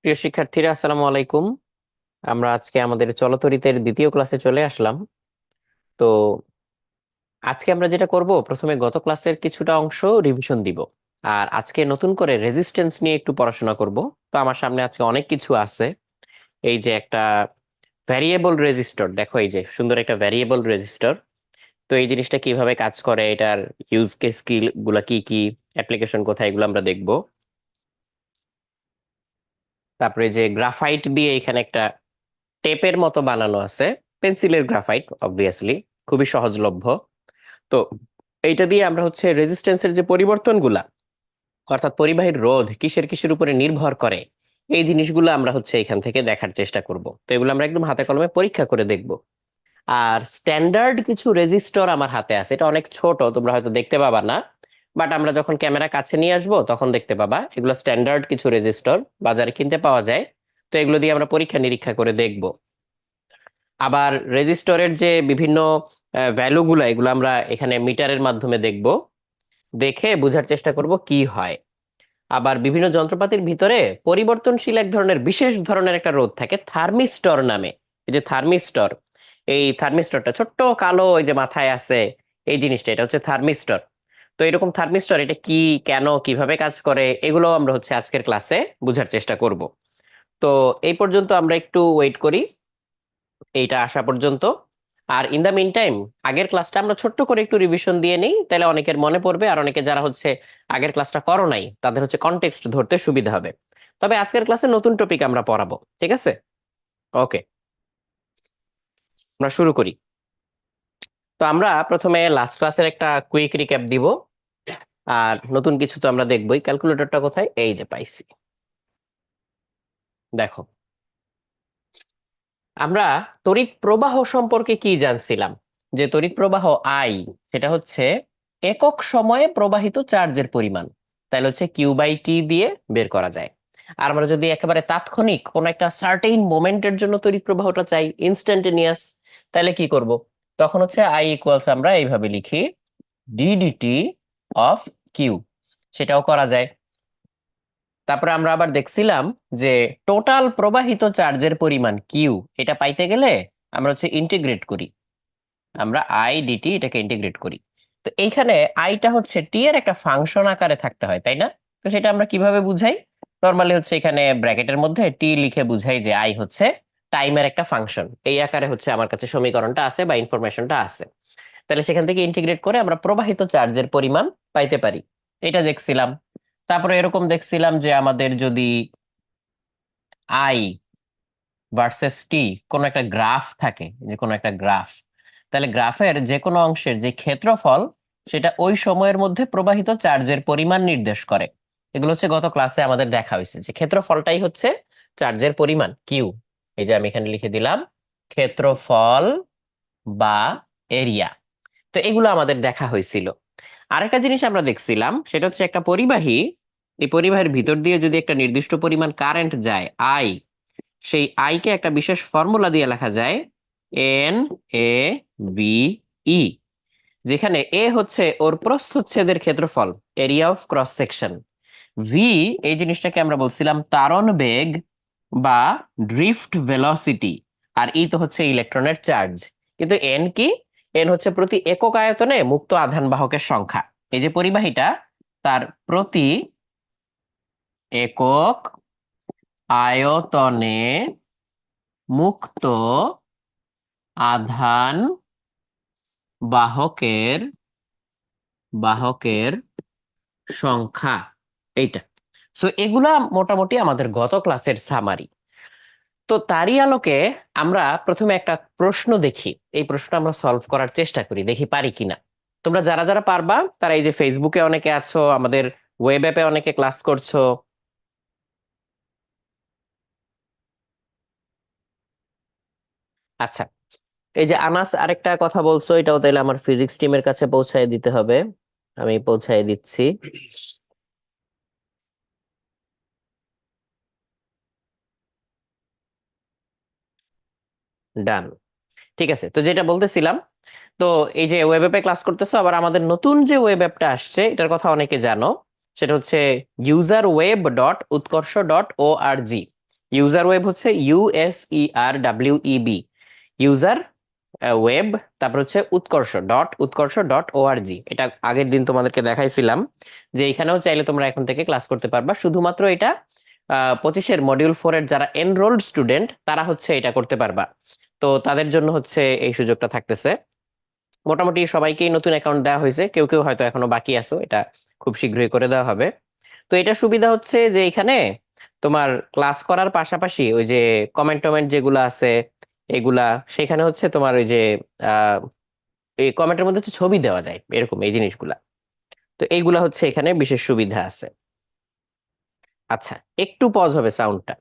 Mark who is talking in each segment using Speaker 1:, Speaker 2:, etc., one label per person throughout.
Speaker 1: প্রিয় শিক্ষার্থীরা, আসসালামু আলাইকুম। আমরা আজকে আমাদের চলতরিতের দ্বিতীয় ক্লাসে চলে আসলাম। তো আজকে আমরা যেটা করব, প্রথমে গত ক্লাসের কিছুটা অংশ রিভিশন দিব, আর আজকে নতুন করে রেজিস্ট্যান্স নিয়ে একটু পড়াশোনা করব। তো আমার সামনে আজকে অনেক কিছু আছে। এই যে একটা ভ্যারিয়েবল রেজিস্টর, দেখো এই যে সুন্দর একটা ভ্যারিয়েবল রেজিস্টর। তো এই জিনিসটা কিভাবে কাজ করে, এটার ইউজ কেস কি গুলা, কি কি অ্যাপ্লিকেশন কোথায়, এগুলো আমরা দেখব। তারপরে যে গ্রাফাইট দিয়ে এখানে একটা টেপের মতো বানানো আছে, পেন্সিলের গ্রাফাইট অবভিয়াসলি, খুবই সহজলভ্য। তো এইটা দিয়ে আমরা হচ্ছে রেজিস্ট্যান্সের যে পরিবর্তনগুলা, অর্থাৎ পরিবাহীর রোধ কিসের কিসের উপরে নির্ভর করে, এই জিনিসগুলো আমরা হচ্ছে এখান থেকে দেখার চেষ্টা করব। তো এগুলো আমরা একদম হাতে কলমে পরীক্ষা করে দেখব। আর স্ট্যান্ডার্ড কিছু রেজিস্টর আমার হাতে আছে, এটা অনেক ছোট, তোমরা হয়তো দেখতে পাবা না, বাট আমরা যখন ক্যামেরা কাছে নিয়ে আসবো তখন দেখতে পাবা। এগুলো স্ট্যান্ডার্ড কিছু রেজিস্টর, বাজারে কিনতে পাওয়া যায়। তো এগুলো দিয়ে আমরা পরীক্ষা নিরীক্ষা করে দেখব। আবার রেজিস্টরের যে বিভিন্ন ভ্যালু গুলা, এগুলো আমরা এখানে মিটারের মাধ্যমে দেখব, দেখে বোঝার চেষ্টা করব কি হয়। আবার বিভিন্ন যন্ত্রপাতির ভিতরে পরিবর্তনশীল এক ধরনের বিশেষ ধরনের একটা রোধ থাকে থার্মিস্টর নামে। এই যে থার্মিস্টর, এই থার্মিস্টরটা ছোট্ট কালো, এই যে মাথায় আছে এই জিনিসটা, এটা হচ্ছে থার্মিস্টর। তো এরকম থার্মিস্টর এটা কি, কেন, কিভাবে কাজ করে, এগুলো আমরা হচ্ছে আজকের ক্লাসে বোঝার চেষ্টা করব। তো এই পর্যন্ত আমরা একটু ওয়েট করি, এইটা আসা পর্যন্ত। আর ইন দা মিন টাইম, আগের ক্লাসটা আমরা ছোট্ট করে একটু রিভিশন দিয়ে নিই, তাহলে অনেকের মনে পড়বে, আর অনেকে যারা হচ্ছে আগের ক্লাসটা করো নাই তাদের হচ্ছে কনটেক্সট ধরতে সুবিধা হবে। তবে আজকের ক্লাসে নতুন টপিক আমরা পড়াবো, ঠিক আছে? ওকে, আমরা শুরু করি। তো আমরা প্রথমে লাস্ট ক্লাসের একটা কুইক রিক্যাপ দিব, আর নতুন কিছু তো আমরা দেখবোই। ক্যালকুলেটরটা কোথায়, এই যে পাইছি, দেখো। আমরা তড়িৎ প্রবাহ সম্পর্কে কি জানছিলাম, যে তড়িৎ প্রবাহ আই, সেটা হচ্ছে একক সময়ে প্রবাহিত চার্জের পরিমাণ, তাহলে হচ্ছে কিউ বাই টি দিয়ে বের করা যায়। আর আমরা যদি একেবারে তাৎক্ষণিক কোন একটা সার্টেইন মোমেন্টের জন্য তড়িৎ প্রবাহটা চাই, ইনস্ট্যান্টেনিয়াস, তাহলে কি করব? তখন হচ্ছে আই ইকুয়ালস, আমরা এইভাবে লিখি, ডিডিটি অফ কিউ, সেটাও করা যায়। তারপরে আমরা আবার দেখছিলাম যে টোটাল প্রবাহিত চার্জের পরিমাণ কিউ, এটা পাইতে গেলে আমরা হচ্ছে ইন্টিগ্রেট করি, আমরা আই ডিটি এটাকে ইন্টিগ্রেট করি। তো এইখানে আইটা হচ্ছে টি এর একটা ফাংশন আকারে থাকতে হয়, তাই না? তো সেটা আমরা কিভাবে বুঝাই? নর্মালি হচ্ছে এখানে ব্র্যাকেটের মধ্যে টি লিখে বুঝাই যে আই হচ্ছে টাইমের একটা ফাংশন, এই আকারে হচ্ছে আমার কাছে সমীকরণটা আছে বা ইনফরমেশনটা আছে। তাহলে সেখান থেকে ইন্টিগ্রেট করে আমরা প্রবাহিত চার্জের পরিমাণ পাইতে পারি, এটা দেখছিলাম। তারপরে এরকম দেখছিলাম যে আমাদের যদি আই ভার্সেস টি কোন একটা গ্রাফ থাকে, যে কোনো একটা গ্রাফ, তাহলে গ্রাফের যে কোনো অংশের যে ক্ষেত্রফল, সেটা ওই সময়ের মধ্যে প্রবাহিত চার্জের পরিমাণ নির্দেশ করে। এগুলো হচ্ছে গত ক্লাসে আমাদের দেখা হয়েছে, যে ক্ষেত্রফলটাই হচ্ছে চার্জের পরিমাণ কিউ। এই যে আমি এখানে লিখে দিলাম ক্ষেত্রফল বা এরিয়া। তো এগুলো আমাদের দেখা হয়েছিল। আরেকটা জিনিস আমরা দেখছিলাম, সেটা হচ্ছে একটা পরিবাহী, এই পরিবাহীর ভিতর দিয়ে যদি একটা নির্দিষ্ট পরিমাণ কারেন্ট যায় আই, সেই আই কে একটা বিশেষ ফর্মুলা দিয়ে লেখা যায়, এন এ বি ই, যেখানে এ হচ্ছে ওর প্রস্থচ্ছেদের ক্ষেত্রফল, area of cross section. V, এই জিনিসটাকে আমরা বলছিলাম তারণ বেগ বা ড্রিফট ভেলোসিটি। আর ই তো হচ্ছে ইলেকট্রনের চার্জ। কিন্তু এন কি? এন হচ্ছে প্রতি একক আয়তনে মুক্ত আধান বাহকের সংখ্যা। এই যে পরিবাহীটা, তার প্রতি একক আয়তনে মুক্ত আধান বাহকের বাহকের সংখ্যা, এইটা। সো এগুলা মোটামুটি আমাদের গত ক্লাসের সামারি। তো তারই আলোকে আমরা প্রথমে একটা প্রশ্ন দেখি, এই প্রশ্নটা আমরা সলভ করার চেষ্টা করি, দেখি পারি কিনা। তোমরা যারা যারা পারবা তারা এই যে ফেসবুকে অনেকে আছো, আমাদের ওয়েব অ্যাপে অনেকে ক্লাস করছো। আচ্ছা, এই যে আনাস আরেকটা কথা বলছো, এটাও তাহলে আমার ফিজিক্স টিমের কাছে পৌঁছায় দিতে হবে, আমি পৌঁছায় দিচ্ছি। ডান, ঠিক আছে। তো যেটা বলতেছিলাম, তো এই যে ওয়েব অ্যাপে ক্লাস করতেছো, আবার আমাদের নতুন যে ওয়েব অ্যাপটা আসছে এটার কথা অনেকে জানো, সেটা হচ্ছে userweb.utkorsho.org। ইউজার ওয়েব হচ্ছে USERWEB, ইউজার ওয়েব। তারপর হচ্ছে উৎকর্ষ.ওআরজি। এটা আগের দিন তোমাদেরকে দেখাইছিলাম যে এখানেও চাইলে তোমরা এখন থেকে ক্লাস করতে পারবা। শুধুমাত্র এটা 25-এর মডিউল 4-এর যারা এনরোলড স্টুডেন্ট তারা হচ্ছে এটা করতে পারবা। তো তাদের জন্য হচ্ছে এই সুযোগটা থাকতেছে। মোটামুটি সবাইকেই নতুন অ্যাকাউন্ট দেওয়া হয়েছে, কেউ কেউ হয়তো এখনো বাকি আছো, এটা খুব শীঘ্রই করে দেওয়া হবে। তো এটা সুবিধা হচ্ছে যে এখানে তোমার ক্লাস করার পাশাপাশি ওই যে কমেন্ট টমেন্ট যেগুলো আছে এগুলা, সেখানে হচ্ছে তোমার ওই যে আহ এই কমেন্টের মধ্যে হচ্ছে ছবি দেওয়া যায়, এরকম এই জিনিসগুলা। তো এইগুলা হচ্ছে এখানে বিশেষ সুবিধা আছে। আচ্ছা, একটু পজ হবে সাউন্ডটা।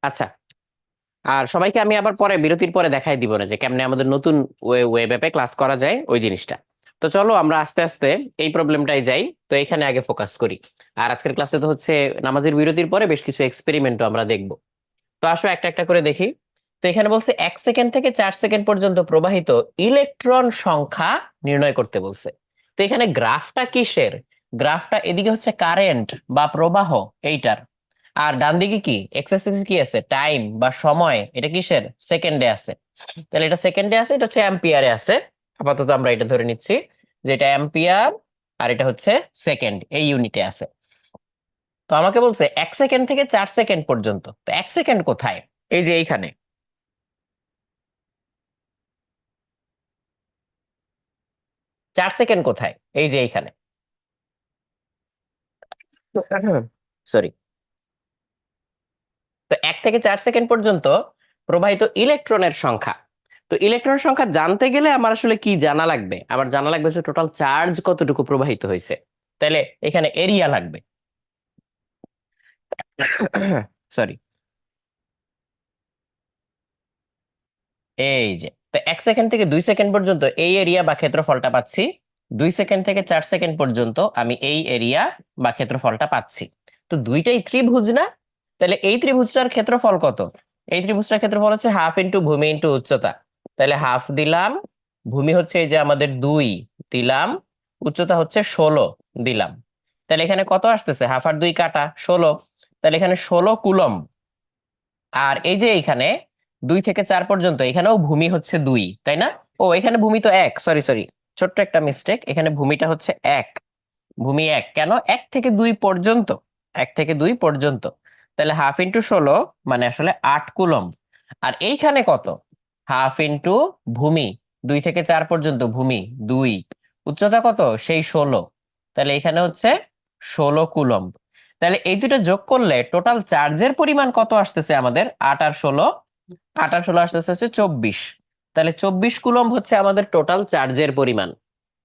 Speaker 1: আচ্ছা, আর সবাইকে আমি আবার পরে বিরতির পরে দেখাই দিব না যে কেমনে আমাদের নতুন ওয়েব অ্যাপে ক্লাস করা যায় ওই জিনিসটা। তো চলো আমরা আস্তে আস্তে এই প্রবলেমটাই যাই। তো এখানে আগে ফোকাস করি। আর আজকের ক্লাসে তো হচ্ছে নামাজের বিরতির পরে বেশ কিছু এক্সপেরিমেন্টও আমরা দেখব। তো আসো একটা একটা করে দেখি। তো এখানে বলছে 1 সেকেন্ড থেকে 4 সেকেন্ড পর্যন্ত প্রবাহিত ইলেকট্রন সংখ্যা নির্ণয় করতে বলছে। তো এখানে গ্রাফটা কিসের? গ্রাফটা এদিকে হচ্ছে কারেন্ট বা প্রবাহ এইটার, আর ডান দিকে কি এক্স অ্যাক্সিস কি আছে, টাইম বা সময়, এটা কিসের? সেকেন্ডে আছে। তাহলে এটা সেকেন্ডে আছে, এটা হচ্ছে অ্যাম্পিয়ারে আছে। আপাতত আমরা এটা ধরে নিচ্ছি যে এটা অ্যাম্পিয়ার, আর এটা হচ্ছে সেকেন্ড, এই ইউনিটে আছে। তো আমাকে বলছে 1 সেকেন্ড থেকে 4 সেকেন্ড পর্যন্ত। তো 1 সেকেন্ড কোথায়? এই যে এইখানে। 4 সেকেন্ড কোথায়? এই যে এইখানে। সরি। তো 1 থেকে 4 সেকেন্ড পর্যন্ত প্রবাহিত ইলেকট্রনের সংখ্যা। তো ইলেকট্রনের সংখ্যা জানতে গেলে আমার আসলে কি জানা লাগবে? আমার জানা লাগবে যে টোটাল চার্জ কতটুকু প্রবাহিত হয়েছে। তাহলে এখানে এরিয়া লাগবে। সরি। এই যে, তো 1 সেকেন্ড থেকে 2 সেকেন্ড পর্যন্ত এই এরিয়া বা ক্ষেত্রফলটা পাচ্ছি। 2 সেকেন্ড থেকে 4 সেকেন্ড পর্যন্ত আমি এই এরিয়া বা ক্ষেত্রফলটা পাচ্ছি। তো দুইটাই ত্রিভুজ না? তাহলে এই ত্রিভুজটার ক্ষেত্রফল কত? এই ত্রিভুজটার ক্ষেত্রফল হচ্ছে হাফ ইন্টু ভূমি ইন্টু উচ্চতা। তাহলে হাফ দিলাম, ভূমি হচ্ছে এই যে আমাদের 2 দিলাম, উচ্চতা হচ্ছে 16 দিলাম। তাহলে এখানে কত আসতেছে? হাফ আর 2 কাটা 16। তাহলে এখানে 16 কুলম্ব। আর এই যে এইখানে 2 থেকে 4 পর্যন্ত এখানেও ভূমি হচ্ছে 2, তাই না? ও, এখানে ভূমি তো 1, সরি সরি, ছোট্ট একটা মিস্টেক, এখানে ভূমিটা হচ্ছে 1। ভূমি 1 কেন? 1 থেকে 2 পর্যন্ত, 1 থেকে 2 পর্যন্ত। তাহলে হাফ ইন্টু 16 মানে আসলে 8 কুলম্ব। আর এইখানে কত? হাফ ইন্টু ভূমি, 2 থেকে 4 পর্যন্ত ভূমি 2, উচ্চতা কত? সেই 16। তাহলে এখানে হচ্ছে 16 কুলম্ব। তাহলে এই দুটো যোগ করলে টোটাল চার্জের পরিমাণ কত আসতেছে আমাদের? 8 আর 16, 8 আর 16 আসতেছে হচ্ছে 24। তাহলে 24 কুলম্ব হচ্ছে আমাদের টোটাল চার্জের পরিমাণ।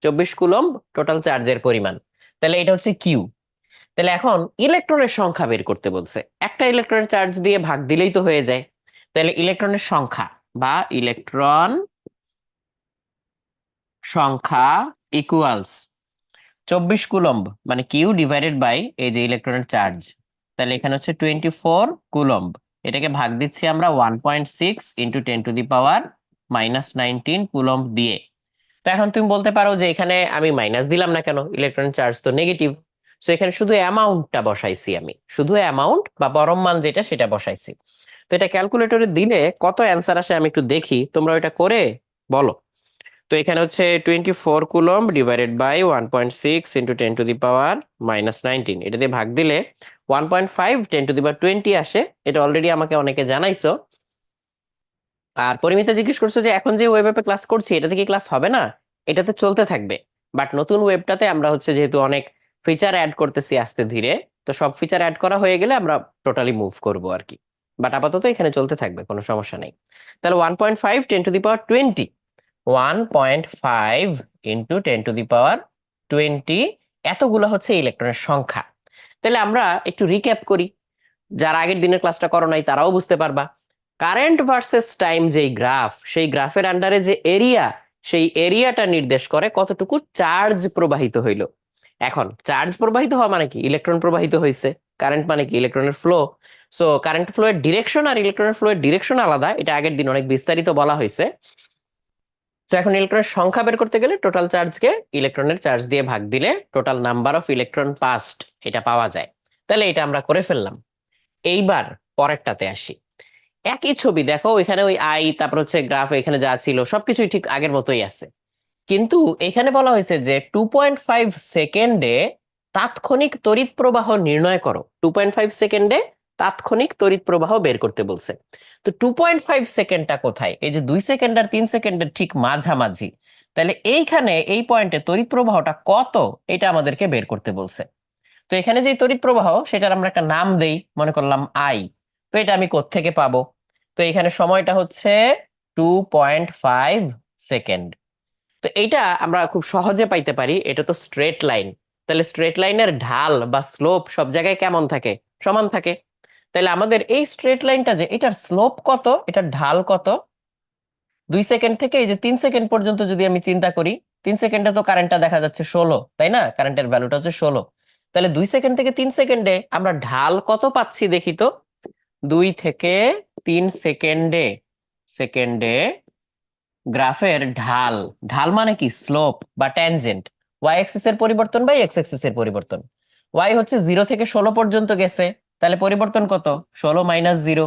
Speaker 1: 24 কুলম্ব টোটাল চার্জের পরিমাণ। তাহলে এটা হচ্ছে কিউ। তাহলে এখন ইলেকট্রনের সংখ্যা বের করতে বলছে। একটা ইলেকট্রনের চার্জ দিয়ে ভাগ দিলেই তো হয়ে যায়। তাহলে ইলেকট্রনের সংখ্যা বা ইলেকট্রন সংখ্যা ইকুয়ালস 24 কুলম্ব, মানে কিউ ডিভাইডেড বাই এই যে ইলেকট্রনের চার্জ। তাহলে এখানে হচ্ছে 24 কুলম্ব। এটাকে ভাগ দিচ্ছি আমরা 1.6 ইন্টু 10⁻⁻19 কুলম্ব দিয়ে। তো এখন তুমি বলতে পারো যে এখানে আমি মাইনাস দিলাম না কেন? ইলেকট্রন চার্জ তো নেগেটিভ। সো এখানে শুধু অ্যামাউন্টটা বসাইছি, আমি শুধু অ্যামাউন্ট বা পরম মান যেটা সেটা বসাইছি। তো এটা ক্যালকুলেটরে দিলে কত অ্যান্সার আসে আমি একটু দেখি, তোমরা ওইটা করে বলো। তো এখানে হচ্ছে 24 কুলম্ব ডিভাইডেড বাই 1.6 ইন্টু 10⁻⁻19, এটা দিয়ে ভাগ দিলে 1.5 10⁻20 আসে। এটা অলরেডি আমাকে অনেকে জানাইছো। আর পরিমিতা জিজ্ঞেস করছো যে এখন যে ওয়েব অ্যাপে ক্লাস করছি এটাতে কি ক্লাস হবে না? এটাতে চলতে থাকবে। বাট নতুন ওয়েবটাতে আমরা হচ্ছে যেহেতু অনেক ফিচার অ্যাড করতেছি আস্তে ধীরে, তো সব ফিচার অ্যাড করা হয়ে গেলে আমরা টোটালি মুভ করব আর কি। বাট আপাতত এখানে চলতে থাকবে, কোনো সমস্যা নেই। তাহলে 1.5 10⁻20, 1.5 ইন্টু 10⁻20, এতগুলো হচ্ছে ইলেকট্রনের সংখ্যা। তাহলে আমরা একটু রিক্যাপ করি, যারা আগের দিনের ক্লাসটা করো নাই তারাও বুঝতে পারবা। কারেন্ট ভার্সেস টাইম যেই গ্রাফ, সেই গ্রাফের আন্ডারে যে এরিয়া, সেই এরিয়াটা নির্দেশ করে কতটুকু চার্জ প্রবাহিত হইল। এখন চার্জ প্রবাহিত হওয়া মানে কি? ইলেকট্রন প্রবাহিত হয়েছে। কারেন্ট মানে কি? ইলেকট্রনের ফ্লো। সো কারেন্ট ফ্লো এর ডিরেকশন আর ইলেকট্রনের ফ্লো এর ডিরেকশন আলাদা, এটা আগের দিন অনেক বিস্তারিত বলা হয়েছে। তো এখন ইলেকট্রনের সংখ্যা বের করতে গেলে টোটাল চার্জকে ইলেকট্রনের চার্জ দিয়ে ভাগ দিলে total number of electron passed এটা পাওয়া যায়। তাহলে এটা আমরা করে ফেললাম। এইবার পরেরটাতে আসি। একই ছবি দেখো, এখানে ওই আই, তারপর হচ্ছে গ্রাফ, এখানে যা ছিল সবকিছুই ঠিক আগের মতোই আছে। কিন্তু এখানে বলা হয়েছে যে 2.5 সেকেন্ডে তাৎক্ষণিক তড়িৎ প্রবাহ নির্ণয় করো। 2.5 সেকেন্ডে তাৎক্ষণিক তড়িৎ প্রবাহ বের করতে বলছে। তো 2.5 সেকেন্ডটা কোথায়? এই যে 2 সেকেন্ড আর 3 সেকেন্ডের ঠিক মাঝামাঝি। তাহলে এইখানে এই পয়েন্টে তড়িৎ প্রবাহটা কত, এটা আমাদেরকে বের করতে বলছে। তো এখানে যে তড়িৎ প্রবাহ, সেটার আমরা একটা নাম দেই, মনে করলাম আই। তো এটা আমি কোত্থেকে পাবো? তো এখানে সময়টা হচ্ছে 2.5 সেকেন্ড। তো এইটা আমরা খুব সহজে পাইতে পারি, এটা তো স্ট্রেট লাইন। তাহলে স্ট্রেট লাইনের ঢাল বা স্লোপ সব জায়গায় কেমন থাকে? সমান থাকে। তাহলে আমাদের এই স্ট্রেট লাইনটা যে, এটার স্লোপ কত, এটার ঢাল কত? 2 সেকেন্ড থেকে এই যে 3 সেকেন্ড পর্যন্ত যদি আমি চিন্তা করি, 3 সেকেন্ডে তো কারেন্টটা দেখা যাচ্ছে 16, তাই না? কারেন্টের ভ্যালুটা হচ্ছে 16। তাহলে 2 সেকেন্ড থেকে 3 সেকেন্ডে আমরা ঢাল কত পাচ্ছি দেখি তো। 2 থেকে 3 সেকেন্ডে, সেকেন্ডে গ্রাফের ঢাল, ঢাল মানে কি? স্লোপ বা ট্যানজেন্ট। ওয়াই অ্যাক্সিস এর পরিবর্তন বাই এক্স অ্যাক্সিস এর পরিবর্তন। ওয়াই হচ্ছে 0 থেকে 16 পর্যন্ত গেছে, তাহলে পরিবর্তন কত? 16 - 0।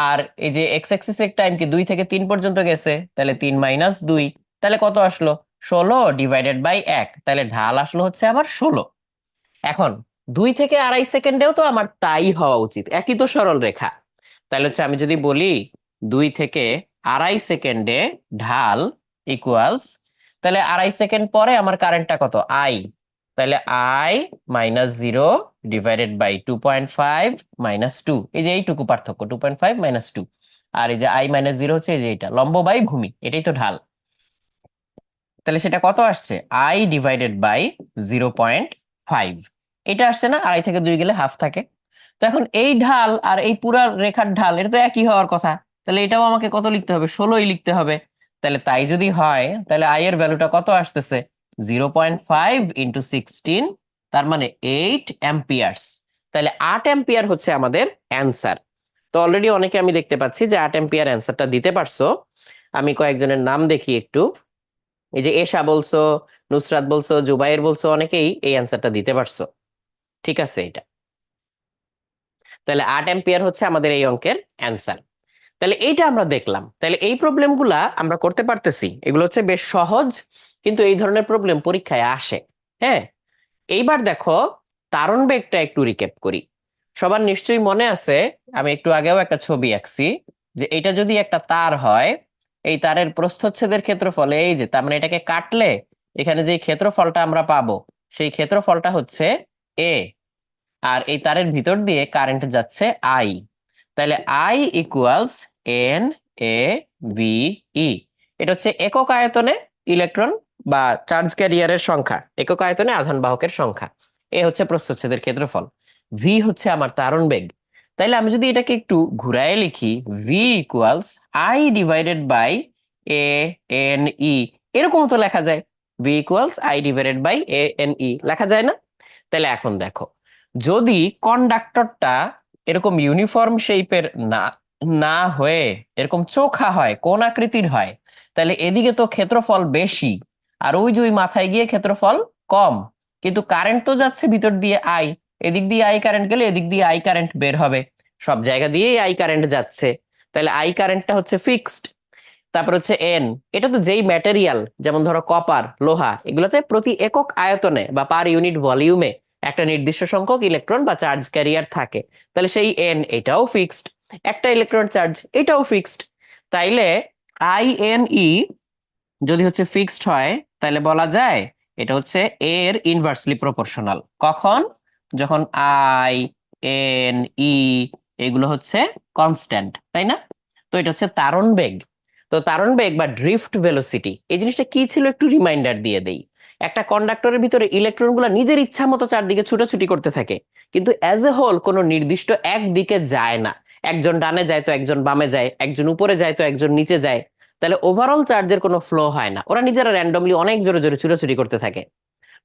Speaker 1: আর এই যে এক্স অ্যাক্সিস এর টাইম কি 2 থেকে 3 পর্যন্ত গেছে, তাহলে 3 - 2। তাহলে কত আসলো? 16/1। তাহলে ঢাল আসলো হচ্ছে আমার 16। এখন 2 থেকে 2.5 সেকেন্ডেও তো আমার তাই হওয়া উচিত, একই তো সরল রেখা। তাহলে হচ্ছে আমি যদি বলি 2 থেকে 2.5 সেকেন্ডে ঢাল ইকুয়ালস, তাহলে 2.5 সেকেন্ড পরে আমার কারেন্টটা কত? আই। তাহলে I - 0/2.5 - 2, এই যে এইটুকু পার্থক্য, 2.5 - 2। আর এই যে I - 0 হচ্ছে এই যে এটা লম্ব বাই ভূমি, এটাই তো ঢাল। তাহলে সেটা কত আসছে? I/0.5। এটা আসছে না? 2.5 থেকে 2 গেলে হাফ থাকে। তো এখন এই ঢাল আর এই পুরা রেখার ঢাল, এটা তো একই হওয়ার কথা। তাহলে এটাও আমাকে কত লিখতে হবে? 16ই লিখতে হবে। তাহলে তাই যদি হয়, তাহলে আই এর ভ্যালুটা কত আসতেছে? 0.5 × 16, তার মানে 8 অ্যাম্পিয়ার্স। তাহলে 8 অ্যাম্পিয়ার হচ্ছে আমাদের অ্যান্সার। তো অলরেডি অনেকে আমি দেখতে পাচ্ছি যে 8 অ্যাম্পিয়ার অ্যান্সারটা দিতে পারছো। আমি কয়েকজনের নাম দেখি একটু। এই যে এশা বলছো, নুসরাত বলছো, জুবাইর বলছো, অনেকেই এই অ্যান্সারটা দিতে পারছো। ঠিক আছে এটা। তাহলে 8 অ্যাম্পিয়ার হচ্ছে আমাদের এই অঙ্কের অ্যান্সার। তাহলে এইটা আমরা দেখলাম। তাহলে এই প্রবলেমগুলা আমরা করতে পারতেছি, এগুলো হচ্ছে বেশ সহজ, কিন্তু এই ধরনের প্রবলেম পরীক্ষায় আসে। হ্যাঁ, এইবার দেখো তারণ বেগটা একটু রিক্যাপ করি। সবার নিশ্চয়ই মনে আছে, আমি একটু আগেও একটা ছবি আঁকছি, যে এটা যদি একটা তার হয়, এই তারের প্রস্থচ্ছেদের ক্ষেত্রফল এই যে, তার মানে এটাকে কাটলে এখানে যে ক্ষেত্রফলটা আমরা পাবো, সেই ক্ষেত্রফলটা হচ্ছে এ। আর এই তারের ভিতর দিয়ে কারেন্ট যাচ্ছে আই। তাহলে I equals N A V E. এটা হচ্ছে একক আয়তনে ইলেকট্রন বা চার্জ ক্যারিয়ারের সংখ্যা, একক আয়তনে আধান বাহকের সংখ্যা। এ হচ্ছে প্রস্থচ্ছেদের ক্ষেত্রফল, ভি হচ্ছে আমার তারণ বেগ। তাইলে আমি যদি এটাকে একটু ঘুরায় লিখি, ভি ইকুয়ালস I/বাই এ এন ই, এরকম তো লেখা যায়। ভি ইকুয়ালস I/বাই এ এন ই লেখা যায় না? তাহলে এখন দেখো, যদি কন্ডাক্টরটা এরকম ইউনিফর্ম শেপের না না হয়ে এরকম চোখা হয়, কোন আকৃতির হয়, তাহলে এদিকে তো ক্ষেত্রফল বেশি, আর ওই যে ওই মাথায় গিয়ে ক্ষেত্রফল কম। কিন্তু কারেন্ট তো যাচ্ছে ভিতর দিয়ে আই, এদিক দিয়ে আই কারেন্ট গেলে এদিক দিয়ে আই কারেন্ট বের হবে। সব জায়গা দিয়েই আই কারেন্ট যাচ্ছে। তাহলে আই কারেন্টটা হচ্ছে ফিক্সড। তারপর হচ্ছে এন, এটা তো যেই ম্যাটেরিয়াল, যেমন ধরো কপার, লোহা, এগুলোতে প্রতি একক আয়তনে বা পার ইউনিট ভলিউমে একটা নির্দিষ্ট সংখ্যক ইলেকট্রন বা চার্জ ক্যারিয়ার থাকে। তাহলে সেই এন এটাও ফিক্সড, একটা ইলেকট্রন চার্জ এটাও ফিক্সড। তাইলে আই এন ই যদি হচ্ছে ফিক্সড হয়, তাহলে বলা যায় এটা হচ্ছে এর ইনভার্সলি প্রপোর্শনাল। কখন? যখন আই এন ই এগুলো হচ্ছে কনস্ট্যান্ট, তাই না? তো এটা হচ্ছে তারণ বেগ। তো তারণ বেগ বা ড্রিফট ভেলোসিটি, এই জিনিসটা কি ছিল একটু রিমাইন্ডার দিয়ে দেই। একটা কন্ডাক্টরের ভিতরে ইলেকট্রনগুলো নিজের ইচ্ছা মতো চারদিকে ছুটাছুটি করতে থাকে, কিন্তু অ্যাজ এ হোল কোনো নির্দিষ্ট একদিকে যায় না, একজন ডানে যায় তো একজন বামে যায়, একজন উপরে যায় তো একজন নিচে যায়, তাহলে ওভারঅল চার্জের কোনো ফ্লো হয় না, ওরা নিজেরা র্যান্ডমলি অনেক জোরে জোরে ছুটাছুটি করতে থাকে।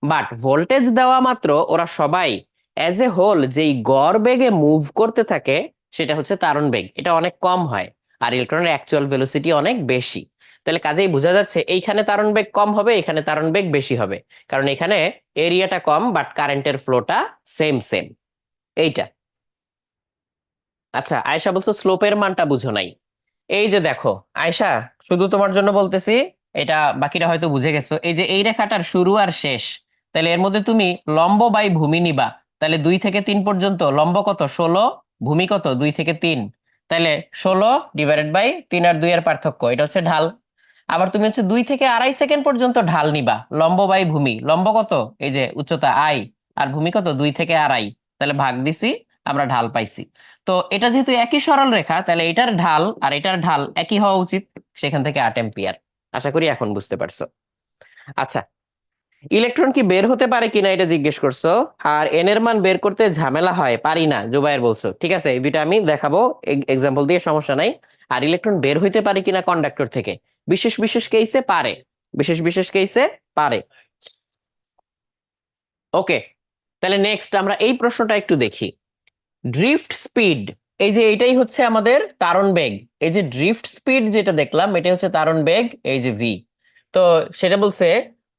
Speaker 1: বাট ভোল্টেজ দেওয়া মাত্র ওরা সবাই অ্যাজ এ হোল যেই গড় বেগে মুভ করতে থাকে সেটা হচ্ছে তারণ বেগ, এটা অনেক কম হয়। আর ইলেকট্রনের অ্যাকচুয়াল ভেলোসিটি অনেক বেশি। তাহলে কাজেই বোঝা যাচ্ছে এইখানে তারণ বেগ কম হবে, এখানে তারণ বেগ বেশি হবে, কারণ এখানে এরিয়াটা কম বাট কারেন্টের ফ্লোটা সেম সেম। এইটা। আচ্ছা, আয়শা বলছো স্লোপের মানটা বুঝো নাই। এই যে দেখো আয়শা, শুধু তোমার জন্য বলতেছি, এটা বাকিরা হয়তো বুঝে গেছো, এই যে এই রেখাটার শুরু আর শেষ, তাহলে এর মধ্যে তুমি লম্ব বাই ভূমি নিবা। তাহলে 2 থেকে 3 পর্যন্ত লম্ব কত 16, ভূমি কত 2 থেকে 3, তাহলে 16 ÷ 3 আর 2 এর পার্থক্য, এটা হচ্ছে ঢাল। আবার তুমি হচ্ছে 2 থেকে 2.5 সেকেন্ড পর্যন্ত ঢাল নিবা, লম্ব বাই ভূমি, লম্ব কত এই যে উচ্চতা আই, আর ভূমি কত 2 থেকে 2.5, তাহলে ভাগ দিছি, আমরা ঢাল পাইছি। তো এটা যেহেতু একই সরল রেখা, তাহলে এটার ঢাল আর এটার ঢাল একই হওয়া উচিত, সেখান থেকে 8 এম্পিয়ার। আশা করি এখন বুঝতে পারছো। আচ্ছা, ইলেকট্রন কি বের হতে পারে কিনা এটা জিজ্ঞেস করছো। আর এন এর মান বের করতে ঝামেলা হয়, পারি না, জুবায়ের বলছো, ঠিক আছে, এই দুইটা আমি দেখাবো এক্সাম্পল দিয়ে, সমস্যা নাই। আর ইলেকট্রন বের হইতে পারে কিনা কন্ডাক্টর থেকে, বিশেষ বিশেষ কেসে পারে, বিশেষ বিশেষ কেসে পারে। ওকে, তাহলে নেক্সট আমরা এই প্রশ্নটা একটু দেখি। ড্রিফট স্পিড, এই যে এইটাই হচ্ছে আমাদের তারণ বেগ। এই যে ড্রিফট স্পিড যেটা দেখলাম এটা হচ্ছে তারণ বেগ, এই যে ভি। তো সেটা বলছে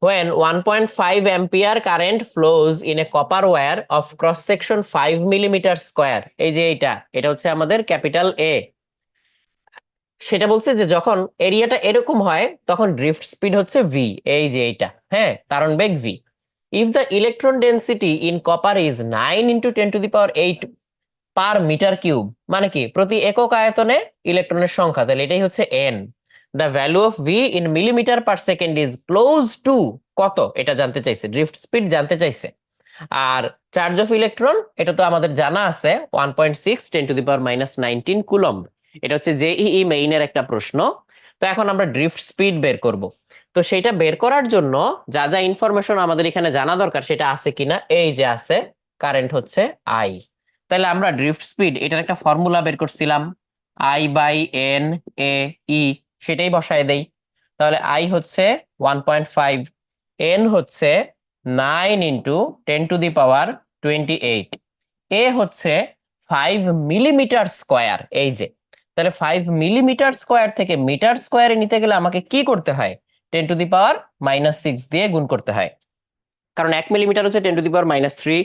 Speaker 1: when 1.5 ampere current flows in a copper wire of cross section 5 mm square, এই যে এইটা, এটা হচ্ছে আমাদের ক্যাপিটাল এ। সেটা বলছে যে যখন এরিয়াটা এরকম হয় তখন ড্রিফট স্পিড হচ্ছে ভি, এই যে এইটা, হ্যাঁ, তারণ বেগ V. If the electron density in copper is 9 × 10⁸ per metre cube, মানে কি প্রতি একক আয়তনে ইলেকট্রনের সংখ্যা, তাহলে এটাই হচ্ছে N. The value of V in millimetre per second is close two কত, এটা জানতে চাইছে, ড্রিফট স্পিড জানতে চাইছে। আর চার্জ অফ ইলেকট্রন এটা তো আমাদের জানা আছে 1.6 × 10⁻⁹ কুলম্ব, এটা হচ্ছে জেইই মেইনের একটা প্রশ্ন। তো এখন আমরা ড্রিফট স্পিড বের করব। তো সেটা বের করার জন্য যা যা ইনফরমেশন আমাদের এখানে জানা দরকার সেটা আছে কিনা, এই যে আছে, কারেন্ট হচ্ছে আই। তাহলে আমরা ড্রিফট স্পিড এটার একটা ফর্মুলা বের করছিলাম, I/N A E, সেটাই বসায় দেই। তাহলে আই হচ্ছে 1.5, এন হচ্ছে 9 × 10⁻28, এ হচ্ছে 5 মিলিমিটার স্কোয়ার, এই যে। তাহলে 5 মিলিমিটার স্কোয়ার থেকে মিটার স্কোয়ারে নিতে গেলে আমাকে কি করতে হয়, 10⁻⁻6 দিয়ে গুণ করতে হয়, কারণ 1 মিলিমিটার হচ্ছে 10⁻³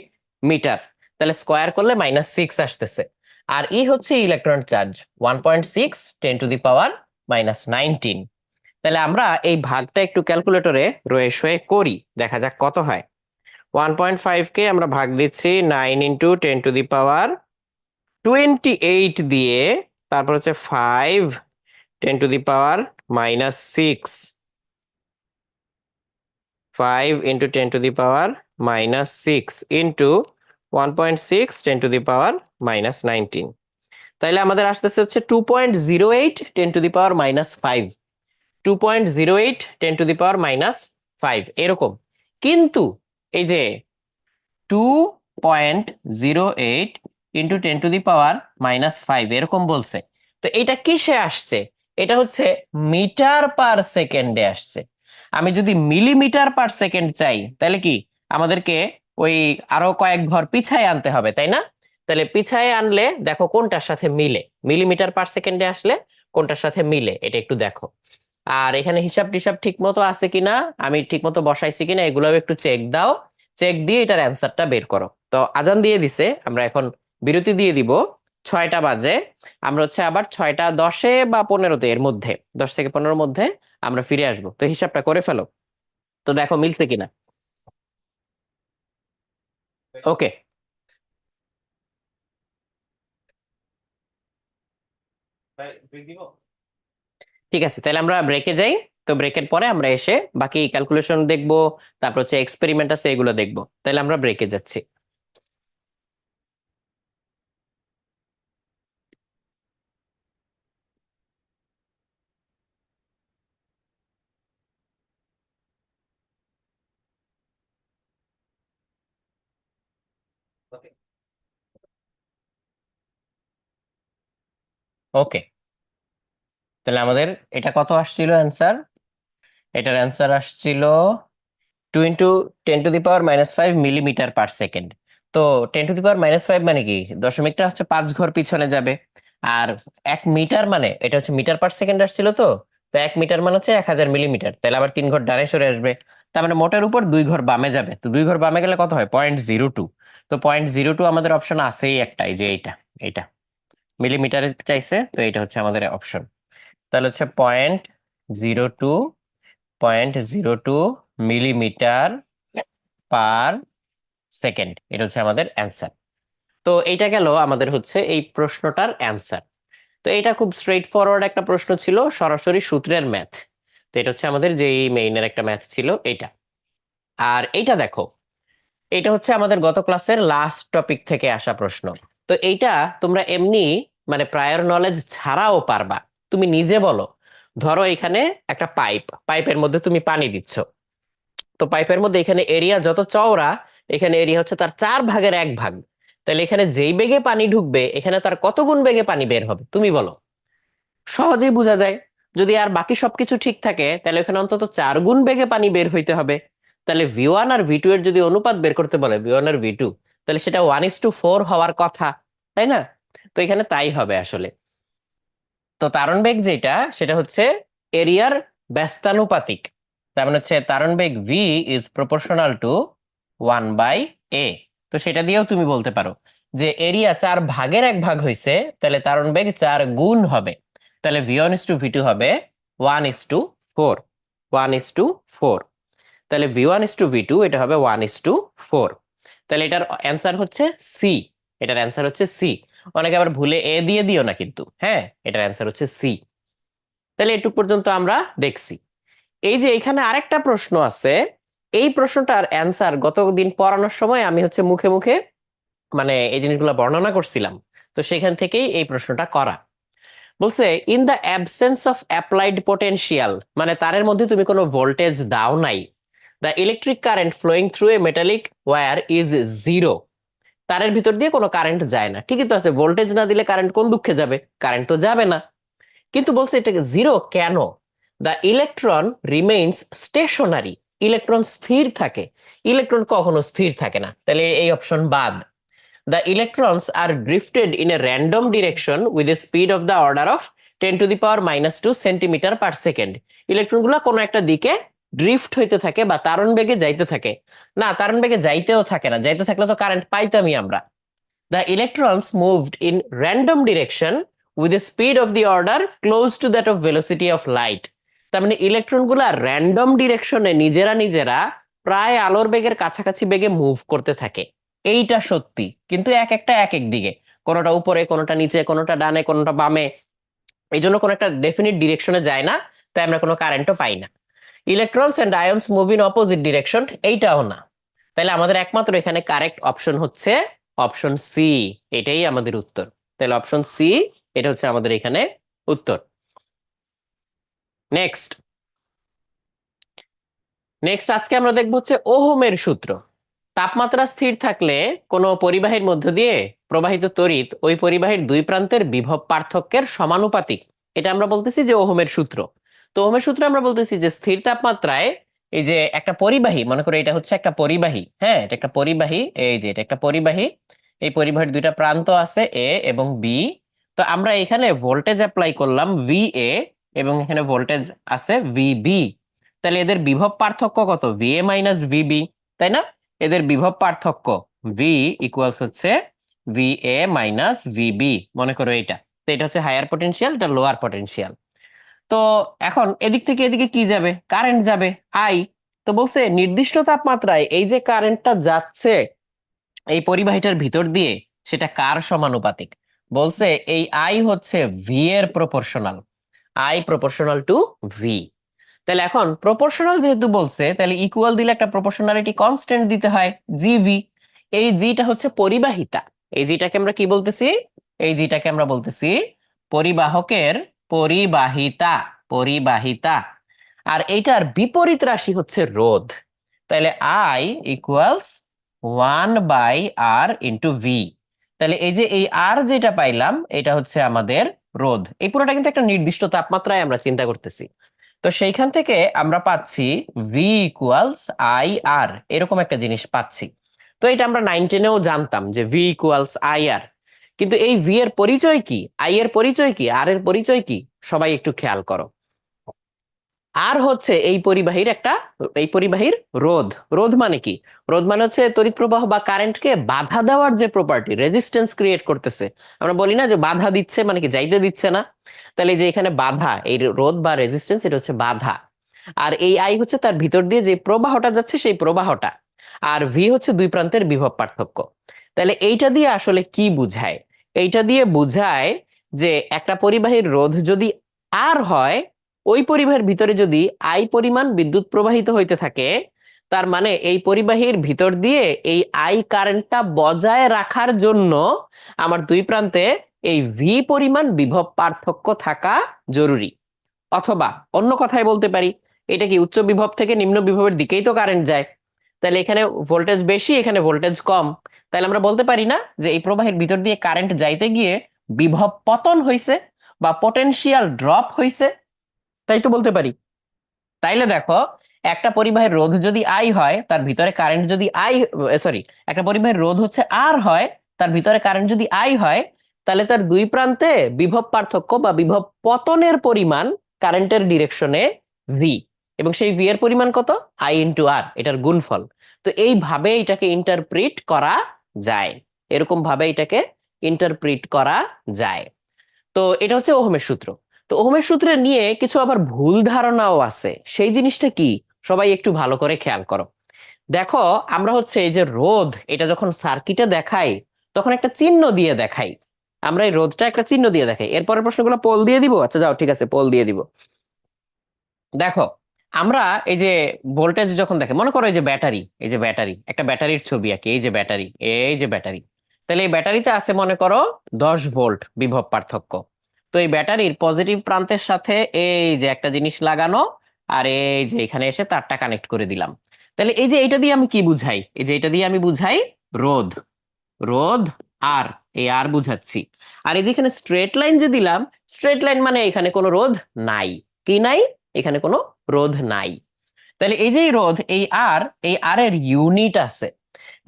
Speaker 1: মিটার, তাহলে স্কোয়ার করলে -6 আসতেছে। আর ই হচ্ছে ইলেকট্রন চার্জ 1.6 × 10⁻⁹ তাহলে আমরা এই ভাগটা একটু ক্যালকুলেটরে রয়ে শয়ে করি, দেখা যাক কত হয়। 1.5 কে আমরা ভাগ দিচ্ছি 9 × 10⁻28 দিয়ে, তারপর হচ্ছে 5 × 10⁻⁻6, 5 × 10⁻⁻6 ইন্টু 1.6 × 10⁻⁻19, তাইলে আমাদের আসতেছে হচ্ছে 2.08 × 10⁻⁻5, 2.08 × 10⁻⁻5 এরকম। কিন্তু এই যে 2.08 × 10⁻⁻5 এরকম বলছে, তো এটা কিসে আসছে, এটা হচ্ছে মিটার পার সেকেন্ডে আসছে। আমি যদি মিলিমিটার পার সেকেন্ড চাই তাহলে কি আমাদেরকে ওই আরো কয়েক ঘর পিছায় আনতে হবে, তাই না? তাহলে পিছায় আনলে দেখো কোনটার সাথে মিলে, মিলিমিটার পার সেকেন্ডে আসলে কোনটার সাথে মিলে এটা একটু দেখো। আর এখানে হিসাব টিসাব ঠিক মতো আছে কিনা, আমি ঠিক মতো বসাইছি কিনা, এগুলোও একটু চেক দাও। চেক দিয়ে এটার অ্যান্সারটা বের করো। তো আজান দিয়ে দিছে, আমরা এখন বিরতি দিয়ে দিব। 6টা বাজে, আমরা হচ্ছে আবার 6টা 10 বা 15-তে, এর মধ্যে 10 থেকে 15-এর মধ্যে আমরা ফিরে আসবো। তো হিসাবটা করে ফেলো, তো দেখো মিলছে কিনা। ওকে, ঠিক আছে, তাহলে আমরা ব্রেকে যাই। তো ব্রেকের পরে আমরা এসে বাকি ক্যালকুলেশন দেখবো, তারপর হচ্ছে এক্সপেরিমেন্ট আছে এগুলো দেখবো। তাহলে আমরা ব্রেকে যাচ্ছি। ওকে, তাহলে আমাদের এটা কত আসছিল অ্যান্সার? এটার অ্যান্সার আসছিল 2 × 10⁻⁵ মিলিমিটার পার সেকেন্ড। তো 10⁻⁵ মানে কি, দশমিকটা হচ্ছে 5 ঘর পিছনে যাবে। আর 1 মিটার মানে এটা হচ্ছে মিটার পার সেকেন্ড আসছিল, তো তো 1 মিটার মানে হচ্ছে 1000 মিলিমিটার, তাহলে আবার 3 ঘর ডানে সরে আসবে। তার মানে মোটের উপর 2 ঘর বামে যাবে, তো 2 ঘর বামে গেলে কত হয়? 0.02। তো 0.02 আমাদের অপশন আছেই একটাই, যে এইটা, এইটা মিলিমিটারে চাইছে, তো এটা হচ্ছে আমাদের অপশন। তাহলে হচ্ছে 0.02 মিলিমিটার পার সেকেন্ড, এটা হচ্ছে আমাদের অ্যান্সার। তো এইটা গেল আমাদের হচ্ছে এই প্রশ্নটার অ্যান্সার। তো এটা খুব স্ট্রেইট ফরওয়ার্ড একটা প্রশ্ন ছিল, সরাসরি সূত্রের ম্যাথ। তো এটা হচ্ছে আমাদের যেই মেইনের একটা ম্যাথ ছিল এটা। আর এইটা দেখো, এটা হচ্ছে আমাদের গত ক্লাসের লাস্ট টপিক থেকে আসা প্রশ্ন। তো এইটা তোমরা এমনি মানে প্রায়র নলেজ ছাড়াও পারবা। তুমি নিজে বলো, ধরো এখানে একটা পাইপের মধ্যে তুমি পানি দিচ্ছ। তো পাইপের মধ্যে এখানে এরিয়া যত চওড়া, এখানে এরিয়া হচ্ছে তার 4 ভাগের 1 ভাগ। তাহলে এখানে যেই বেগে পানি ঢুকবে, এখানে তার কত গুণ বেগে পানি বের হবে তুমি বলো। সহজেই বোঝা যায়। যদি আর বাকি সবকিছু ঠিক থাকে, তাহলে এখানে অন্তত 4 গুণ বেগে পানি বের হইতে হবে। তাহলে V1 আর V2 এর যদি অনুপাত বের করতে বলে, V1 আর V2, তাহলে সেটা 1:4 হওয়ার কথা, তাই না? তো এখানে তাই হবে আসলে। তো তারণ বেগ যেটা, সেটা হচ্ছে এরিয়ার ব্যস্তানুপাতিক। তার মানে হচ্ছে তারণ বেগ v is proportional to 1/a। তো সেটা দিয়েও তুমি বলতে পারো যে এরিয়া 4 ভাগের 1 ভাগ হয়েছে, তাহলে তারণ বেগ 4 গুণ হবে। তাহলে v1:v2 হবে 1:4, 1:4। তাহলে v1:v2 এটা হবে 1:4। তাহলে এটার অ্যান্সার হচ্ছে সি। এটার অ্যান্সার হচ্ছে সি। অনেকে আবার ভুলে এ দিয়ে দিও না কিন্তু, হ্যাঁ, এটার অ্যান্সার হচ্ছে সি। তাহলে এটুক পর্যন্ত আমরা দেখছি। এই যে এখানে আরেকটা প্রশ্ন আছে, এই প্রশ্নটার অ্যান্সার গতদিন পড়ানোর সময় আমি হচ্ছে মুখে মুখে মানে এই জিনিসগুলো বর্ণনা করছিলাম। তো সেখান থেকেই এই প্রশ্নটা করা। বলছে in the absence of applied potential, মানে তারের মধ্যে তুমি কোনো ভোল্টেজ দাও নাই, the electric current flowing through a metallic wire is zero. তারের ভিতর দিয়ে কোনো কারেন্ট যায় না, ঠিকই তো আছে, ভোল্টেজ না দিলে কারেন্ট কোন দুঃখে যাবে? কারেন্ট তো যাবে না। কিন্তু বলছে এটাকে জিরো কেন? The electron remains stationary. Electron স্থির থাকে। ইলেকট্রন কখনো স্থির থাকে না, তাহলে এই অপশন বাদ। The electrons are drifted in a random direction with a speed of the order of 10⁻⁻² centimetre per second. ইলেকট্রনগুলো কোনো একটা দিকে ড্রিফট হইতে থাকে বা তারণ বেগে যাইতে থাকে। না, তারণ বেগে যাইতেও থাকে না, যাইতে থাকলে তো কারেন্ট পাইতামই আমরা। The electrons moved in random direction with a speed of the order close to that of velocity of light. তার মানে ইলেকট্রন গুলা র্যান্ডম ডিরেকশনে নিজেরা নিজেরা প্রায় আলোর বেগের কাছাকাছি বেগে মুভ করতে থাকে। এইটা সত্যি, কিন্তু এক একটা এক এক দিকে, কোনোটা উপরে, কোনোটা নিচে, কোনোটা ডানে, কোনোটা বামে। এই জন্য কোনো একটা ডেফিনিট ডিরেকশনে যায় না, তাই আমরা কোনো কারেন্টও পাই না। Electrons and ions move in opposite direction, এইটাও না। তাহলে আমাদের একমাত্র এখানে কারেক্ট অপশন হচ্ছে অপশন সি। এটাই আমাদের উত্তর। তাহলে অপশন সি, এটা হচ্ছে আমাদের এখানে উত্তর। নেক্সট, আজকে আমরা দেখবো হচ্ছে ওহমের সূত্র। তাপমাত্রা স্থির থাকলে কোনো পরিবাহীর মধ্য দিয়ে প্রবাহিত তড়িৎ ওই পরিবাহীর 2 প্রান্তের বিভব পার্থক্যের সমানুপাতিক। এটা আমরা বলতেছি যে ওহমের সূত্র। তো ওহমের সূত্রে আমরা বলতেছি যে স্থির তাপমাত্রায় এই যে একটা পরিবাহী, মনে করো এটা হচ্ছে একটা পরিবাহী, হ্যাঁ, এটা একটা পরিবাহী, এই যে এটা একটা পরিবাহী। এই পরিবাহীর 2টা প্রান্ত আছে এ এবং বি। তো আমরা এখানে ভোল্টেজ অ্যাপ্লাই করলাম VA, এবং এখানে ভোল্টেজ আছে VB। তাহলে এদের বিভব পার্থক্য কত? VA-VB, তাই না? এদের বিভব পার্থক্য V ইকুয়ালস হচ্ছে VA-VB, মনে করো এটা। তো এটা হচ্ছে হায়ার পটেনশিয়াল, এটা লোয়ার পটেনশিয়াল। তো এখন এদিক থেকে এদিকে কি যাবে? কারেন্ট যাবে, I। তো বলছে নির্দিষ্ট তাপমাত্রায় এই যে কারেন্টটা যাচ্ছে এই পরিবাহীটার ভিতর দিয়ে, সেটা কার সমানুপাতিক? বলছে এই I হচ্ছে V এর proportional. I proportional to V। তাহলে এখন প্রপোর্শনাল যেহেতু বলছে, তাহলে ইকুয়াল দিলে একটা প্রপোর্শনালিটি কনস্ট্যান্ট দিতে হয়, জিভি। এই জিটা হচ্ছে পরিবাহিতা। এই জিটাকে আমরা কি বলতেছি? এই জিটাকে আমরা বলতেছি পরিবাহকের পরিবাহিতা, পরিবাহিতা। আর এইটার বিপরীত রাশি হচ্ছে রোধ। তাহলে I equals 1/R into V. তাহলে এই যে এই আর যেটা পাইলাম, এটা হচ্ছে আমাদের রোধ, এই পুরোটা কিন্তু একটা নির্দিষ্ট তাপমাত্রায় আমরা চিন্তা করতেছি। তো সেইখান থেকে আমরা পাচ্ছি ভি ইকুয়ালস আই আর, এরকম একটা জিনিস পাচ্ছি। তো এটা আমরা 9-10-এও জানতাম যে ভি ইকুয়ালস আই আর। কিন্তু এই ভি এর পরিচয় কি, আই এর পরিচয় কি, আর এর পরিচয় কি, সবাই একটু খেয়াল করো। আর হচ্ছে এই পরিবাহীর রোধ। রোধ মানে কি? রোধ মানে হচ্ছে তড়িৎ প্রবাহ বা কারেন্টকে বাধা দেওয়ার যে প্রপার্টি, রেজিস্ট্যান্স ক্রিয়েট করতেছে। আমরা বলি না যে বাধা দিচ্ছে, মানে কি যাইতে দিচ্ছে না। তাহলে এই যে এখানে বাধা, এই রোধ বা রেজিস্ট্যান্স, এটা হচ্ছে বাধা। আর এই আই হচ্ছে তার ভিতর দিয়ে যে প্রবাহটা যাচ্ছে সেই প্রবাহটা। আর ভি হচ্ছে দুই প্রান্তের বিভব পার্থক্য। তাহলে এইটা দিয়ে আসলে কি বুঝায়? এইটা দিয়ে বুঝায় যে একটা পরিবাহীর রোধ যদি আর হয়, ওই পরিবাহের ভিতরে যদি আই পরিমাণ বিদ্যুৎ প্রবাহিত হইতে থাকে, তার মানে এই পরিবাহীর ভিতর দিয়ে এই আই কারেন্টটা বজায় রাখার জন্য আমার দুই প্রান্তে এই ভি পরিমাণ বিভব পার্থক্য থাকা জরুরি। অথবা অন্য কথায় বলতে পারি, এটা কি উচ্চ বিভব থেকে নিম্ন বিভবের দিকেই তো কারেন্ট যায়। তাহলে এখানে ভোল্টেজ বেশি, এখানে ভোল্টেজ কম। তাহলে আমরা বলতে পারি না যে এই প্রবাহের ভিতর দিয়ে কারেন্ট যাইতে গিয়ে বিভব পতন হইছে বা পটেনশিয়াল ড্রপ হইছে? তাই তো বলতে পারি। তাইলে দেখো, একটা পরিবাহের রোধ যদি আই হয়, তার ভিতরে কারেন্ট যদি সরি, একটা পরিবাহের রোধ হচ্ছে আর হয়, তার ভিতরে কারেন্ট যদি আই হয়, তাহলে তার দুই প্রান্তে বিভব পার্থক্য বা বিভব পতনের পরিমাণ কারেন্টের ডিরেকশনে ভি, এবং সেই ভি এর পরিমাণ কত? আই ইন্টু আর, এটার গুণফল। তো এইভাবে এটাকে ইন্টারপ্রিট করা যায়, এরকম ভাবে এটাকে ইন্টারপ্রিট করা যায়। তো এটা হচ্ছে ওহমের সূত্র। তো ওহমের সূত্রে নিয়ে কিছু আবার ভুল ধারণাও আছে, সেই জিনিসটা কি সবাই একটু ভালো করে খেয়াল করো। দেখো, আমরা হচ্ছে এই যে রোধ, এটা যখন সার্কিটে দেখাই তখন একটা চিহ্ন দিয়ে দেখাই। আমরা এই রোধটা একটা চিহ্ন দিয়ে দেখাই। এরপরের প্রশ্নগুলো পোল দিয়ে দিব। আচ্ছা যাও, ঠিক আছে, পোল দিয়ে দিব। দেখো, আমরা এই যে ভোল্টেজ যখন দেখে, মনে করো এই যে ব্যাটারি, এই যে ব্যাটারি, একটা ব্যাটারির ছবি আঁকি, এই যে ব্যাটারি, এই যে ব্যাটারি। তাহলে এই ব্যাটারিতে আছে মনে করো 10 ভোল্ট বিভব পার্থক্য। তো এই ব্যাটারির পজিটিভ প্রান্তের সাথে এই যে একটা জিনিস লাগানো, আর এই যে এখানে এসে তারটা কানেক্ট করে দিলাম। তাহলে এই যে এটা দিয়ে আমি কি বুঝাই? এই যে এটা দিয়ে আমি বুঝাই রোধ। রোধ আর, এই আর বুঝাচ্ছি। আর এই যেখানে স্ট্রেট লাইন যে দিলাম, স্ট্রেট লাইন মানে এখানে কোনো রোধ নাই। কি নাই? এখানে কোনো রোধ নাই। তাহলে এই যে রোধ, এই আর এর ইউনিট আছে।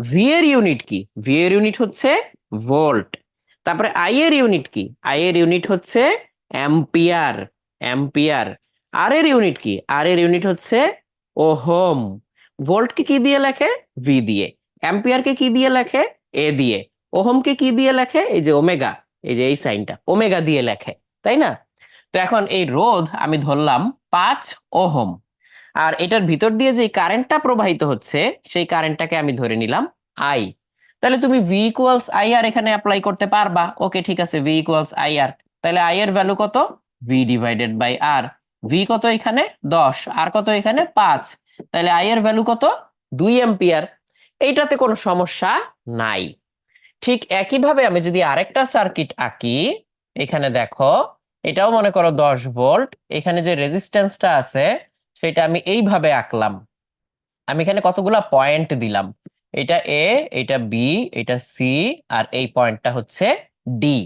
Speaker 1: ভি এর ইউনিট কি? ভি এর ইউনিট হচ্ছে ভোল্ট। তারপরে আই এর ইউনিট কি? আই এর ইউনিট হচ্ছে অ্যাম্পিয়ার। অ্যাম্পিয়ার। আর এর ইউনিট কি? আর এর ইউনিট হচ্ছে ওহম। ভোল্টকে কি দিয়ে লেখে? ভি দিয়ে। অ্যাম্পিয়ারকে কি দিয়ে লেখে? এ দিয়ে। ওহমকে কি দিয়ে লেখে? এই যে ওমেগা, এই যে এই সাইনটা ওমেগা দিয়ে লেখে, তাই না? তো এখন এই রোধ আমি ধরলাম 5 ওহম। আর এটার ভিতর দিয়ে যে কারেন্টটা প্রবাহিত হচ্ছে, সেই কারেন্টটাকে আমি ধরে নিলাম আই। তাহলে তুমি ভি ইকুয়ালস আই আর এখানে অ্যাপ্লাই করতে পারবা। ওকে, ঠিক আছে, ভি ইকুয়ালস আই আর। তাহলে আই এর ভ্যালু কত? V divided by R. V কত এখানে? 10, আর কত এখানে? 5। তাহলে আই এর ভ্যালু কত? 2 অ্যাম্পিয়ার। এইটাতে কোনো সমস্যা নাই। ঠিক একইভাবে আমি যদি আরেকটা সার্কিট আঁকি, এখানে দেখো, এটাও মনে করো 10 ভোল্ট। এখানে যে রেজিস্ট্যান্সটা আছে সেটা আমি এইভাবে আঁকলাম। আমি এখানে কতগুলা পয়েন্ট দিলাম, এটা এ, এটা বি, এটা সি, আর এই পয়েন্টটা হচ্ছে ডি।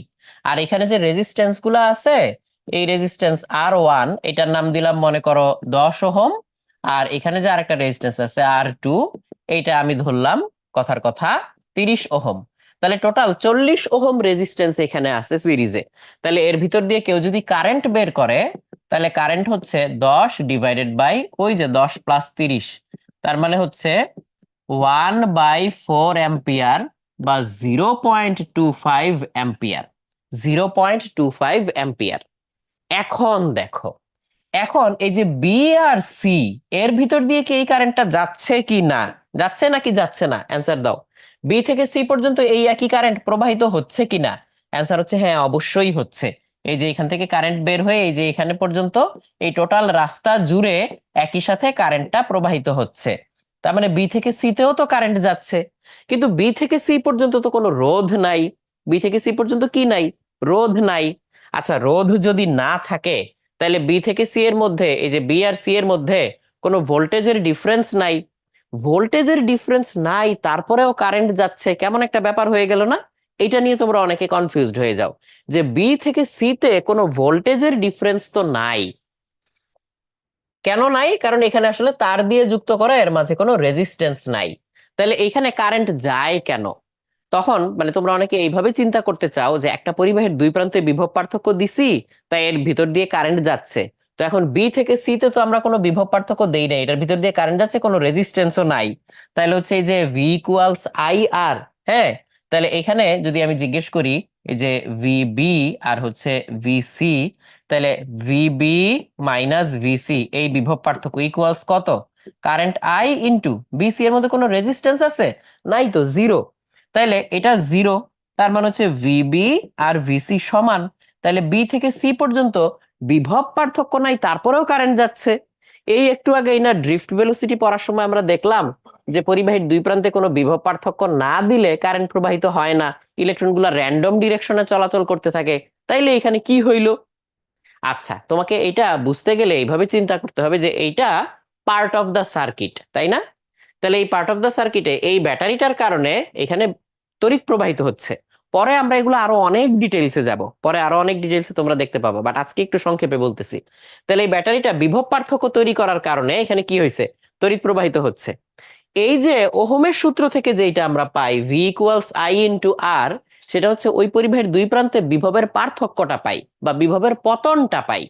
Speaker 1: আর এখানে যে রেজিস্ট্যান্স গুলা আছে, এই রেজিস্ট্যান্স আর 1, এটার নাম দিলাম মনে করো 10 ওহম। আর এখানে যে আরেকটা রেজিস্ট্যান্স আছে আর 2, এইটা আমি ধরলাম কথার কথা 30 ওহম। তাহলে টোটাল 40 ওহম রেজিস্ট্যান্স এখানে আছে সিরিজে। তাহলে এর ভিতর দিয়ে কেউ যদি কারেন্ট বের করে, তাহলে কারেন্ট হচ্ছে 10 ডিভাইডেড বাই ওই যে 10 প্লাস 30, তার মানে হচ্ছে 1/4 অ্যাম্পিয়ার বা 0.25 অ্যাম্পিয়ার। 0.25 অ্যাম্পিয়ার। এখন দেখো, এখন এই যে বি আর সি, এর ভিতর দিয়ে কি এই কারেন্টটা যাচ্ছে কি না? যাচ্ছে নাকি যাচ্ছে না? অ্যান্সার দাও। বি থেকে সি পর্যন্ত এই একই কারেন্ট প্রবাহিত হচ্ছে কিনা? অ্যান্সার হচ্ছে হ্যাঁ, অবশ্যই হচ্ছে। এই যে এখান থেকে কারেন্ট বের হয়ে এই যে এখানে পর্যন্ত, এই টোটাল রাস্তা জুড়ে একই সাথে কারেন্টটা প্রবাহিত হচ্ছে। তার মানে বি থেকে সি তেও তো কারেন্ট যাচ্ছে। কিন্তু বি থেকে সি পর্যন্ত তো কোনো রোধ নাই। বি থেকে সি পর্যন্ত কি নাই? রোধ নাই। আচ্ছা, রোধ যদি না থাকে, তাহলে বি থেকে সি এর মধ্যে, এই যে বি আর সি এর মধ্যে কোনো ভোল্টেজের ডিফারেন্স নাই। ভোল্টেজের ডিফারেন্স নাই, তারপরেও কারেন্ট যাচ্ছে, কেমন একটা ব্যাপার হয়ে গেল না? এটা নিয়ে তোমরা অনেকে কনফিউজড হয়ে যাও যে বি থেকে সি তে কোনো ভোল্টেজের ডিফারেন্স তো নাই। কেন নাই? কারণ এখানে আসলে তার দিয়ে যুক্ত করা, এর মাঝে কোনো রেজিস্ট্যান্স নাই। তাহলে এইখানে কারেন্ট যায় কেন? তখন মানে তোমরা অনেকে এইভাবে চিন্তা করতে চাও যে একটা পরিবাহের দুই প্রান্তে বিভব পার্থক্য দিছি, তাই এর ভিতর দিয়ে কারেন্ট যাচ্ছে। তো এখন বি থেকে সি তে তো আমরা কোনো বিভব পার্থক্য দেই নাই, এটার ভিতর দিয়ে কারেন্ট যাচ্ছে, কোনো রেজিস্ট্যান্সও নাই। তাহলে হচ্ছে এই যে ভি ইকুয়ালস আই আর, হ্যাঁ, তাহলে এখানে যদি আমি জিজ্ঞেস করি এই যে ভিবি আর হচ্ছে ভিসি, তাহলে ভিবি মাইনাস ভিসি এই বিভব পার্থক্য ইকুয়ালস কত? কারেন্ট আই ইন্টু বিসি, এর মধ্যে কোনো রেজিস্ট্যান্স আছে? নাই তো, জিরো। তাইলে এটা জিরো, তার মানে হচ্ছে ভিবি আর ভিসি সমান। তাহলে বি থেকে সি পর্যন্ত বিভব পার্থক্য নাই, তারপরেও কারেন্ট যাচ্ছে। এই একটু আগে না ড্রিফট ভেলোসিটি পড়ার সময় আমরা দেখলাম যে পরিবাহীর দুই প্রান্তে কোনো বিভব পার্থক্য না দিলে কারেন্ট প্রবাহিত হয় না, ইলেকট্রনগুলো র্যান্ডম ডিরেকশনে চলাচল করতে থাকে। তাইলে এখানে কি হইলো? আচ্ছা, তোমাকে এটা বুঝতে গেলে এইভাবে চিন্তা করতে হবে যে এইটা পার্ট অফ দ্য সার্কিট, তাই না? তাহলে এই পার্ট অফ দ্য সার্কিটে এই ব্যাটারিটার কারণে এখানে তড়িৎ প্রবাহিত হচ্ছে। পরে আমরা এগুলো আরো অনেক ডিটেইলসে যাব, পরে আরো অনেক ডিটেইলসে তোমরা দেখতে পাবো, বাট আজকে একটু সংক্ষেপে বলতেছি। তাহলে এই ব্যাটারিটা বিভব পার্থক্য তৈরি করার কারণে এখানে কি হয়েছে? তড়িৎ প্রবাহিত হচ্ছে। এই যে ওহমের সূত্র থেকে যেটা আমরা পাই ভি ইকুয়ালস আই ইন্টু আর, সেটা হচ্ছে ওই পরিবাহের দুই প্রান্তে বিভবের পার্থক্যটা পাই বা বিভবের পতনটা পাই।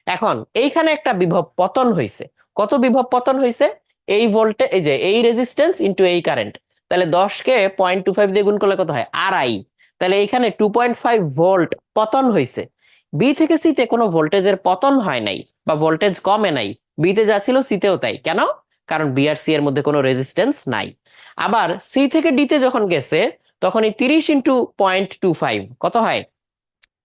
Speaker 1: এখন এইখানে একটা বিভব পতন হয়েছে। কত বিভব পতন হয়েছে? এই ভোল্টে এই যে এই রেজিস্ট্যান্স ইন্টু এই কারেন্ট, তাহলে 10 কে 0.25 দিয়ে গুণ করলে কত হয়? আড়াই। তাহলে এইখানে 2.5 ভোল্ট পতন হয়েছে। বি থেকে সি তে কোনো ভোল্টেজের পতন হয় নাই বা ভোল্টেজ কমে নাই। বি তে যা ছিল সি তেও তাই। কেন? কারণ বি আর সি এর মধ্যে কোনো রেজিস্ট্যান্স নাই। আবার সি থেকে ডি তে যখন গেছে, তখন এই 30 ইন্টু 0.25 কত হয়?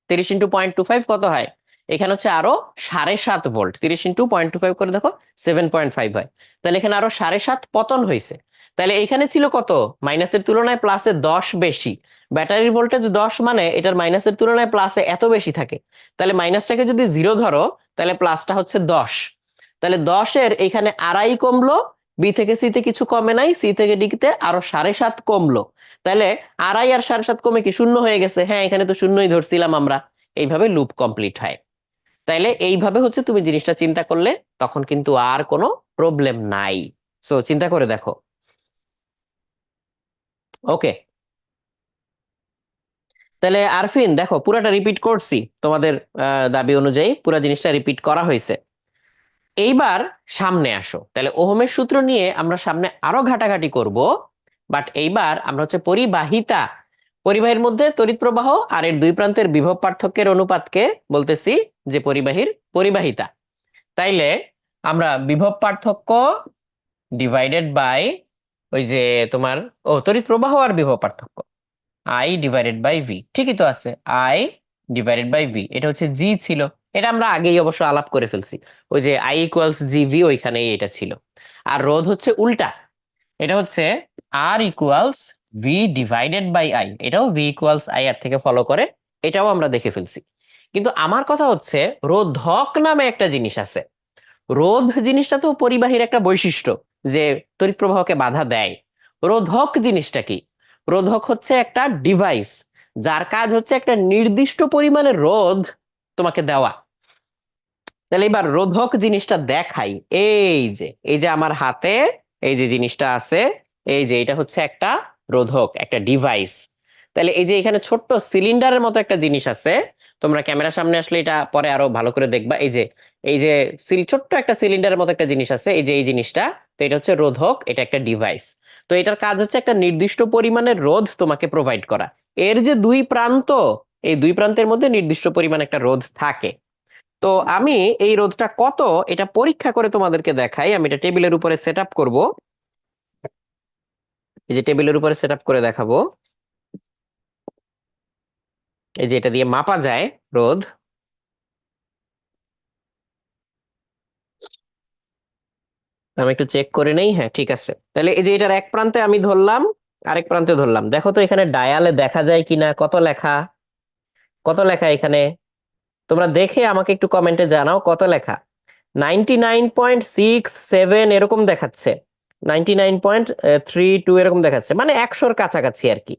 Speaker 1: 30 ইন্টু 0.25 কত হয়? এখানে হচ্ছে আরো 7.5 ভোল্ট। 30 ইন্টু 0.25 করে দেখো, 7.5 হয়। তাহলে এখানে আরো 7.5 পতন হয়েছে। তাহলে এখানে ছিল কত? মাইনাসের তুলনায় প্লাসে 10 বেশি। ব্যাটারির ভোল্টেজ 10 মানে এটার মাইনাসের তুলনায় প্লাসে এত বেশি থাকে। তাহলে মাইনাসটাকে যদি জিরো ধরো, তাহলে প্লাসটা হচ্ছে 10। তাহলে 10-এর এখানে আড়াই কমলো। বি থেকে সি তে কিছু কমে নাই, সি থেকে ডি তে আরো 7.5 কমলো। তাহলে আড়াই আর 7.5 কমে কি শূন্য হয়ে গেছে? হ্যাঁ, এখানে তো শূন্যই ধরছিলাম আমরা। এইভাবে লুপ কমপ্লিট হয়। তাইলে এইভাবে হচ্ছে তুমি জিনিসটা চিন্তা করলে তখন কিন্তু আর কোনো প্রবলেম নাই। সো চিন্তা করে দেখো। ওকে, তাহলে আরফিন দেখো পুরাটা রিপিট করছি তোমাদের দাবি অনুযায়ী পুরা জিনিসটা রিপিট করা হয়েছে। এইবার সামনে আসো, তাহলে ওহমের সূত্র নিয়ে আমরা সামনে আরো ঘাটাঘাটি করব। বাট এইবার আমরা হচ্ছে পরিবাহিতা, পরিবাহীর মধ্যে তড়িৎ প্রবাহ আর এর দুই প্রান্তের বিভব পার্থক্যের অনুপাতকে বলতেছি যে পরিবাহীর পরিবাহিতা। তাইলে আমরা বিভব পার্থক্য ডিভাইডেড বাই ওই যে তোমার তড়িৎ প্রবাহ আর বিভব পার্থক্য আই ডিভাইডেড বাই ভি, ঠিকই তো আছে। আই ডিভাইডেড বাই ভি, এটা হচ্ছে জি ছিল। এটা আমরা আগেই অবশ্য আলাপ করে ফেলছি, ওই যে আই ইকুয়ালস জি ভি ওইখানেই এটা ছিল। আর রোধ হচ্ছে উল্টা, এটা হচ্ছে R equals V divided by I, এটাও ভি ইকুয়ালস আই আর থেকে ফলো করে, এটাও আমরা দেখে ফেলছি। কিন্তু আমার কথা হচ্ছে রোধক নামে একটা জিনিস আছে। রোধ জিনিসটা তো পরিবাহীর একটা বৈশিষ্ট্য যে তড়িৎ প্রবাহকে বাধা দেয়। রোধক জিনিসটা কি? রোধক হচ্ছে একটা ডিভাইস যার কাজ হচ্ছে একটা নির্দিষ্ট পরিমাণের রোধ তোমাকে দেওয়া। তাহলে এবার রোধক জিনিসটা দেখাই। এই যে আমার হাতে এই যে জিনিসটা আছে, এই যে এটা হচ্ছে একটা রোধক, একটা ডিভাইস। তাহলে এই যে এখানে ছোট্ট সিলিন্ডারের মতো একটা জিনিস আছে, তোমরা ক্যামেরার সামনে আসলে এটা পরে আরো ভালো করে দেখবা। এই যে ছোট্ট একটা সিলিন্ডারের মতো একটা জিনিস আছে, এই যে এই জিনিসটা, তো এটা হচ্ছে রোধক, এটা একটা ডিভাইস। তো এটার কাজ হচ্ছে একটা নির্দিষ্ট পরিমাণের রোধ তোমাকে প্রোভাইড করা। এর যে দুই প্রান্ত, এই দুই প্রান্তের মধ্যে নির্দিষ্ট পরিমাণ একটা রোধ থাকে। তো আমি এই রোধটা কত এটা পরীক্ষা করে তোমাদেরকে দেখাই। আমি এটা টেবিলের উপরে সেট আপ করবো, এই যে টেবিলের উপরে সেট আপ করে দেখাবো। এই যে এটা দিয়ে মাপা যায় রোধ। আমি একটু চেক করে নেই, হ্যাঁ ঠিক আছে। তাহলে এই যে এটার এক প্রান্তে আমি ধরলাম, আরেক প্রান্তে ধরলাম। দেখো তো এখানে ডায়ালে দেখা যায় কিনা, কত লেখা, কত লেখা এখানে? তোমরা দেখে আমাকে একটু কমেন্টে জানাও কত লেখা। 99.67 এরকম দেখাচ্ছে। 99.32 এরকম দেখাচ্ছে, মানে 100-র কাছাকাছি আর কি।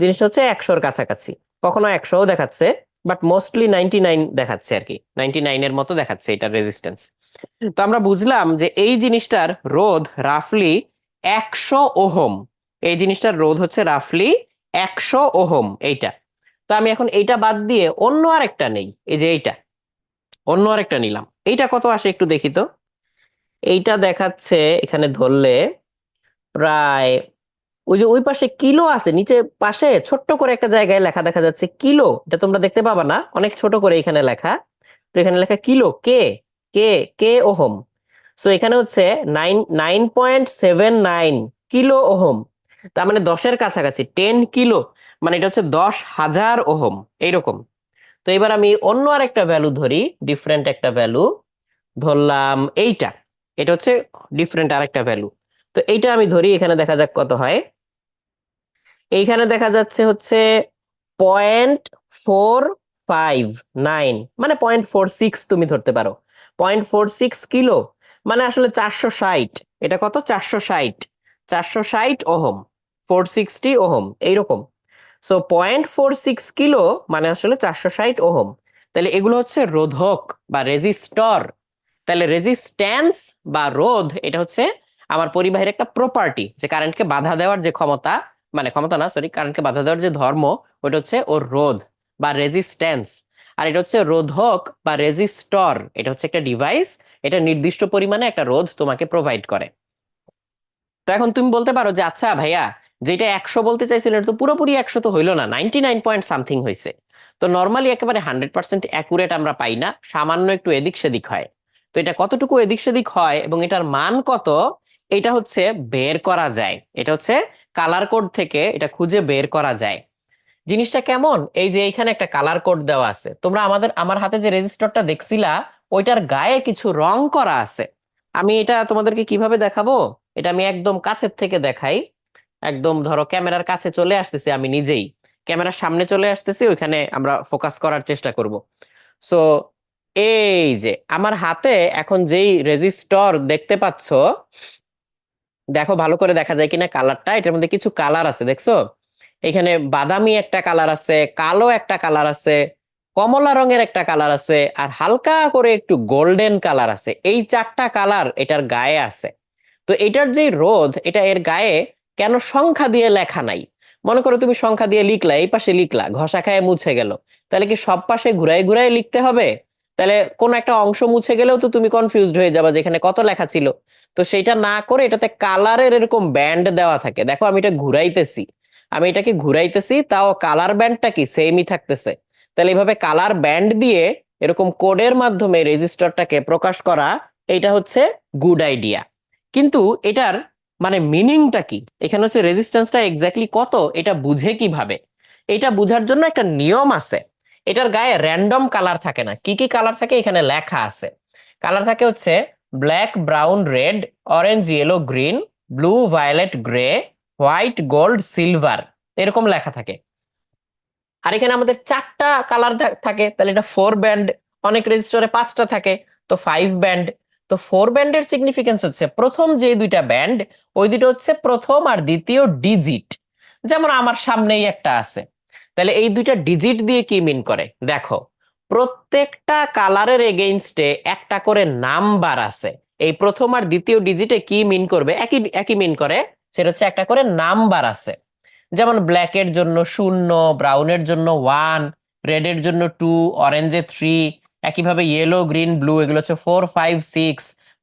Speaker 1: জিনিসটা হচ্ছে 100-র কাছাকাছি, কখনো 100ও দেখাচ্ছে, বাট মোস্টলি 99 দেখাচ্ছে আর কি, 99-এর মতো দেখাচ্ছে এটার রেজিস্ট্যান্স। তো আমরা বুঝলাম যে এই জিনিসটার রোধ রাফলি 100 ওহম। এই জিনিসটার রোধ হচ্ছে রাফলি 100 ওহম এইটা। তো আমি এখন এইটা বাদ দিয়ে অন্য আরেকটা নেই, এই যে এইটা, অন্য আরেকটা নিলাম। এইটা কত আসে একটু দেখি তো। এইটা দেখাচ্ছে এখানে ধরলে প্রায়, ওই যে ওই পাশে কিলো আছে, নিচে পাশে ছোট্ট করে একটা জায়গায় লেখা দেখা যাচ্ছে কিলো, এটা তোমরা দেখতে পাবা না, অনেক ছোট করে এখানে লেখা। তো এখানে লেখা কিলো, কে কে কে ওহম। সো এখানে হচ্ছে 9.79 কিলো ওহম। তার মানে 10-এর কাছাকাছি, 10 কিলো, মানে এটা হচ্ছে 10,000 ওহম এইরকম। তো এবার আমি অন্য আরেকটা ভ্যালু ধরি, ডিফারেন্ট একটা ভ্যালু ধরলাম এইটা। এটা হচ্ছে ডিফারেন্ট আরেকটা ভ্যালু। তো এইটা আমি ধরি, এখানে দেখা যাক কত হয়। এইখানে দেখা যাচ্ছে হচ্ছে 0.459, মানে 0.46 তুমি ধরতে পারো, 0.46 কিলো, মানে আসলে 460। এটা কত? 460, 460 ওহম, 460 ওহম এইরকম। সো 0.46 কিলো মানে আসলে 460 ওহম। তাহলে এগুলো হচ্ছে রোধক বা রেজিস্টর। তাহলে রেজিস্ট্যান্স বা রোধ এটা হচ্ছে আমার পরিবাহের একটা প্রপার্টি, যে কারেন্টকে বাধা দেওয়ার যে ক্ষমতা, মানে ক্ষমতা না, সরি, কারেন্টকে বাধা দেওয়ার যে ধর্ম, ওটা হচ্ছে ওর রোধ বা রেজিস্ট্যান্স। আর এটা হচ্ছে রোধক বা রেজিস্টর, এটা হচ্ছে একটা ডিভাইস, এটা নির্দিষ্ট পরিমাণে একটা রোধ তোমাকে প্রোভাইড করে। তো এখন তুমি বলতে পারো যে আচ্ছা ভাইয়া, যেটা 100 বলতে চাইছিলেন এটা তো পুরোপুরি 100 তো হইলো না, 99 পয়েন্ট সামথিং হয়েছে। তো নর্মালি একেবারে 100% অ্যাকুরেট আমরা পাই না, সামান্য একটু এদিক সেদিক হয়। তো এটা কতটুকু এদিক সেদিক হয় এবং এটার মান কত, এটা হচ্ছে বের করা যায়, এটা হচ্ছে কালার কোড থেকে এটা খুঁজে বের করা যায়। জিনিসটা কেমন, এই যে এখানে একটা কালার কোড দেওয়া আছে, তোমরা আমার হাতে যে রেজিস্টারটা দেখছিলা, ওইটার গায়ে কিছু রং করা আছে। আমি এটা তোমাদেরকে কিভাবে দেখাবো, এটা আমি একদম কাছের থেকে দেখাই। একদম ধরো ক্যামেরার কাছে চলে আসতেছি, আমি নিজেই ক্যামেরার সামনে চলে আসতেছি, ওইখানে আমরা ফোকাস করার চেষ্টা করব। সো এই যে আমার হাতে এখন যেই রেজিস্টর দেখতে পাচ্ছ, দেখো ভালো করে দেখা যায় কিনা কালারটা, এটার মধ্যে কিছু কালার আছে দেখছো। এখানে বাদামি একটা কালার আছে, কালো একটা কালার আছে, কমলা রঙের একটা কালার আছে, আর হালকা করে একটু গোল্ডেন কালার আছে। এই 4টা কালার এটার গায়ে আছে। তো এটার যে রোধ, এটা এর গায়ে কেন সংখ্যা দিয়ে লেখা নাই? মনে করো তুমি সংখ্যা দিয়ে লিখলা, এই পাশে লিখলা, ঘষা খায় মুছে গেল, তাহলে কি সব পাশে ঘুরাই ঘুরাই লিখতে হবে? তাহলে কোন একটা অংশ মুছে গেলেও তো তুমি কনফিউজড হয়ে যাবে যেখানে কত লেখা ছিল। তো সেইটা না করে এটাতে কালারের এরকম ব্যান্ড দেওয়া থাকে, দেখো আমি এটা ঘুরাইতেছি, আমি এটাকে ঘুরাইতেছি, তাও কালার ব্যান্ডটা কি সেমই থাকতেছে। তাহলে এইভাবে কালার ব্যান্ড দিয়ে এরকম কোডের মাধ্যমে রেজিস্টারটাকে প্রকাশ করা, এইটা হচ্ছে গুড আইডিয়া। কিন্তু এটার মানে মিনিংটা কি, এখানে হচ্ছে রেজিস্ট্যান্সটা এক্স্যাক্টলি কত এটা বুঝে কিভাবে? এটা বুঝার জন্য একটা নিয়ম আছে। এটার গায়ে র্যান্ডম কালার থাকে না, কি কি কালার থাকে এখানে লেখা আছে। কালার থাকে হচ্ছে black, brown, red, orange, yellow, green, blue, violet, grey, white, gold, silver, এরকম লেখা থাকে। আর এখানে আমাদের 4টা কালার থাকে, তাহলে এটা 4 ব্যান্ড। অনেক রেজিস্টরে 5টা থাকে, তো 5 ব্যান্ড। তো 4 ব্যান্ডের সিগনিফিকেন্স হচ্ছে প্রথম যে 2টা ব্যান্ড, ওই দুটো হচ্ছে প্রথম আর দ্বিতীয় ডিজিট। যেমন আমার সামনেই একটা আছে, তাহলে এই 2টা ডিজিট দিয়ে কি মিন করে দেখো, প্রত্যেকটা কালারের এগেইনস্টে একটা করে নাম্বার আছে। এই প্রথম আর দ্বিতীয় ডিজিটে কি মিন করবে, একই একই মিন করে, সেটা হচ্ছে একটা করে নাম্বার আছে। যেমন ব্ল্যাকের জন্য 0, ব্রাউনের জন্য 1, রেডের জন্য 2, অরেঞ্জে 3, একইভাবে ইয়েলো, গ্রিন, ব্লু এগুলো হচ্ছে 4, 5, 6,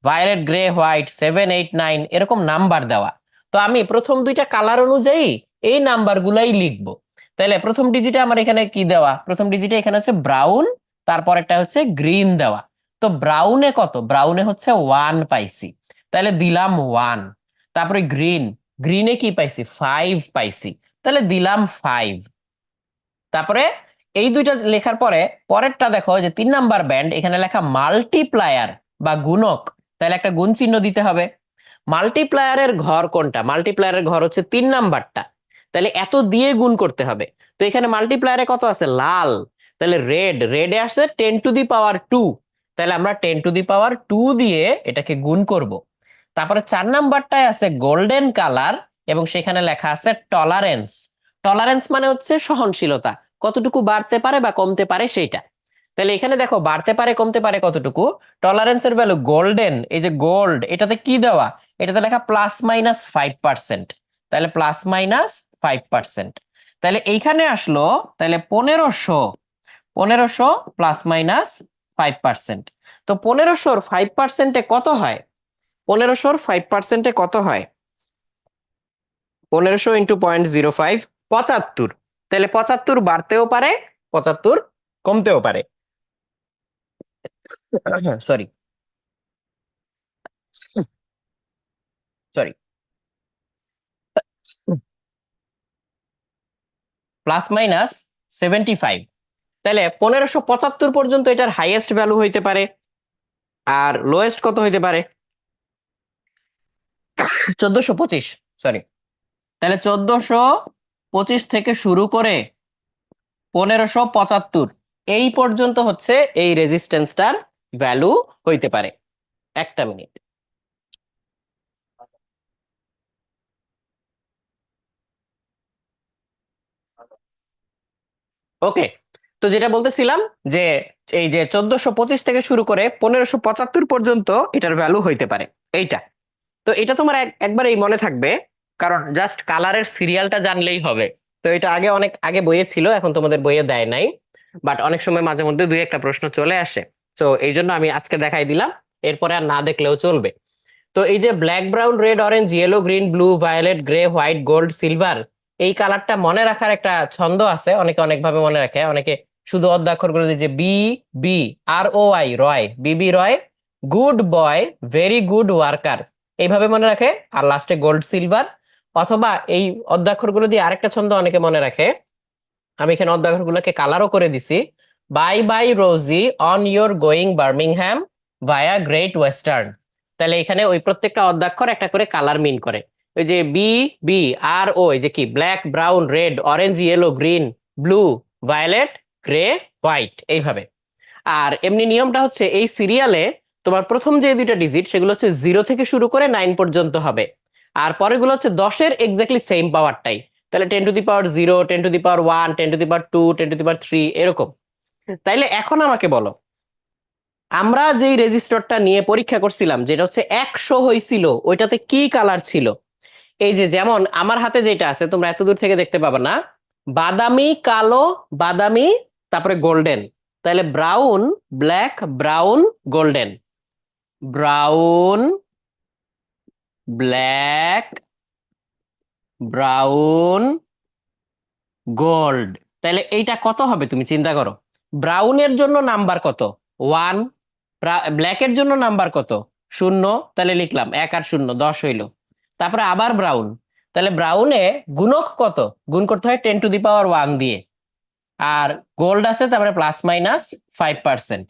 Speaker 1: ভায়োলেট, গ্রে, হোয়াইট 7, 8, 9, এরকম নাম্বার দেওয়া। তো আমি প্রথম 2টা কালার অনুযায়ী এই নাম্বার গুলাই লিখবো। তাহলে প্রথম ডিজিটে আমার এখানে কি দেওয়া, প্রথম ডিজিটে এখানে হচ্ছে ব্রাউন, তারপর একটা হচ্ছে গ্রিন দেওয়া। তো ব্রাউনে কত, ব্রাউনে হচ্ছে 1 পাইছি, তাহলে দিলাম 1। তারপরে গ্রিন, গ্রিনে কি পাইছি, 5 পাইছি, তাহলে দিলাম 5। তারপরে এই 2টা লেখার পরে পরেরটা দেখো, যে 3 নাম্বার ব্যান্ড, এখানে লেখা মাল্টিপ্লায়ার বা গুণক, তাহলে একটা গুণ চিহ্ন দিতে হবে। মাল্টিপ্লায়ারের ঘর কোনটা, মাল্টিপ্লায়ারের ঘর হচ্ছে 3 নাম্বারটা, তাহলে এত দিয়ে গুণ করতে হবে। তো এখানে মাল্টিপ্লায়ারে কত আছে, লাল, তাহলে রেড, রেডে আসছে 10⁻², তাহলে আমরা 10⁻² দিয়ে এটাকে গুণ করব। তারপরে 4 নাম্বারটায় আছে গোল্ডেন কালার এবং সেখানে লেখা আছে টলারেন্স। টলারেন্স মানে হচ্ছে সহনশীলতা, কতটুকু বাড়তে পারে বা কমতে পারে সেইটা। তাহলে এখানে দেখো বাড়তে পারে কমতে পারে কতটুকু। টলারেন্সের ভ্যালু গোল্ডেন, এই যে গোল্ড, এটাতে কি দেওয়া, এটাতে লেখা +-5%। তাহলে +-5%। তাহলে এইখানে আসলো, তাহলে 1500, 1500 +-5%। তো 1500-র 5%-এ কত হয়? 1500-র 5%-এ কত হয়? 1500 ইন্টু 0.05, 75। তাহলে 75 বাড়তেও পারে, 75 কমতেও পারে। Sorry, sorry, +-75। তাহলে 1575 পর্যন্ত এটার হাইয়েস্ট ভ্যালু হইতে পারে, আর লোয়েস্ট কত হইতে পারে? 1425। সরি, তাহলে 1425 থেকে শুরু করে 1575 এই পর্যন্ত হচ্ছে এই রেজিস্ট্যান্সটার ভ্যালু হইতে পারে। একটা মিনিট। ওকে, তো যেটা বলতেছিলাম যে এই যে 1425 থেকে শুরু করে 1575 পর্যন্ত এটার ভ্যালু হইতে পারে এইটা। তো এটা তোমার একবারেই মনে থাকবে, কারণ জাস্ট কালারের সিরিয়ালটা জানলেই হবে। তো এটা আগে অনেক আগে বইয়ে ছিল, এখন তোমাদের বইয়ে দেয় নাই, বাট অনেক সময় মাঝে মধ্যে দুই একটা প্রশ্ন চলে আসে। তো এই জন্য আমি আজকে দেখাই দিলাম, এরপরে আর না দেখলেও চলবে। তো এই যে black, brown, red, orange, yellow, green, blue, violet, grey, white, gold, silver, এই কালারটা মনে রাখার একটা ছন্দ আছে, অনেকে অনেক ভাবে মনে রাখে। অনেকে শুধু অদ্যাক্ষরগুলো দিয়ে যে B, B, ROI, Roy, BB Roy, good boy, very good worker, এইভাবে মনে রাখে। আর লাস্টে গোল্ড, সিলভার। অথবা এই অদ্যাক্ষরগুলো দিয়ে আরেকটা ছন্দ অনেকে মনে রাখে, আমি এখানে অদ্যাক্ষরগুলোকে কালারও করে দিছি। Bye bye Rosie on your going Birmingham via Great Western. তাহলে এখানে ওই প্রত্যেকটা অদ্যাক্ষর একটা করে কালার মিন করে। ওই যে বি, বি, RO, এই যে কি black, brown, red, orange, yellow, green, blue, violet, grey, white, এইভাবে। আর এমনি নিয়মটা হচ্ছে এই সিরিয়ালে তোমার প্রথম যে দুইটা ডিজিট সেগুলো হচ্ছে 0 থেকে শুরু করে 9 পর্যন্ত হবে, আর পরেরগুলো হচ্ছে 10-এর এক্স্যাক্টলি সেম পাওয়ারটাই। তাহলে 10⁻0, 10⁻1, 10⁻2, 10⁻3, এরকম। তাইলে এখন আমাকে বলো, আমরা যেই রেজিস্টরটা নিয়ে পরীক্ষা করছিলাম যেটা হচ্ছে 100 হয়েছিল, ওইটাতে কি কালার ছিল? এই যে যেমন আমার হাতে যেটা আছে, তোমরা এত দূর থেকে দেখতে পাবা না, বাদামি, কালো, বাদামি, তারপরে গোল্ডেন। তাহলে brown, black, brown, golden, brown, black, brown, gold. তাহলে এইটা কত হবে তুমি চিন্তা করো। ব্রাউনের জন্য নাম্বার কত? 1। ব্ল্যাকের জন্য নাম্বার কত? 0। তাহলে লিখলাম 1 আর 0, 10 হইলো। তারপরে আবার ব্রাউন, তাহলে ব্রাউনে গুণক কত? গুণ করতে হয় 10⁻1 দিয়ে। আর গোল্ড আছে, তারপরে +-5%।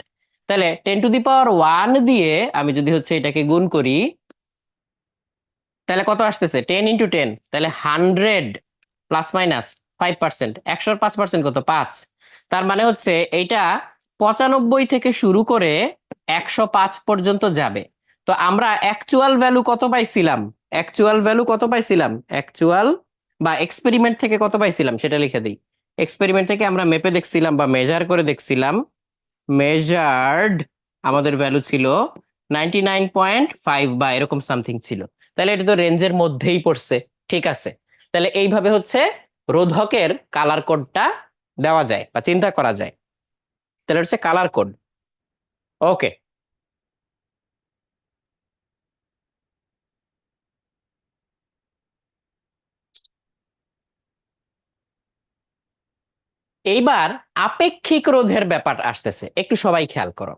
Speaker 1: তাহলে 10⁻1 দিয়ে আমি যদি হচ্ছে এটাকে গুণ করি, তাহলে কত আসতেছে? 10 × 10, তাহলে 100 +-5%। 100-র 5% কত? 5। তার মানে হচ্ছে এইটা 95 থেকে শুরু করে 105 পর্যন্ত যাবে। তো আমরা অ্যাকচুয়াল ভ্যালু কত পাইছিলাম? অ্যাকচুয়াল ভ্যালু কত পাইছিলাম? অ্যাকচুয়াল বা এক্সপেরিমেন্ট থেকে কত পাইছিলাম সেটা লিখে দিই। এক্সপেরিমেন্ট থেকে আমরা মেপে দেখছিলাম বা মেজার করে দেখছিলাম, মেজার্ড আমাদের ভ্যালু ছিল 99.5 বা এরকম সামথিং ছিল। তাহলে এটা তো রেঞ্জের মধ্যেই পড়ছে। ঠিক আছে, তাহলে এইভাবে হচ্ছে রোধকের কালার কোডটা দেওয়া যায় বা চিন্তা করা যায়। তাহলে হচ্ছে কালার কোড। ওকে, এইবার আপেক্ষিক রোধের ব্যাপার আসতেছে, একটু সবাই খেয়াল করো।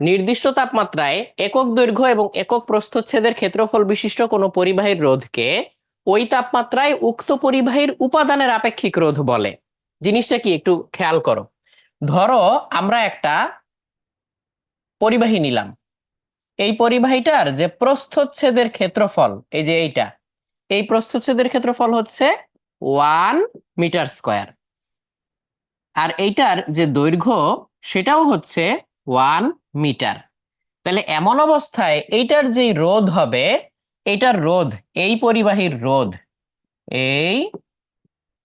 Speaker 1: নির্দিষ্ট তাপমাত্রায় একক দৈর্ঘ্য এবং একক প্রস্থচ্ছেদের ক্ষেত্রফল বিশিষ্ট কোনো পরিবাহীর রোধকে ওই তাপমাত্রায় উক্ত পরিবাহীর উপাদানের আপেক্ষিক রোধ বলে। জিনিসটা কি একটু খেয়াল করো। ধরো আমরা একটা পরিবাহী নিলাম, এই পরিবাহীটার যে প্রস্থচ্ছেদের ক্ষেত্রফল, এই যে এইটা, এই প্রস্থচ্ছেদের ক্ষেত্রফল হচ্ছে 1 মিটার স্কয়ার, আর এইটার যে দৈর্ঘ্য সেটাও হচ্ছে 1 মিটার। তাহলে এমন অবস্থায় এইটার যেই রোধ হবে এইটার রোধ, এই পরিবাহীর রোধ, এই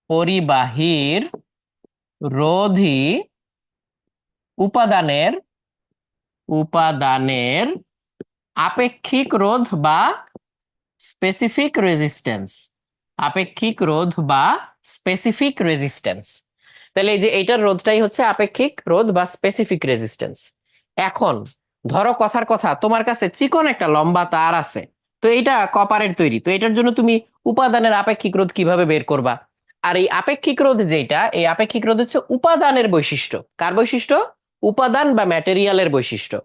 Speaker 1: পরিবাহীর রোধী উপাদানের উপাদানের আপেক্ষিক রোধ বা স্পেসিফিক রেজিস্ট্যান্স, আপেক্ষিক রোধ বা স্পেসিফিক রেজিস্ট্যান্স। তাহলে এই যে এইটার রোধটাই হচ্ছে আপেক্ষিক রোধ বা স্পেসিফিক রেজিস্ট্যান্স। এখন ধরো কথার কথা, তোমার কাছে চিকন একটা লম্বা তার আছে, তো এইটা কপারের তৈরি, তো এটার জন্য তুমি উপাদানের আপেক্ষিক রোধ কিভাবে বের করবা? আর এই আপেক্ষিক রোধ যেটা, এই আপেক্ষিক রোধ হচ্ছে উপাদানের বৈশিষ্ট্য। কার বৈশিষ্ট্য? উপাদান বা ম্যাটেরিয়ালের বৈশিষ্ট্য।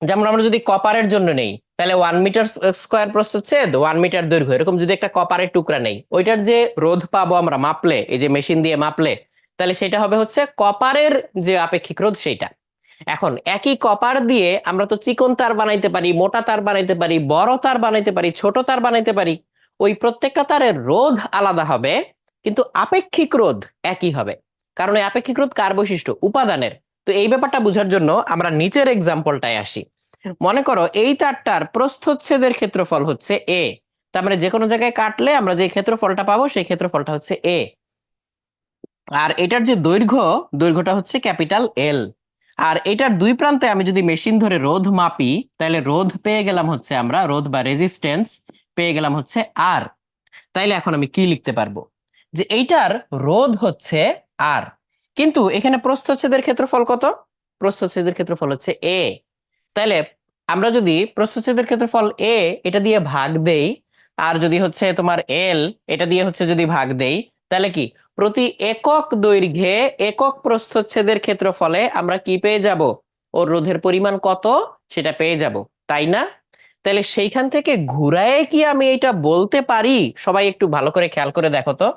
Speaker 1: যেমন আমরা যদি কপারের জন্য নেই, তাহলে 1 মিটার স্কোয়ার প্রস্থচ্ছেদ 1 মিটার দৈর্ঘ্য, এরকম যদি একটা কপারের টুকরা নেই, ওইটার যে রোধ পাবো আমরা মাপলে, এই যে মেশিন দিয়ে মাপলে, তাহলে সেটা হবে হচ্ছে কপারের যে আপেক্ষিক রোধ সেইটা। এখন একই কপার দিয়ে আমরা তো চিকন তার বানাইতে পারি, মোটা তার বানাইতে পারি, বড় তার বানাইতে পারি, ছোট তার বানাইতে পারি। ওই প্রত্যেকটা তারের রোধ আলাদা হবে, কিন্তু আপেক্ষিক রোধ একই হবে। কারণ এই আপেক্ষিক রোধ কার বৈশিষ্ট্য? উপাদানের। তো এই ব্যাপারটা বোঝার জন্য আমরা নিচের এক্সাম্পলটায় আসি। মনে করো এই তারটার প্রস্থচ্ছেদের ক্ষেত্রফল হচ্ছে এ, তার মানে যে কোনো জায়গায় কাটলে আমরা যে ক্ষেত্রফলটা পাবো সেই ক্ষেত্রফলটা হচ্ছে এ। আর এটার যে দৈর্ঘ্য, দৈর্ঘ্যটা হচ্ছে ক্যাপিটাল এল। আর এটার দুই প্রান্তে আমি যদি মেশিন ধরে রোধ মাপি, তাহলে রোধ পেয়ে গেলাম হচ্ছে, আমরা রোধ বা রেজিস্ট্যান্স পেয়ে গেলাম হচ্ছে আর। তাইলে এখন আমি কি লিখতে পারবো? যে এইটার রোধ হচ্ছে আর, কিন্তু এখানে প্রস্থচ্ছেদের ক্ষেত্রফল কত? প্রস্থচ্ছেদের ক্ষেত্রফল হচ্ছে এ। তাইলে আমরা যদি প্রস্থচ্ছেদের ক্ষেত্রফল এ এটা দিয়ে ভাগ দেই, আর যদি হচ্ছে তোমার এল এটা দিয়ে হচ্ছে যদি ভাগ দেই, তাহলে কি প্রতি একক দৈর্ঘ্যে একক প্রস্থচ্ছেদের ক্ষেত্রফলে আমরা কি পেয়ে যাব? ওর রোধের পরিমাণ কত সেটা পেয়ে যাব, তাই না? তাহলে সেইখান থেকে ঘুরায়ে কি আমি এটা বলতে পারি? সবাই একটু ভালো করে খেয়াল করে দেখো তো,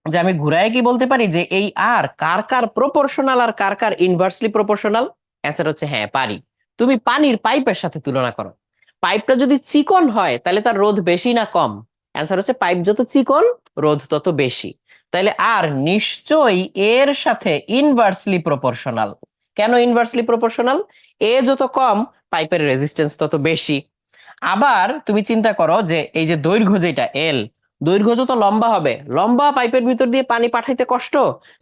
Speaker 1: যে আমি ঘুরায়ে কি বলতে পারি যে এই আর কার কার প্রপোর্শনাল আর কার কার ইনভার্সলি প্রপোর্শনাল? অ্যান্সার হচ্ছে হ্যাঁ, পারি। তুমি পানির পাইপের সাথে তুলনা করো, পাইপটা যদি চিকন হয় তাহলে তার রোধ বেশি না কম? অ্যান্সার হচ্ছে পাইপ যত চিকন রোধ তত বেশি। তাহলে আর নিশ্চয়ই এর সাথে ইনভার্সলি প্রপোর্শনাল। কেন ইনভার্সলি প্রপোর্শনাল? এ যত কম পাইপের রেজিস্ট্যান্স তত বেশি। আবার তুমি চিন্তা করো যে এই যে দৈর্ঘ্য যেটা এল, দৈর্ঘ্য যত লম্বা হবে, লম্বা পাইপের ভিতর দিয়ে পানি পাঠাইতে কষ্ট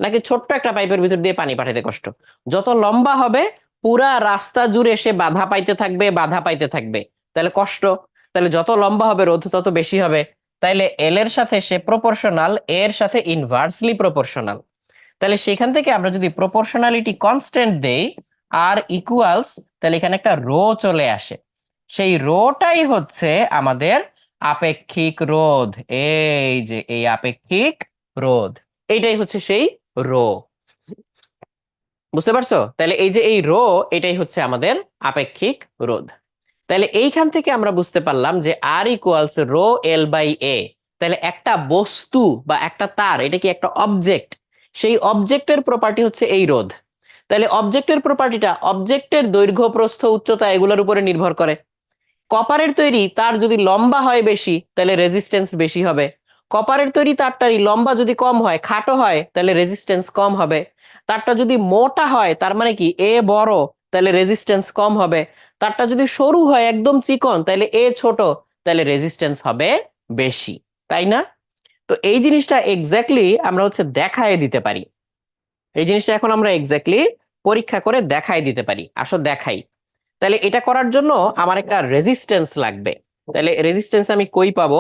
Speaker 1: নাকি ছোট্ট একটা পাইপের ভিতর দিয়ে পানি পাঠাইতে কষ্ট? যত লম্বা হবে পুরা রাস্তা জুড়ে সে বাধা পাইতে থাকবে, বাধা পাইতে থাকবে, তাহলে কষ্ট। তাহলে যত লম্বা হবে রোধ তত বেশি হবে। তাইলে এল এর সাথে সে প্রপোর্শনাল, এর সাথে ইনভার্সলি প্রপোর্শনাল। তাহলে সেখান থেকে আমরা যদি প্রপোর্শনালিটি কনস্ট্যান্ট দেই, আর ইকুয়ালস, তাহলে এখানে একটা রো চলে আসে। সেই রোটাই হচ্ছে আমাদের আপেক্ষিক রোধ। এই যে এই আপেক্ষিক রোধ, এইটাই হচ্ছে সেই রো। বুঝতে পারছো? তাহলে এই যে এই রো, এটাই হচ্ছে আমাদের আপেক্ষিক রোধ। তাহলে এইখান থেকে আমরা বুঝতে পারলাম যে আর ইকুয়ালস রো এল বাই এ। তাহলে একটা বস্তু বা একটা তার, এটা কি একটা অবজেক্ট? সেই অবজেক্টের প্রপার্টি হচ্ছে এই রোধ। তাহলে অবজেক্টের প্রপার্টিটা অবজেক্টের দৈর্ঘ্য, প্রস্থ, উচ্চতা এগুলোর উপরে নির্ভর করে। কপারের তৈরি তার যদি লম্বা হয় বেশি, তাহলে রেজিস্ট্যান্স বেশি হবে। কপারের তৈরি তারটারই লম্বা যদি কম হয়, খাটো হয়, তাহলে রেজিস্ট্যান্স কম হবে। তারটা যদি মোটা হয়, তার মানে কি এ বড়, তাহলে রেজিস্ট্যান্স কম হবে। তারটা যদি সরু হয় একদম চিকন, তাহলে এ ছোট, তাহলে রেজিস্ট্যান্স হবে বেশি, তাই না? তো এই জিনিসটা এক্স্যাক্টলি আমরা হচ্ছে দেখায় দিতে পারি। এই জিনিসটা এখন আমরা এক্স্যাক্টলি পরীক্ষা করে দেখাই দিতে পারি। আসো দেখাই। তাহলে এটা করার জন্য আমার একটা রেজিস্ট্যান্স লাগবে। তাহলে রেজিস্ট্যান্স আমি কই পাবো?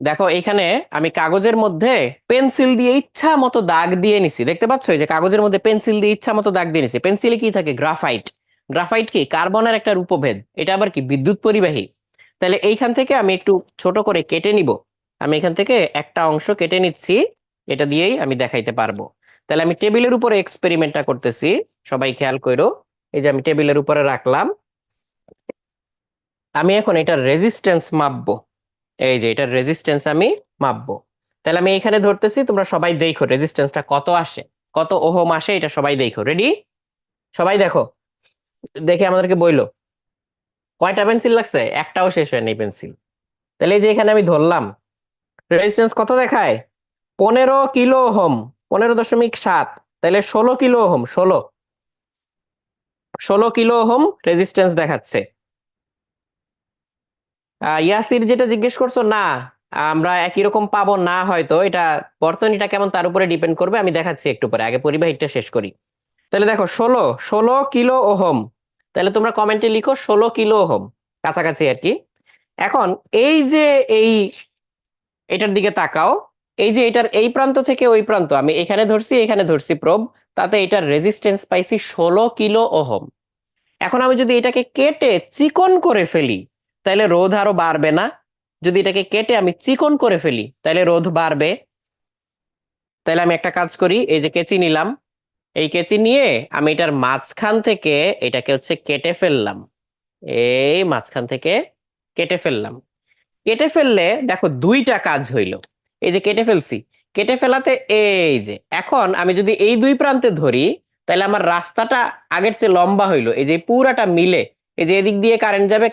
Speaker 1: দেখো এখানে আমি কাগজের মধ্যে পেন্সিল দিয়ে ইচ্ছা মতো দাগ দিয়ে নিছি, দেখতে পাচ্ছ? এই যে কাগজের মধ্যে পেন্সিল দিয়ে ইচ্ছা মতো দাগ দিয়ে নিছি। পেন্সিলে কি থাকে? গ্রাফাইট। গ্রাফাইট কি? কার্বনের একটা রূপভেদ। এটা আবার কি? বিদ্যুৎ পরিবাহী। তাহলে এইখান থেকে আমি একটু ছোট করে কেটে নিব। আমি এখান থেকে একটা অংশ কেটে নিচ্ছি, এটা দিয়েই আমি দেখাইতে পারবো। তাহলে আমি টেবিলের উপরে এক্সপেরিমেন্টটা করতেছি, সবাই খেয়াল করো। এই যে আমি টেবিলের উপরে রাখলাম, আমি এখন এটার রেজিস্ট্যান্স মাপবো। এই যে এটার রেজিস্ট্যান্স আমি মাপবো। তাহলে আমি এখানে ধরতেছি, তোমরা সবাই দেখো রেজিস্ট্যান্সটা কত আসে, কত ওহম আসে, এটা সবাই দেখো। রেডি? সবাই দেখো, দেখে আমাদেরকে বইলো কয়টা পেন্সিল লাগছে। একটাও শেষ হয়নি পেন্সিল। তাহলে এই যে এখানে আমি ধরলাম, রেজিস্ট্যান্স কত দেখায়? 15 কিলো ওহম, 15.7। তাহলে 16 kilo ohm, 16 kilo ohm resistance দেখাচ্ছে। ইয়াসির যেটা জিজ্ঞেস করছো, না আমরা একই রকম পাবো না, হয়তো এটা বর্তনীটা কেমন তার উপরে ডিপেন্ড করবে, আমি দেখাচ্ছি একটু পরে, আগে পরিবাহিকটা শেষ করি। তাহলে দেখো 16 কিলো ওহম, তাহলে তোমরা কমেন্টে লিখো 16 কিলো ওহম, কাছাকাছি আর কি। এখন এই যে এই এটার দিকে তাকাও, এই যে এটার এই প্রান্ত থেকে ওই প্রান্ত আমি এখানে ধরছি প্রোব, তাতে এটার রেজিস্ট্যান্স পাইছি 16 কিলো ওহম। এখন আমি যদি এটাকে কেটে চিকন করে ফেলি, তাহলে রোধ আরো বাড়বে না? যদি এটাকে কেটে আমি চিকন করে ফেলি তাহলে রোধ বাড়বে। তাহলে আমি একটা কাজ করি, এই যে কেচি নিলাম, এই কেচি নিয়ে আমি এটার মাঝখান থেকে এটাকে হচ্ছে কেটে ফেললাম, এই মাঝখান থেকে কেটে ফেললাম। কেটে ফেললে দেখো দুইটা কাজ হইলো। এই যে কেটে ফেলছি, কেটে ফেলাতে এই যে এখন আমি যদি এই দুই প্রান্তে ধরি, তাহলে আমার রাস্তাটা আগের চেয়ে লম্বা হইলো। এই যে পুরাটা মিলে, এই যে এদিক দিয়ে কারেন্ট যাবে,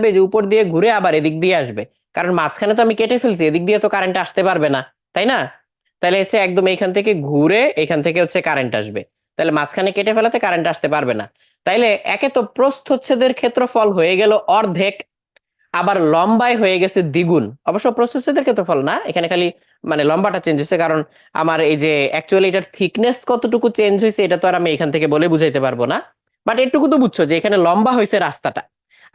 Speaker 1: এই যে উপর দিয়ে ঘুরে আবার এদিক দিয়ে আসবে, কারণ মাঝখানে তো আমি কেটে ফেলছি, এদিক দিয়ে তো কারেন্ট আসতে পারবে না, তাই না? তাহলে হচ্ছে একদম এইখান থেকে ঘুরে এখান থেকে হচ্ছে কারেন্ট আসবে, তাহলে মাঝখানে কেটে ফেলাতে কারেন্ট আসতে পারবে না। তাইলে একে তো প্রস্থচ্ছেদের ক্ষেত্রফল হয়ে গেল অর্ধেক, আবার লম্বায় হয়ে গেছে দ্বিগুণ। অবশ্য প্রস্থচ্ছেদের ক্ষেত্রফল না, এখানে খালি মানে লম্বাটা চেঞ্জ হয়েছে, কারণ আমার এই যে অ্যাকচুয়ালি এটার থিকনেস কতটুকু চেঞ্জ হয়েছে এটা তো আর আমি এখান থেকে বলে বুঝাইতে পারবো না। বাট এটুকু তো বুঝছো যে এখানে লম্বা হয়েছে রাস্তাটা।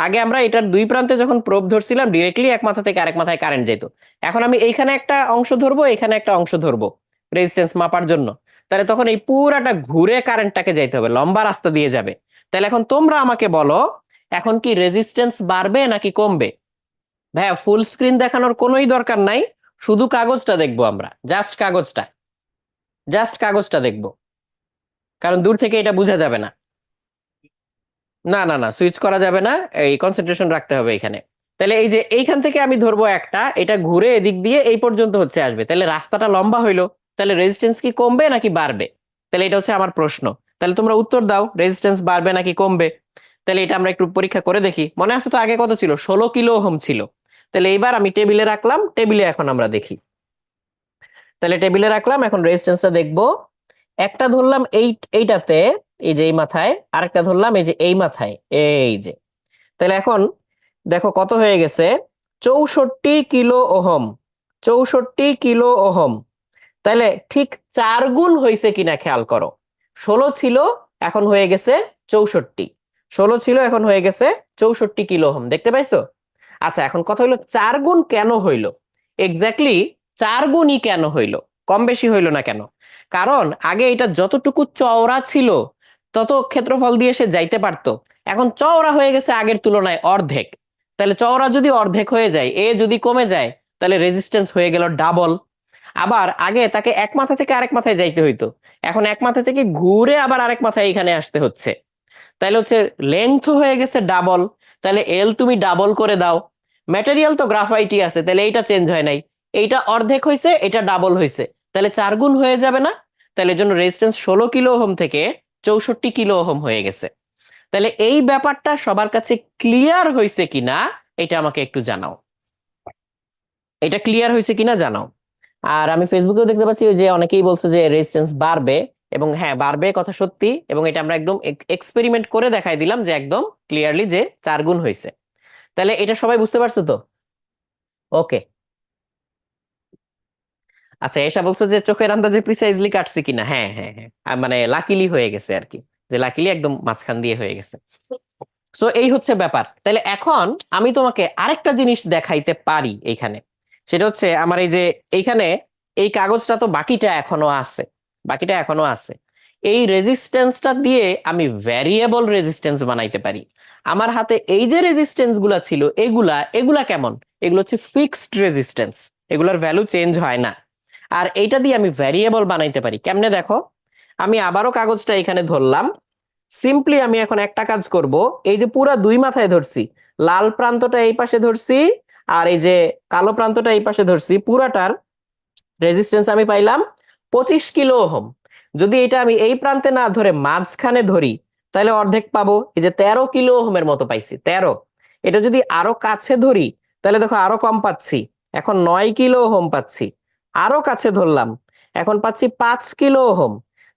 Speaker 1: আগে আমরা এটার দুই প্রান্তে যখন প্রোব ধরছিলাম ডিরেক্টলি এক মাথা থেকে আরেক মাথায় কারেন্ট যেত, এখন আমি এইখানে একটা অংশ ধরবো, এখানে একটা অংশ ধরবো রেজিস্ট্যান্স মাপার জন্য, তাহলে তখন এই পুরাটা ঘুরে কারেন্টটাকে যাইতে হবে, লম্বা রাস্তা দিয়ে যাবে। তাহলে এখন তোমরা আমাকে বলো, এখন কি রেজিস্ট্যান্স বাড়বে নাকি কমবে? ভাইয়া ফুল স্ক্রিন দেখানোর কোনোই দরকার নাই, শুধু কাগজটা দেখবো আমরা, জাস্ট কাগজটা দেখবো, কারণ দূর থেকে এটা বোঝা যাবে না। না না না, সুইচ করা যাবে না, এই কনসেন্ট্রেশন রাখতে হবে এখানে। তাহলে এই যে এইখান থেকে আমি ধরবো একটা, এটা ঘুরে এদিক দিয়ে এই পর্যন্ত হচ্ছে আসবে, তাহলে রাস্তাটা লম্বা হইলো, তাহলে রেজিস্ট্যান্স কি কমবে নাকি বাড়বে? তাহলে এটা হচ্ছে আমার প্রশ্ন। তাহলে তোমরা উত্তর দাও, রেজিস্ট্যান্স বাড়বে নাকি কমবে? তাহলে এটা আমরা একটু পরীক্ষা করে দেখি। মনে আছে তো আগে কত ছিল? 16 কিলো ওহম ছিল। তাহলে এইবার আমি টেবিলে রাখলাম, টেবিলে এখন আমরা দেখি। তাহলে টেবিলে রাখলাম, এখন রেজিস্ট্যান্সটা দেখবো। একটা ধরলাম এইটাতে, এই যে এই মাথায়, আরেকটা ধরলাম এই যে এই মাথায়, এই যে। তাহলে এখন দেখো কত হয়ে গেছে, 64 কিলো ওহম, 64 কিলো ওহম। তাহলে ঠিক 4 গুণ হয়েছে কিনা খেয়াল করো। 16 ছিল, এখন হয়ে গেছে 64। 16 ছিল, এখন হয়ে গেছে 64 কিলো ওহম, দেখতে পাইছো? আচ্ছা, এখন কথা হলো 4 গুণ কেন হইলো? এক্স্যাক্টলি 4 গুণই কেন হইলো, কম বেশি হইলো না কেন? কারণ আগে এটা যতটুকু চওড়া ছিল তত ক্ষেত্রফল দিয়ে সে যাইতে পারতো, এখন চওড়া হয়ে গেছে আগের তুলনায় অর্ধেক। তাহলে চওড়া যদি অর্ধেক হয়ে যায়, এ যদি কমে যায়, তাহলে রেজিস্ট্যান্স হয়ে গেল ডাবল। আবার আগে তাকে এক মাথা থেকে আরেক মাথায় যাইতে হইতো, এখন এক মাথা থেকে ঘুরে আবার আরেক মাথায় এখানে আসতে হচ্ছে, তাহলে হচ্ছে লেংথ হয়ে গেছে ডাবল। তাহলে এল তুমি ডাবল করে দাও। ম্যাটেরিয়াল তো গ্রাফাইটই আছে, তাহলে এইটা চেঞ্জ হয় নাই, এইটা অর্ধেক হয়েছে, এটা ডাবল হয়েছে, তাহলে 4 গুণ হয়ে যাবে না? তাহলে এর জন্য রেজিস্ট্যান্স 16 কিলো ওহম থেকে 64 কিলো ওহম হয়ে গেছে। তাহলে এই ব্যাপারটা সবার কাছে ক্লিয়ার হয়েছে কিনা এটা আমাকে একটু জানাও, এটা ক্লিয়ার হয়েছে কিনা জানাও। আর আমি ফেসবুকেও দেখতে পাচ্ছি যে অনেকেই বলছে যে রেজিস্ট্যান্স বাড়বে, এবং হ্যাঁ বাড়বে, কথা সত্যি, এবং এটা আমরা একদম এক্সপেরিমেন্ট করে দেখাই দিলাম যে একদম ক্লিয়ারলি যে 4 গুণ হয়েছে। তাহলে এটা সবাই বুঝতে পারছো তো? ওকে। আচ্ছা, এসা বলছো যে চোখের আন্দাজে প্রিসাইজলি কাটছে কিনা, হ্যাঁ হ্যাঁ হ্যাঁ, মানে লাকিলি হয়ে গেছে আর কি, যে লাকিলি একদম মাঝখান দিয়ে হয়ে গেছে। সো এই হচ্ছে ব্যাপার। তাহলে এখন আমি তোমাকে আরেকটা জিনিস দেখাইতে পারি এইখানে, সেটা হচ্ছে আমার এই যে এইখানে এই কাগজটা তো বাকিটা এখনো আছে, বাকিটা এখনো আছে। এই রেজিস্ট্যান্সটা দিয়ে আমি ভ্যারিয়েবল রেজিস্ট্যান্স বানাইতে পারি। আমার হাতে এই যে রেজিস্ট্যান্স গুলা ছিল, এগুলা এগুলা কেমন? এগুলো হচ্ছে ফিক্সড রেজিস্ট্যান্স, এগুলোর ভ্যালু চেঞ্জ হয় না। আর এইটা দিয়ে আমি ভ্যারিয়েবল বানাইতে পারি কেমনে দেখো। আমি আবারও কাগজটা এখানে ধরলাম, সিম্পলি আমি এখন একটা কাজ করব, এই যে পুরা দুই মাথায় ধরছি, লাল প্রান্তটা এই পাশে ধরছি, আর এই যে কালো প্রান্তটা এই পাশে ধরছি, পুরাটার রেজিস্ট্যান্স আমি পাইলাম 25 কিলো ওহম। যদি এটা আমি এই প্রান্তে না ধরে মাঝখানে ধরি, তাহলে অর্ধেক পাবো, এই যে 13 কিলো ওহমের মতো পাইছি, 13। এটা যদি আরো কাছে ধরি, তাহলে দেখো আরো কম পাচ্ছি, এখন 9 কিলো ওহম পাচ্ছি। আরো কাছে ধরলাম, এখন পাচ্ছি 5 কিলো ওহম।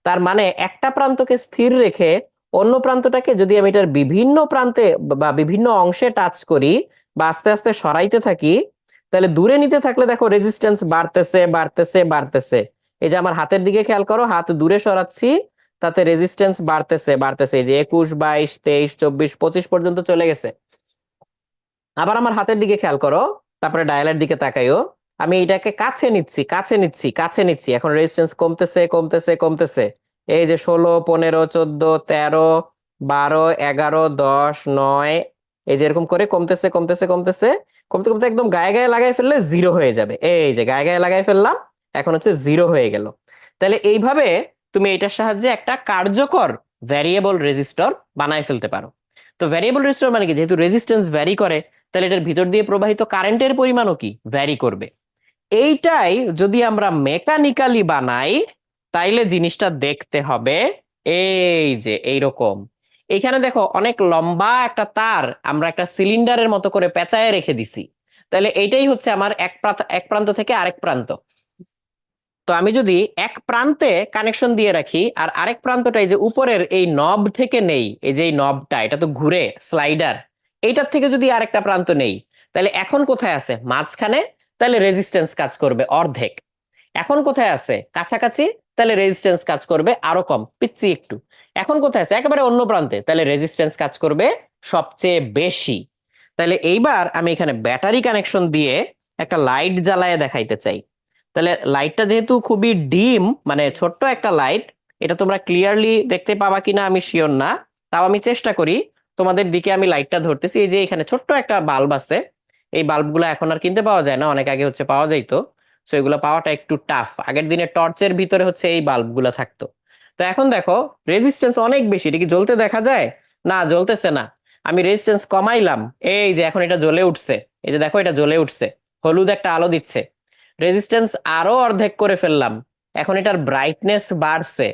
Speaker 1: তার মানে একটা প্রান্তকে স্থির রেখে অন্য প্রান্তটাকে যদি আমি এটার বিভিন্ন প্রান্তে বা বিভিন্ন অংশে টাচ করি বা আস্তে আস্তে সরাইতে থাকি, তাহলে দূরে নিতে থাকলে দেখো রেজিস্ট্যান্স বাড়তেছে বাড়তেছে বাড়তেছে। এই যে আমার হাতের দিকে খেয়াল করো, হাত দূরে সরাচ্ছি, তাতে রেজিস্ট্যান্স বাড়তেছে বাড়তেছে, এই যে 21, 22, 23, 24, 25 পর্যন্ত চলে গেছে। আবার আমার হাতের দিকে খেয়াল করো, তারপরে ডায়ালের দিকে তাকাইও, আমি এটাকে কাছে নিচ্ছি কাছে নিচ্ছি কাছে নিচ্ছি, এখন রেজিস্ট্যান্স কমতেছে কমতেছে কমতেছে। এই যে 16, 15, 14, 13, 12, 11, 10, 9, এই যে এরকম করে কমতেছে কমতেছে কমতেছে, কমতে কমতে একদম গায়ে গায়ে লাগাই ফেললে জিরো হয়ে যাবে। এই যে গায়ে গায়ে লাগাই ফেললাম, এখন হচ্ছে জিরো হয়ে গেল। তাহলে এইভাবে তুমি এটার সাহায্যে একটা কার্যকর ভ্যারিয়েবল রেজিস্টর বানায় ফেলতে পারো। তো ভ্যারিয়েবল রেজিস্টর মানে কি, যেহেতু রেজিস্ট্যান্স ভ্যারি করে, তাহলে এটার ভিতর দিয়ে প্রবাহিত কারেন্টের পরিমাণও কি ভ্যারি করবে। এইটাই যদি আমরা মেকানিক্যালি বানাই, তাইলে জিনিসটা দেখতে হবে এই যে এইরকম। এইখানে দেখো অনেক লম্বা একটা তার আমরা একটা সিলিন্ডারের মতো করে পেঁচায় রেখে দিছি। তাহলে এইটাই হচ্ছে আমার এক প্রান্ত থেকে আরেক প্রান্ত। তো আমি যদি এক প্রান্তে কানেকশন দিয়ে রাখি আর আরেক প্রান্তটা এই যে উপরের এই নব থেকে নেই, এই যে এই নবটা এটা তো ঘুরে স্লাইডার, এইটার থেকে যদি আরেকটা প্রান্ত নেই, তাহলে এখন কোথায় আছে মাঝখানে, তাহলে রেজিস্ট্যান্স কাজ করবে অর্ধেক। এখন কোথায় আছে কাছাকাছি, তাহলে রেজিস্ট্যান্স কাজ করবে আরো কম পিচ্ছি একটু। এখন কোথায় আছে একেবারে অন্য প্রান্তে, তাহলে রেজিস্ট্যান্স কাজ করবে সবচেয়ে বেশি। তাহলে এইবার আমি এখানে ব্যাটারি কানেকশন দিয়ে একটা লাইট জ্বালায় দেখাইতে চাই। তাহলে লাইটটা যেহেতু খুবই ডিম, মানে ছোট্ট একটা লাইট, এটা তোমরা ক্লিয়ারলি দেখতে পাবা কিনা আমি শিওর না, তাও আমি চেষ্টা করি। তোমাদের দিকে আমি লাইটটা ধরতেছি, এই যে এখানে ছোট্ট একটা বাল্ব আছে। এই বাল্বগুলো এখন আর কিনতে পাওয়া যায় না, অনেক আগে হচ্ছে পাওয়া যাইতো। সো এগুলো পাওয়াটা একটু টাফ, আগের দিনে টর্চের ভিতরে হচ্ছে এই বাল্বগুলো থাকতো। তো এখন দেখো রেজিস্ট্যান্স অনেক বেশি, এটা কি জ্বলতে দেখা যায়? না, জ্বলতেছে না। আমি রেজিস্ট্যান্স কমাইলাম, এই যে এখন এটা জ্বলে উঠছে, এই যে দেখো এটা জ্বলে উঠছে, হলুদ একটা আলো দিচ্ছে। রেজিস্ট্যান্স আরো অর্ধেক করে ফেললাম, এখন এটার ব্রাইটনেস বাড়ছে।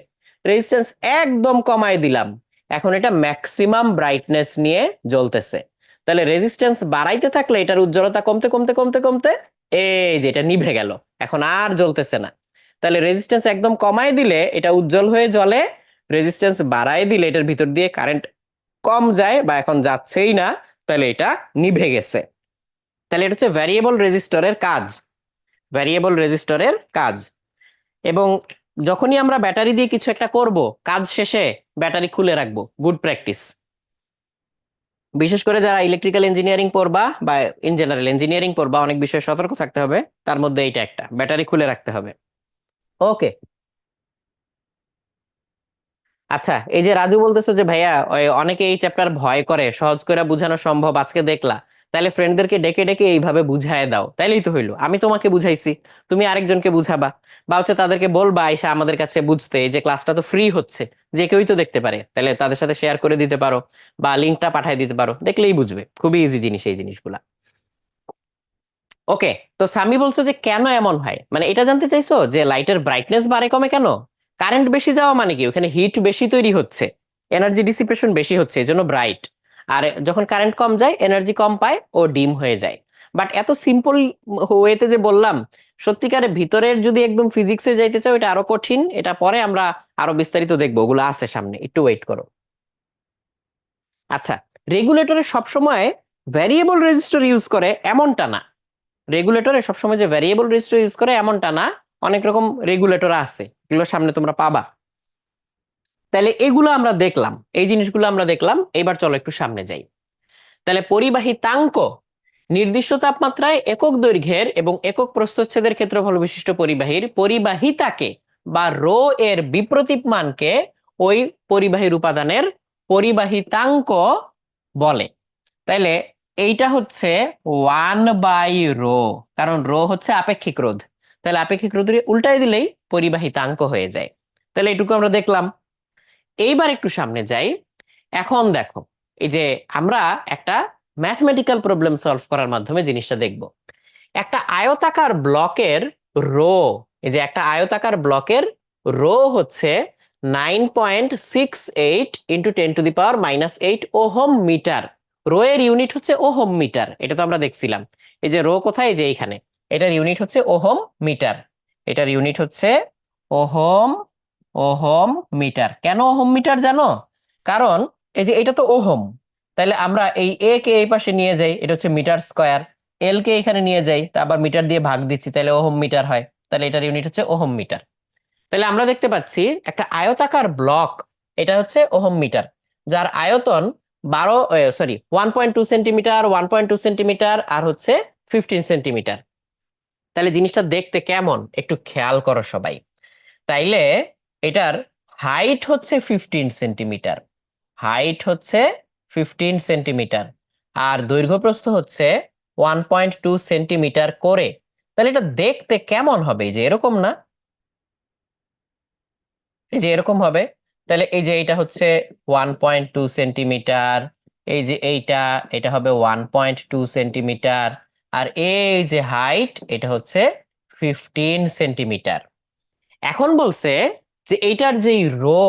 Speaker 1: রেজিস্ট্যান্স একদম কমাই দিলাম, এখন এটা ম্যাক্সিমাম ব্রাইটনেস নিয়ে জ্বলতেছে। তাহলে রেজিস্ট্যান্স বাড়াইতে থাকলে এটার উজ্জ্বলতা কমতে কমতে কমতে কমতে এই যে এটা নিভে গেল, এখন আর জ্বলতেছে না। তাহলে রেজিস্ট্যান্স একদম কমাই দিলে এটা উজ্জ্বল হয়ে জ্বলে, রেজিস্ট্যান্স বাড়াই দিলে এটার ভিতর দিয়ে কারেন্ট কম যায় বা এখন যাচ্ছেই না, তাহলে এটা নিভে গেছে। তাহলে এটা হচ্ছে ভ্যারিয়েবল রেজিস্টরের কাজ, ভ্যারিয়েবল রেজিস্টরের কাজ। এবং যখনই আমরা ব্যাটারি দিয়ে কিছু একটা করব, কাজ শেষে ব্যাটারি খুলে রাখবো, গুড প্র্যাকটিস। বিশেষ করে যারা ইলেকট্রিক্যাল ইঞ্জিনিয়ারিং পড়বা বা ইন জেনারেল ইঞ্জিনিয়ারিং পড়বা, অনেক বিষয়ে সতর্ক থাকতে হবে, তার মধ্যে এইটা একটা, ব্যাটারি খুলে রাখতে হবে। ওকে। আচ্ছা, এই যে রাজু বলতেছো যে ভাইয়া অনেকে এই চ্যাপ্টার ভয় করে, সহজ করে বোঝানো সম্ভব আজকে দেখলা, তাহলে ফ্রেন্ডদেরকে ডেকে ডেকে এইভাবে বুঝায় দাও, তাইলেই তো হইলো। আমি তোমাকে বুঝাইছি, তুমি আরেকজনকে বুঝাবা, বা হচ্ছে তাদেরকে বলবা আইসা আমাদের কাছে বুঝতে, এই যে ক্লাসটা তো ফ্রি হচ্ছে, যে কেউই তো দেখতে পারে, তাহলে তাদের সাথে শেয়ার করে দিতে পারো বা লিঙ্কটা পাঠিয়ে দিতে পারো, দেখলেই বুঝবে, খুবই ইজি জিনিস এই জিনিসগুলা। ওকে। তো সামি বলছো যে কেন এমন হয়, মানে এটা জানতে চাইছো যে লাইটের ব্রাইটনেস বাড়ে কমে কেন? কারেন্ট বেশি যাওয়া মানে কি, ওখানে হিট বেশি তৈরি হচ্ছে, এনার্জি ডিসিপেশন বেশি হচ্ছে, এজন্য ব্রাইট। আর যখন কারেন্ট কম যায় এনার্জি কম পায় ও ডিম হয়ে যায়। বাট এত সিম্পল ওয়েতে যে বললাম, সত্যিকারের ভিতরের যদি একদম ফিজিক্সে যাইতে চাও এটা আরো কঠিন, এটা পরে আমরা আরো বিস্তারিত দেখবো, ওগুলো আছে সামনে, একটু ওয়েট করো। আচ্ছা, রেগুলেটরে সবসময় ভ্যারিয়েবল রেজিস্টর ইউজ করে এমনটা না, রেগুলেটরে সবসময় যে ভ্যারিয়েবল রেজিস্টার ইউজ করে এমনটা না, অনেক রকম রেগুলেটর আছে, এগুলো সামনে তোমরা পাবা। তাহলে এগুলো আমরা দেখলাম, এই জিনিসগুলো আমরা দেখলাম, এবার চলো একটু সামনে যাই। তাহলে পরিবাহিতাঙ্ক নির্দিষ্ট তাপমাত্রায় একক দৈর্ঘ্যের এবং একক প্রস্থচ্ছেদের ক্ষেত্রফল বিশিষ্ট পরিবাহীর পরিবাহিতাকে বা রো এর বিপ্রতীপ মানকে ওই পরিবাহীর উপাদানের পরিবাহিতাঙ্ক বলে। তাইলে এইটা হচ্ছে 1/ρ, কারণ রো হচ্ছে আপেক্ষিক রোধ, তাহলে আপেক্ষিক রোধ উল্টাই দিলেই পরিবাহিতাঙ্ক হয়ে যায়। তাহলে এটুকু আমরা দেখলাম। এইবার একটু সামনে যাই। এখন দেখো, এই যে আমরা একটা ম্যাথমেটিক্যাল প্রবলেম সলভ করার মাধ্যমে জিনিসটা দেখব। একটা আয়তাকার ব্লকের রো, এই যে একটা আয়তাকার ব্লকের রো হচ্ছে 9.68 ইন্টু 10⁻⁻8 ওহম মিটার। রো এর ইউনিট হচ্ছে ওহম মিটার, এটা তো আমরা দেখছিলাম। এই যে রো কোথায়, এই যে এইখানে, এটার ইউনিট হচ্ছে ওহম মিটার, এটার ইউনিট হচ্ছে ওহম, ওহম মিটার। কেন ওহম মিটার জানো? কারণ এই যে এটা তো ওহম, তাহলে আমরা এই এ কে এই পাশে নিয়ে যাই, এটা হচ্ছে মিটার স্কয়ার। এল কে এখানে নিয়ে যাই, তা আবার মিটার দিয়ে ভাগ দিচ্ছি, তাহলে ওহম মিটার হয়, তাহলে এটার ইউনিট হচ্ছে ওহম মিটার। তাহলে আমরা দেখতে পাচ্ছি একটা আয়তাকার ব্লক, এটা হচ্ছে ওহম মিটার, যার আয়তন 1.2 সেন্টিমিটার, 1.2 সেন্টিমিটার, আর হচ্ছে 15 সেন্টিমিটার। তাহলে জিনিসটা দেখতে কেমন একটু খেয়াল করো সবাই। তাইলে এটার হাইট হচ্ছে 15 সেন্টিমিটার, হাইট হচ্ছে 15 সেন্টিমিটার, আর দৈর্ঘ্য প্রস্থ হচ্ছে 1.2 সেন্টিমিটার করে। তাহলে এটা দেখতে কেমন হবে, এই যে এরকম না, এই যে এরকম হবে। তাহলে এই যে এটা হচ্ছে 1.2 সেন্টিমিটার, এই যে এইটা, এটা হবে 1.2 সেন্টিমিটার, আর এই যে হাইট এটা হচ্ছে 15 সেন্টিমিটার। এখন বলছে যে এইটার যেই রো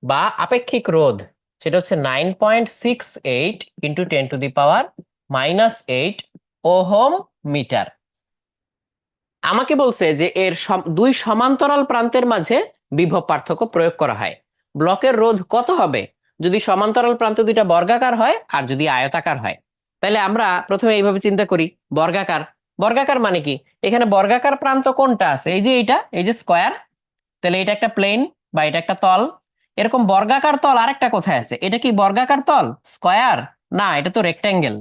Speaker 1: বা আপেক্ষিক রোধ, সেটা হচ্ছে 9.68 × 10⁻⁻8 ওহম মিটার। আমাকে বলছে যে এর দুই সমান্তরাল প্রান্তের মাঝে বিভব পার্থক্য প্রয়োগ করা হয়, ব্লকের রোধ কত হবে যদি সমান্তরাল প্রান্ত দুইটা বর্গাকার হয় আর যদি আয়তাকার হয়। তাহলে আমরা প্রথমে এইভাবে চিন্তা করি, বর্গাকার। বর্গাকার মানে কি, এখানে বর্গাকার প্রান্ত কোনটা আছে, এই যে এইটা, এই যে স্কয়ার। তাহলে এটা একটা প্লেন বা এটা একটা তল। এরকম বর্গাকার তল আরেকটা কোথায় আছে, এটা কি বর্গাকার তল স্কয়ার? না, এটা তো রেক্ট্যাঙ্গেল।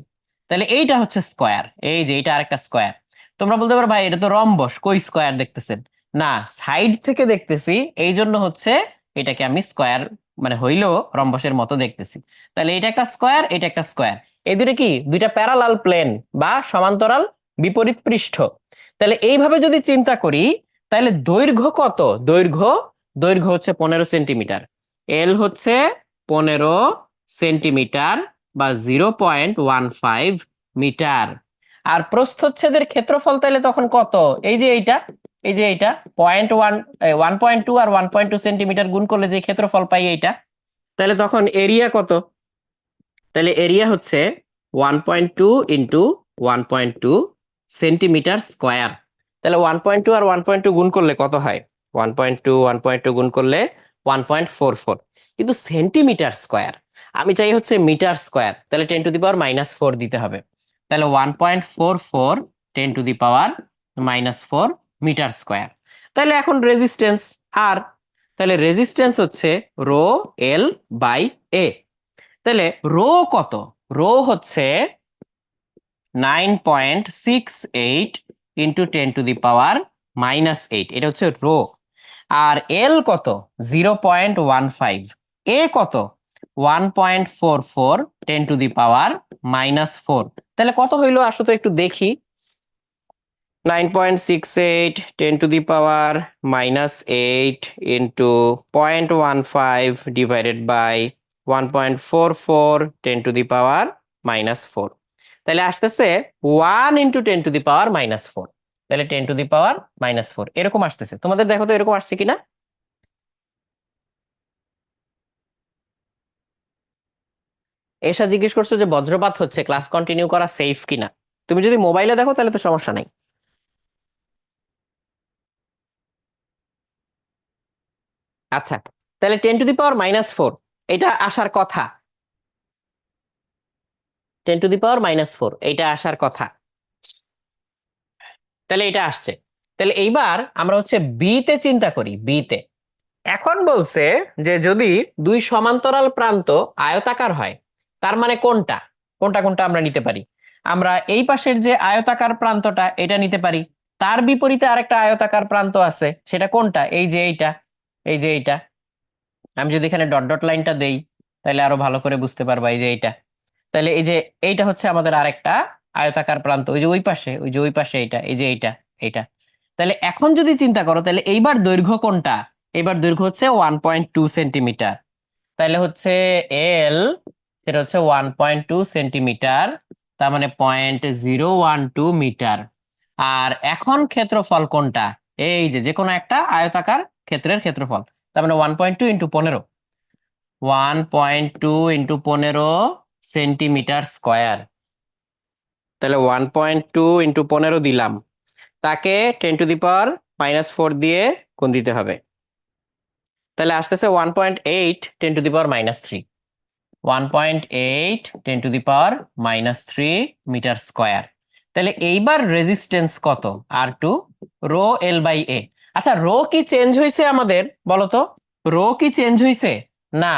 Speaker 1: তাহলে এইটা হচ্ছে স্কয়ার, এই যে এটা আরেকটা স্কয়ার। তোমরা বলতে পারো ভাই এটা তো রম্বস, কই স্কয়ার দেখতেছেন? না, সাইড থেকে দেখতেছি, এই জন্য হচ্ছে এটাকে আমি স্কয়ার মানে হইলেও রম্বসের মতো দেখতেছি। তাহলে এটা একটা স্কয়ার, এটা একটা স্কয়ার। এই দুটো কি দুইটা প্যারালাল প্লেন বা সমান্তরাল বিপরীত পৃষ্ঠ। তাহলে এইভাবে যদি চিন্তা করি, তাহলে দৈর্ঘ্য কত? দৈর্ঘ্য, দৈর্ঘ্য হচ্ছে 15 সেন্টিমিটার, এল হচ্ছে 15 সেন্টিমিটার বা 0.15 মিটার। আর প্রস্থচ্ছেদের ক্ষেত্রফল তাহলে তখন কত? এই যে এইটা, এই যে এইটা 1.2 আর 1.2 সেন্টিমিটার গুণ করলে যে ক্ষেত্রফল পাই এইটা, তাহলে তখন এরিয়া কত? তাহলে এরিয়া হচ্ছে 1.2 × 1.2 সেন্টিমিটার স্কোয়ার। তাহলে 1.2 আর 1.2 গুণ করলে কত হয়? 1.2 গুণ করলে 1.44, কিন্তু সেন্টিমিটার স্কোয়ার। আমি চাই হচ্ছে মিটার স্কোয়ার, তাহলে 10⁻⁻4 দিতে হবে। তাহলে 1.44 10⁻⁻4 মিটার স্কোয়ার। তাহলে এখন রেজিস্ট্যান্স আর, তাহলে রেজিস্ট্যান্স হচ্ছে রো এল বাই এ। তাহলে রো কত? রো হচ্ছে 9.68 × 10⁻⁻8, এটা হচ্ছে রো। আর এল কত? 0.15। এ কত? 1.44 10⁻⁻4। তাহলে কত হইলো আসো তো একটু দেখি। 9.68 10⁻⁻8 ইন্টু 0.15 ডিভাইডেড বাই 1.44 10⁻⁻4। তাহলে আসতেছে 1 × 10⁻⁻4। তাহলে 10⁻⁻4 এরকম আসতেছে। তোমাদের দেখো তো এরকম আসছে কিনা। এসা জিজ্ঞেস করছো যে বজ্রপাত হচ্ছে, ক্লাস কন্টিনিউ করা সেফ কিনা। তুমি যদি মোবাইলে দেখো তাহলে তো সমস্যা নাই। আচ্ছা, তাহলে 10⁻⁻4 এটা আসার কথা, 10⁻⁻4 এইটা আসার কথা। তাহলে এটা আসছে। তাহলে এইবার আমরা হচ্ছে বি তে চিন্তা করি, বি তে। এখন বলছে যে যদি দুই সমান্তরাল প্রান্ত আয়তাকার হয়, তার মানে কোনটা কোনটা কোনটা আমরা নিতে পারি। আমরা এই পাশের যে আয়তাকার প্রান্তটা এটা নিতে পারি, তার বিপরীতে আরেকটা আয়তাকার প্রান্ত আছে, সেটা কোনটা? এই যে এইটা, এই যে এইটা। আমি যদি এখানে ডট ডট লাইনটা দেই তাহলে আরো ভালো করে বুঝতে পারবা, এই যে এইটা। তাহলে এই যে এইটা হচ্ছে আমাদের আরেকটা আয়তাকার প্রান্ত, ওই যে ওই পাশে, ওই যে ওই পাশে এইটা, এই যে এইটা, এইটা। তাহলে এখন যদি চিন্তা করো, তাহলে এইবার দৈর্ঘ্য কোনটা? এইবার দৈর্ঘ্য হচ্ছে 1.2 সেন্টিমিটার। তাহলে হচ্ছে এল, সেটা হচ্ছে 1.2 সেন্টিমিটার, তার মানে 0.012 মিটার। আর এখন ক্ষেত্রফল কোনটা? এই যে যে কোনো একটা আয়তাকার ক্ষেত্রের ক্ষেত্রফল, তার মানে 1.2 × 15, 1.2 × 15 সেন্টিমিটার স্কোয়ার। তাহলে 1.2 × 15 দিলাম, তাকে 10⁻⁻4 দিয়ে গুণ দিতে হবে। তাহলে আসতেছে 1.8 10⁻⁻3। 1.8 × 10⁻³ মিটার স্কোয়ার। তাহলে এইবার রেজিস্ট্যান্স কত? R2 rho L/A। আচ্ছা, রো কি চেঞ্জ হয়েছে আমাদের? বলো তো, রো কি চেঞ্জ হয়েছে? না,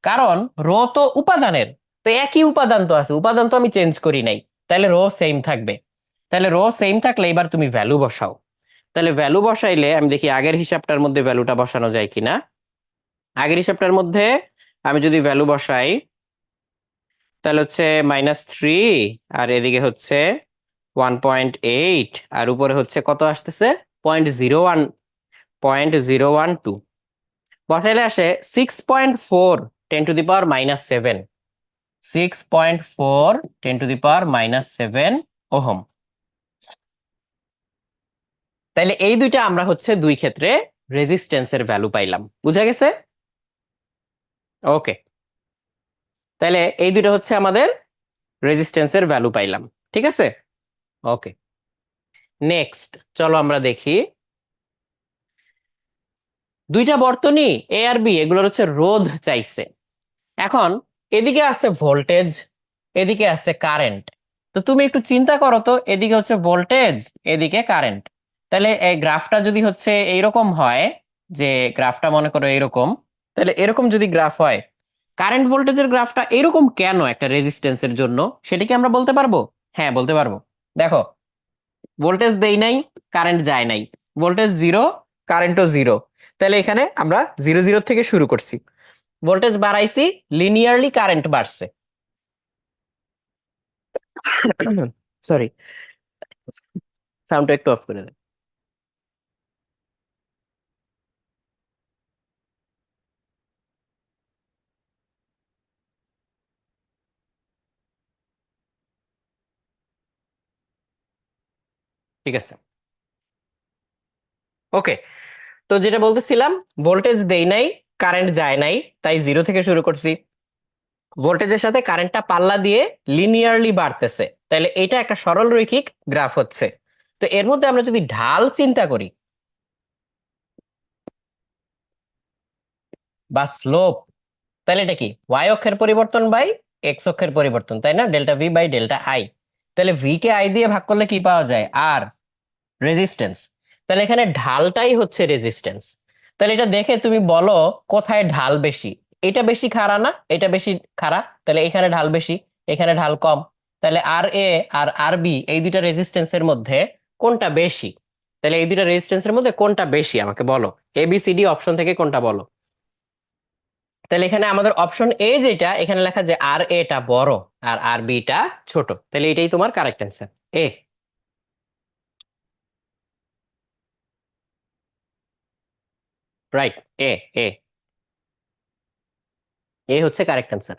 Speaker 1: কারণ রো তো উপাদানের, তো একই উপাদান তো আছে, উপাদান তো আমি চেঞ্জ করি নাই, তাহলে রো সেম থাকবে। তাহলে রো সেম থাকলে এবার তুমি ভ্যালু বসাও। তাহলে ভ্যালু বসাইলে আমি দেখি আগের হিসাবটার মধ্যে ভ্যালুটা বসানো যায় কিনা। আগের হিসাবটার মধ্যে আমি যদি ভ্যালু বসাই, তাহলে হচ্ছে -3, আর এদিকে হচ্ছে 1.8, আর উপরে হচ্ছে কত আসতেছে? 0.01, 0.012 বসাইলে আসে 6.4 × 10⁻⁷, 6.4 × 10⁻⁷ ওহম। তাইলে এই দুইটা আমরা হচ্ছে দুই ক্ষেত্রে রেজিস্ট্যান্সের ভ্যালু পাইলাম, বুঝা গেছে? ওকে, তাহলে এই দুইটা হচ্ছে আমাদের রেজিস্ট্যান্সের ভ্যালু পাইলাম, ঠিক আছে? ওকে, নেক্সট চলো আমরা দেখি। দুইটা বর্তনী এ আর বি, এগুলোর হচ্ছে রোধ চাইছে। এখন এদিকে আছে ভোল্টেজ, এদিকে আছে কারেন্ট। তো তুমি একটু চিন্তা করো তো, এদিকে হচ্ছে ভোল্টেজ, এদিকে কারেন্ট। তাহলে এই গ্রাফটা যদি হচ্ছে এইরকম হয়, যে গ্রাফটা মনে করো এইরকম, তাহলে এরকম যদি গ্রাফ হয়, কারেন্ট ভোল্টেজের গ্রাফটা এরকম কেন একটা রেজিস্ট্যান্সের জন্য, সেটা কি আমরা বলতে পারবো? হ্যাঁ, বলতে পারবো। দেখো, ভোল্টেজ দেই নাই, কারেন্ট যায় নাই, ভোল্টেজ জিরো, কারেন্টও জিরো, তাহলে এখানে আমরা 0 0 থেকে শুরু করছি, ভোল্টেজ বাড়াইছি, লিনিয়ারলি কারেন্ট বাড়ছে। সরি, সাউন্ডটা একটু অফ করে দেন। ঠিক আছে, ওকে। তো যেটা বলতেছিলাম, ভোল্টেজ দেই নাই, কারেন্ট যায় নাই, তাই 0 থেকে শুরু করছি। ভোল্টেজের সাথে কারেন্টটা পাল্লা দিয়ে লিনিয়ারলি বাড়তেছে, তাহলে এটা একটা সরল রৈখিক গ্রাফ হচ্ছে। তো এর মধ্যে আমরা যদি ঢাল চিন্তা করি বা স্লোপ, তাহলে এটা কি ওয়াই অক্ষের পরিবর্তন বাই এক্স অক্ষের পরিবর্তন, তাই না? ΔV/ΔI। তাহলে ভি কে আই দিয়ে ভাগ করলে কি পাওয়া যায়? আর, রেজিস্ট্যান্স। তাহলে এখানে ঢালটাই হচ্ছে রেজিস্ট্যান্স। তাহলে এটা দেখে তুমি বলো কোথায় ঢাল বেশি। এটা বেশি খাড়া না, এটা বেশি খাড়া, তাহলে এখানে ঢাল বেশি, এখানে ঢাল কম। তাহলে আর এ আর আর বি, এই দুইটা রেজিস্ট্যান্সের মধ্যে কোনটা বেশি? তাহলে এই দুইটা রেজিস্ট্যান্সের মধ্যে কোনটা বেশি আমাকে বলো, A B C D option থেকে কোনটা বলো। তাহলে এখানে আমাদের অপশন এ যেটা, এখানে লেখা যে আর এটা বড় আর আর বিটা ছোট, তাহলে এটাই তোমার কারেক্ট অ্যান্সার, এ। রাইট, এ, এ, এ হচ্ছে কারেক্ট অ্যান্সার।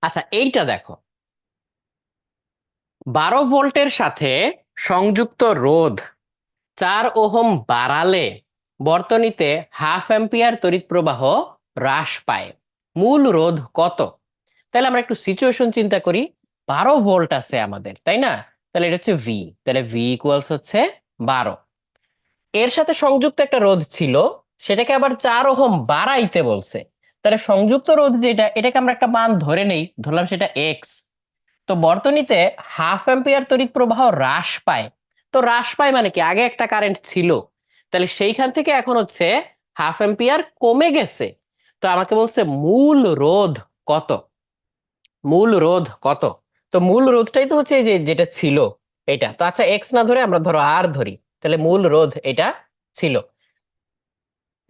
Speaker 1: আচ্ছা, এইটা দেখো, 12 ভোল্টের সাথে সংযুক্ত রোধ 4 ওহম বাড়ালে বর্তনীতে ½ অ্যাম্পিয়ার তড়িৎ প্রবাহ হ্রাস পায়, মূল রোধ কত? তাহলে আমরা একটু সিচুয়েশন চিন্তা করি। 12 ভোল্ট আছে আমাদের, তাই না? তাহলে এটা হচ্ছে ভি, তাহলে ভি ইকুয়ালস হচ্ছে 12। এর সাথে সংযুক্ত একটা রোধ ছিল, সেটাকে আবার 4 ওহম বাড়াইতে বলছে। তাহলে সংযুক্ত রোধ যেটা, এটাকে আমরা একটা মান ধরে নেই, ধরলাম সেটা এক্স। তো বর্তনীতে ½ অ্যাম্পিয়ার তড়িৎ প্রবাহ হ্রাস পায়। তো হ্রাস পায় মানে কি, আগে একটা কারেন্ট ছিল, তাহলে সেইখান থেকে এখন হচ্ছে ½ অ্যাম্পিয়ার কমে গেছে। তো আমাকে বলছে মূল রোধ কত, মূল রোধ কত? তো মূল রোধটাই তো হচ্ছে এই যে যেটা ছিল এটা। তো আচ্ছা, এক্স না ধরে আমরা ধরো আর ধরি, তাহলে মূল রোধ এটা ছিল।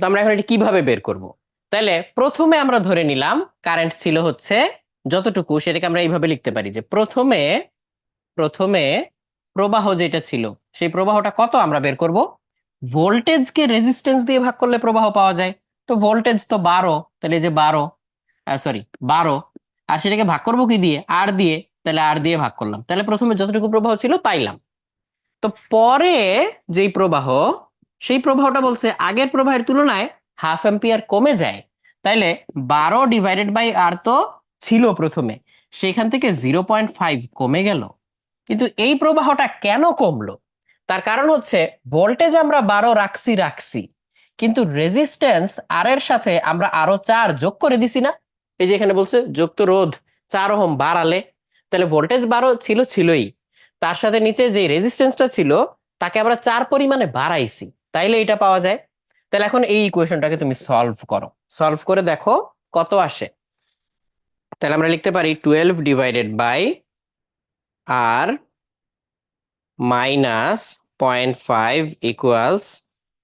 Speaker 1: তো আমরা এখন এটা কিভাবে বের করব? তাহলে প্রথমে আমরা ধরে নিলাম কারেন্ট ছিল হচ্ছে যতটুকু, সেটাকে আমরা এইভাবে লিখতে পারি যে প্রথমে প্রথমে প্রবাহ যেটা ছিল, সেই প্রবাহটা কত আমরা বের করব। ভোল্টেজকে রেজিস্ট্যান্স দিয়ে ভাগ করলে প্রবাহ পাওয়া যায়। তো ভোল্টেজ তো 12, তাহলে এই যে 12, সরি 12, আর সেটাকে ভাগ করবো কি দিয়ে? আর দিয়ে, তাহলে আর দিয়ে ভাগ করলাম, তাহলে প্রথমে যতটুকু প্রবাহ ছিল পাইলাম। তো পরে যেই প্রবাহ, সেই প্রবাহটা বলছে আগের প্রবাহের তুলনায় ½ অ্যাম্পিয়ার কমে যায়। তাইলে 12 ডিভাইডেড বাই আর তো ছিল প্রথমে, সেখান থেকে 0.5 কমে গেল। কিন্তু এই প্রবাহটা কেন কমলো? তার কারণ হচ্ছে ভোল্টেজ আমরা 12 রাখছি রাখছি, কিন্তু রেজিস্ট্যান্স আর এর সাথে আমরা আরো 4 যোগ করে দিছি না? এই যে এখানে বলছে যুক্ত রোধ 4 ওহম বাড়ালে, তাহলে ভোল্টেজ 12 ছিল ছিলই, তার সাথে নিচে যে রেজিস্ট্যান্সটা ছিল তাকে আমরা 4 পরিমাণে বাড়াইছি, তাইলে এটা পাওয়া যায়। তাহলে এখন এই ইকুয়েশনটাকে তুমি সলভ করো, সলভ করে দেখো কত আসে। তাহলে আমরা লিখতে পারি 12 divided by R minus 0.5 equals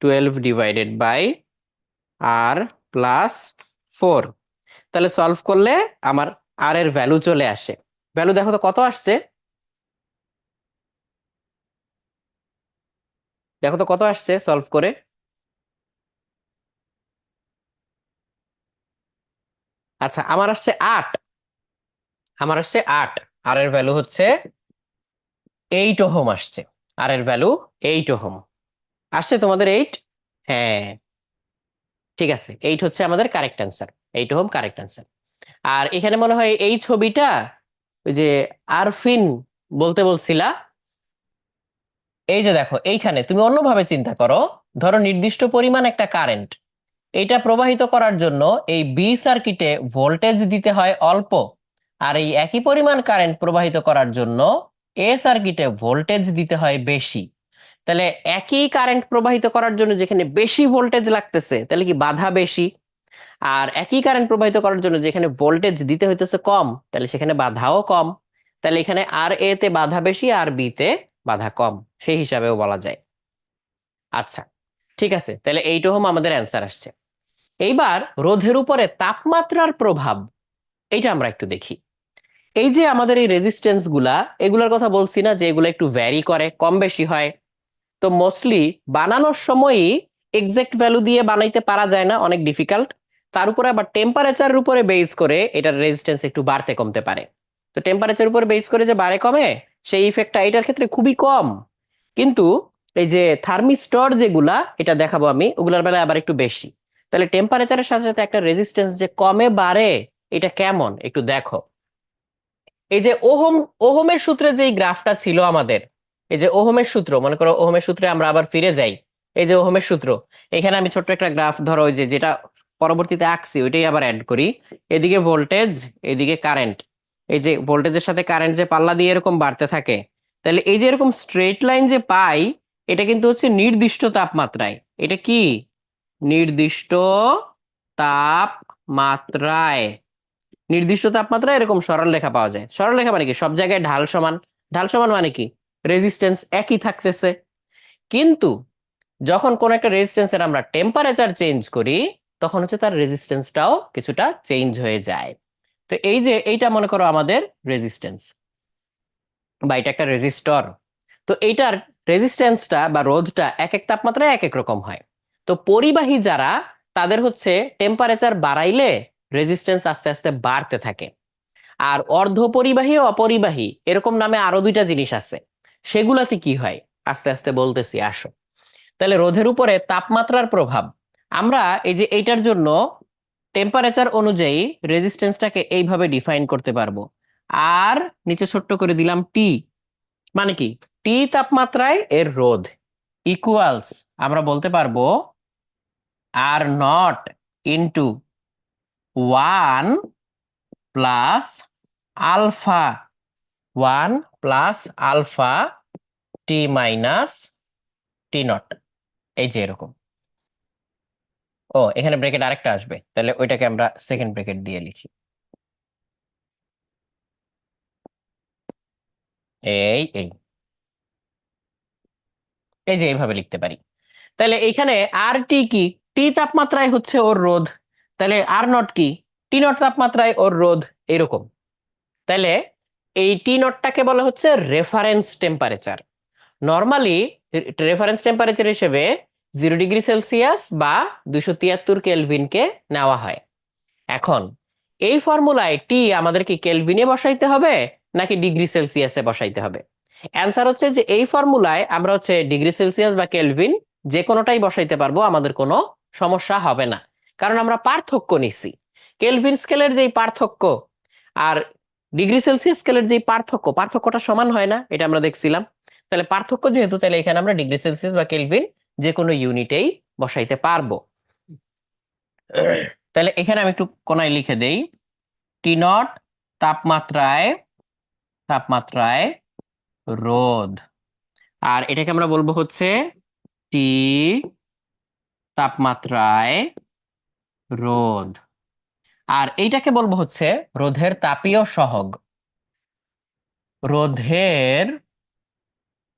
Speaker 1: 12 divided by R plus 4। তাহলে সলভ করলে আমার আর এর ভ্যালু চলে আসে। ভ্যালু দেখো তো কত আসছে, দেখো তো কত আসছে সলভ করে। আচ্ছা, আমার আসছে 8, আমার আসছে 8, আর এর ভ্যালু হচ্ছে 8 ওহম আসছে, আর এর ভ্যালু 8 ওহম আসছে তোমাদের 8। হ্যাঁ ঠিক আছে, 8 হচ্ছে আমাদের correct answer, 8 ohm correct answer. আর এখানে মনে হয় এই ছবিটা ওই যে আরফিন বলতে বলছিলা, এই যে দেখো এইখানে তুমি অন্যভাবে চিন্তা করো। ধরো নির্দিষ্ট পরিমাণ একটা কারেন্ট, এটা প্রবাহিত করার জন্য এই বি সার্কিটে ভোল্টেজ দিতে হয় অল্প, আর এই একই পরিমাণ কারেন্ট প্রবাহিত করার জন্য এ সার্কিটে ভোল্টেজ দিতে হয় বেশি। তাহলে একই কারেন্ট প্রবাহিত করার জন্য যেখানে বেশি ভোল্টেজ লাগতেছে তাহলে কি বাধা বেশি, আর একই কারেন্ট প্রবাহিত করার জন্য যেখানে ভোল্টেজ দিতে হইতেছে কম তাহলে সেখানে বাধাও কম। তাহলে এখানে আর এ তে বাধা বেশি আর বি তে বাধা কম, সেই হিসাবেও বলা যায়। আচ্ছা ঠিক আছে, তাহলে 8 ওহম আমাদের অ্যান্সার আসছে। এইবার রোধের উপরে তাপমাত্রার প্রভাব, এইটা আমরা একটু দেখি। এই যে আমাদের এই রেজিস্ট্যান্স গুলা, এগুলোর কথা বলছি না যে এগুলো একটু ভ্যারি করে, কম বেশি হয়। তো মোস্টলি বানানোর সময়ই এক্সাক্ট ভ্যালু দিয়ে বানাইতে পারা যায় না, অনেক ডিফিকাল্ট। তার উপরে আবার টেম্পারেচারের উপরে বেস করে এটার রেজিস্ট্যান্স একটু বাড়তে কমতে পারে। তো টেম্পারেচারের উপরে বেস করে যে বাড়ে কমে, সেই ইফেক্টটা এটার ক্ষেত্রে খুবই কম। কিন্তু এই যে থার্মিস্টর যেগুলা এটা দেখাবো আমি, ওগুলোর বেলায় আবার একটু বেশি। তাহলে টেম্পারেচারের সাথে সাথে একটা রেজিস্ট্যান্স যে কমে বাড়ে, এটা কেমন একটু দেখো। এই যে ওহমের সূত্রে যে গ্রাফটা ছিল আমাদের, এই যে ওহমের সূত্র, মনে করো ওহমের সূত্রে আমরা আবার ফিরে যাই। এই যে ওহমের সূত্র, এখানে আমি ছোট্ট একটা গ্রাফ, ধরো ওই যে যেটা পরবর্তীতে আঁকছি ওইটাই আবার অ্যাড করি। এদিকে ভোল্টেজ, এদিকে কারেন্ট। এই যে ভোল্টেজের সাথে কারেন্ট যে পাল্লা দিয়ে এরকম বাড়তে থাকে, তাহলে এই যে এরকম স্ট্রেট লাইন যে পাই, এটা কিন্তু হচ্ছে নির্দিষ্ট তাপমাত্রায়। এটা কি নির্দিষ্ট তাপমাত্রায়, নির্দিষ্ট তাপমাত্রায় এরকম সরলরেখা পাওয়া যায়। সরলরেখা মানে কি, সব জায়গায় ঢাল সমান। ঢাল সমান মানে কি, রেজিস্ট্যান্স একই থাকতেছে। কিন্তু যখন কোন একটা রেজিস্ট্যান্সের আমরা টেম্পারেচার চেঞ্জ করি, তখন হচ্ছে তার রেজিস্ট্যান্সটাও কিছুটা চেঞ্জ হয়ে যায়। তো এই যে এইটা মনে করো আমাদের রেজিস্ট্যান্স, বা এটা একটা রেজিস্টর। তো এইটার রেজিস্ট্যান্সটা বা রোধটা এক এক তাপমাত্রায় এক এক রকম হয়। তো পরিবাহী যারা, তাদের হচ্ছে টেম্পারেচার বাড়াইলে রেজিস্ট্যান্স আস্তে আস্তে বাড়তে থাকে। আর অর্ধপরিবাহী ও অপরিবাহী এরকম নামে আরো দুইটা জিনিস আছে, সেগুলাতে কি হয় আস্তে আস্তে বলতেছি, আসো। তাহলে রোধের উপরে তাপমাত্রার প্রভাব, আমরা এই যে এইটার জন্য টেম্পারেচার অনুযায়ী রেজিস্ট্যান্সটাকে এইভাবে ডিফাইন করতে পারবো। আর নিচে ছোট্ট করে দিলাম টি, মানে কি, টি তাপমাত্রায় এর রোধ ইকুয়ালস, আমরা বলতে পারবো R naught into 1 plus alpha, 1 plus alpha T minus T naught. এই যে এরকম। ও এখানে ব্রেকেট আরেকটা আসবে, তাহলে ওইটাকে আমরা সেকেন্ড ব্রেকেট দিয়ে লিখি। এই এই এই যে এইভাবে লিখতে পারি। তাহলে এইখানে আর টি কি, টি তাপমাত্রায় হচ্ছে ওর রোধ। তাহলে আর নট কি, টি নট তাপমাত্রায় ওর রোধ, এরকম। তাহলে এই টি নটটাকে বলা হচ্ছে reference temperature. Normally reference temperature হিসেবে 0 ডিগ্রি সেলসিয়াস বা 273 কেলভিনকে নেওয়া হয়। এখন এই ফর্মুলায় টি আমাদের কি কেলভিনে বসাইতে হবে নাকি ডিগ্রি সেলসিয়াসে বসাইতে হবে? অ্যান্সার হচ্ছে যে এই ফর্মুলায় আমরা হচ্ছে ডিগ্রি সেলসিয়াস বা কেলভিন যে কোনোটাই বসাইতে পারবো, আমাদের কোনো সমস্যা হবে না। কারণ আমরা পার্থক্য নিছি, কেলভিন স্কেলের যেই পার্থক্য আর ডিগ্রি সেলসিয়াস স্কেলের যে পার্থক্যটা সমান হয় না, এটা আমরা দেখছিলাম। তাহলে পার্থক্য যেহেতু, তাহলে এখানে আমরা ডিগ্রি সেলসিয়াস বা কেলভিন যে কোনো ইউনিটেই বসাইতে পারবো। তাহলে এখানে আমি একটু কোনায় লিখে দেই, টি নট তাপমাত্রায় তাপমাত্রায় রোধ, আর এটাকে আমরা বলবো হচ্ছে টি তাপমাত্রায় রোধ, আর এইটাকে বলবো হচ্ছে রোধের তাপীয় সহগ। রোধের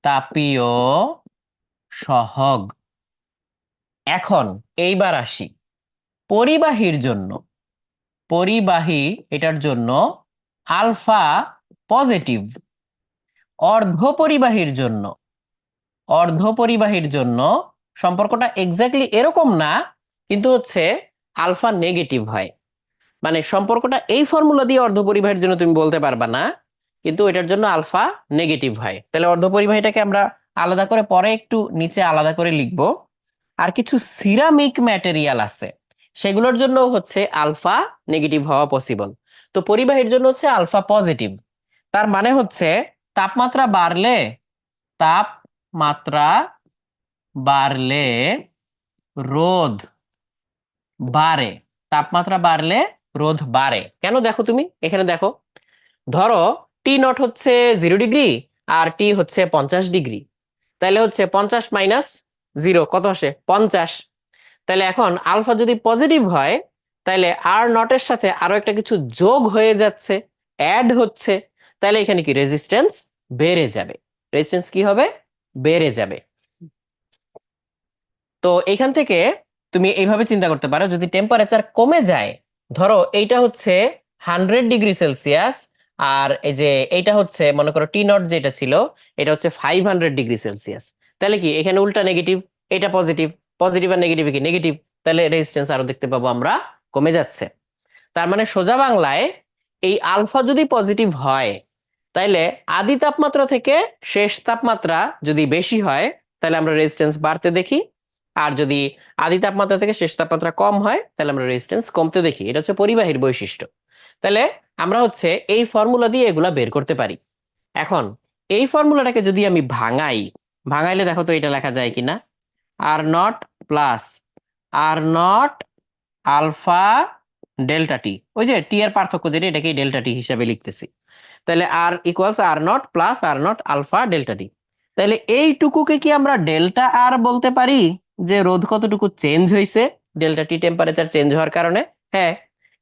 Speaker 1: তাপীয় সহগ। এখন এইবার আসি পরিবাহীর জন্য। পরিবাহী এটার জন্য আলফা পজিটিভ। অর্ধপরিবাহীর জন্য সম্পর্কটা এক্স্যাক্টলি এরকম না, কিন্তু হচ্ছে আলফা নেগেটিভ হয়। মানে সম্পর্কটা এই ফর্মুলা দিয়ে অর্ধপরিবাহীর জন্য তুমি বলতে পারবা না, কিন্তু এটার জন্য আলফা নেগেটিভ হয়। তাহলে অর্ধপরিবাহীটাকে আমরা আলাদা করে পরে একটু নিচে আলাদা করে লিখব। আর কিছু সিরামিক ম্যাটেরিয়াল আছে, সেগুলোর জন্য হচ্ছে আলফা নেগেটিভ হওয়া পসিবল। তো পরিবাহীর জন্য হচ্ছে আলফা পজিটিভ। তার মানে হচ্ছে তাপমাত্রা বাড়লে তাপমাত্রা বাড়লে রোধ বাড়ে। তাপমাত্রা বাড়লে রোধ বাড়ে কেন, দেখো তুমি এখানে দেখো। ধরো টি নট হচ্ছে 0 ডিগ্রি আর টি হচ্ছে 50 ডিগ্রি। তাহলে হচ্ছে 50 - 0 কত আসে? 50। তাহলে এখন আলফা যদি পজিটিভ হয়, তাহলে আর নটের সাথে আরো একটা কিছু যোগ হয়ে যাচ্ছে, অ্যাড হচ্ছে। তাহলে এখানে কি রেজিস্ট্যান্স বেড়ে যাবে। রেজিস্ট্যান্স কি হবে? বেড়ে যাবে। তো এখান থেকে তুমি এইভাবে চিন্তা করতে পারো, যদি টেম্পারেচার কমে যায়, ধরো এইটা হচ্ছে 100 ডিগ্রি সেলসিয়াস, আর এই যে এইটা হচ্ছে মনে করো টি নট যেটা ছিল, এটা হচ্ছে 500 ডিগ্রি সেলসিয়াস। তাহলে কি এখানে উল্টা নেগেটিভ, এটা পজিটিভ, পজিটিভ আর নেগেটিভ কি নেগেটিভ, তাহলে রেজিস্ট্যান্স আরো দেখতে পাবো আমরা কমে যাচ্ছে। তার মানে সোজা বাংলায় এই আলফা যদি পজিটিভ হয়, তাইলে আদি তাপমাত্রা থেকে শেষ তাপমাত্রা যদি বেশি হয়, তাহলে আমরা রেজিস্ট্যান্স বাড়তে দেখি। আর যদি আদি তাপমাত্রা থেকে শেষ তাপমাত্রা কম হয়, তাহলে আমরা রেজিস্ট্যান্স কমতে দেখি। এটা হচ্ছে পরিবাহীর বৈশিষ্ট্য। তাহলে আমরা হচ্ছে এই ফর্মুলা দিয়ে এগুলা বের করতে পারি। এখন এই ফর্মুলাটাকে যদি আমি ভাঙাইলে দেখো তো এটা লেখা যায় কিনা। R naught plus R naught alpha delta T, ওই যে টি এর পার্থক্য যেটা, এটাকে ডেল্টা টি হিসাবে লিখতেছি। তাহলে R equals R naught plus R naught alpha delta T. তাহলে এইটুকুকে কি আমরা ডেল্টা আর বলতে পারি, যে রোধ কতটুকু চেঞ্জ হয়েছে ডেল্টা টি টেম্পারেচার চেঞ্জ হওয়ার কারণে? হ্যাঁ,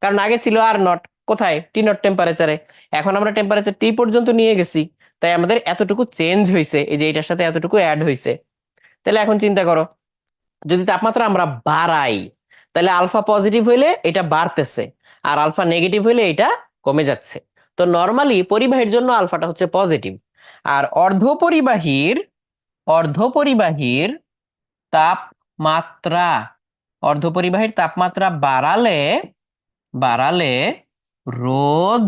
Speaker 1: কারণ আগে ছিল আর নট কোথায়, টি নট টেম্পারেচারে। এখন আমরা টেম্পারেচার টি পর্যন্ত নিয়ে গেছি, তাই আমাদের এতটুকু চেঞ্জ হয়েছে, এই যে এটার সাথে এতটুকু অ্যাড হয়েছে। তাহলে এখন চিন্তা করো, যদি তাপমাত্রা আমরা বাড়াই, তাহলে আলফা পজিটিভ হইলে এটা বাড়তেছে, আর আলফা নেগেটিভ হইলে এটা কমে যাচ্ছে। তো নরমালি পরিবাহীর জন্য আলফাটা হচ্ছে পজিটিভ। আর অর্ধপরিবাহীর তাপমাত্রা অর্ধপরিবাহীর তাপমাত্রা বাড়ালে রোধ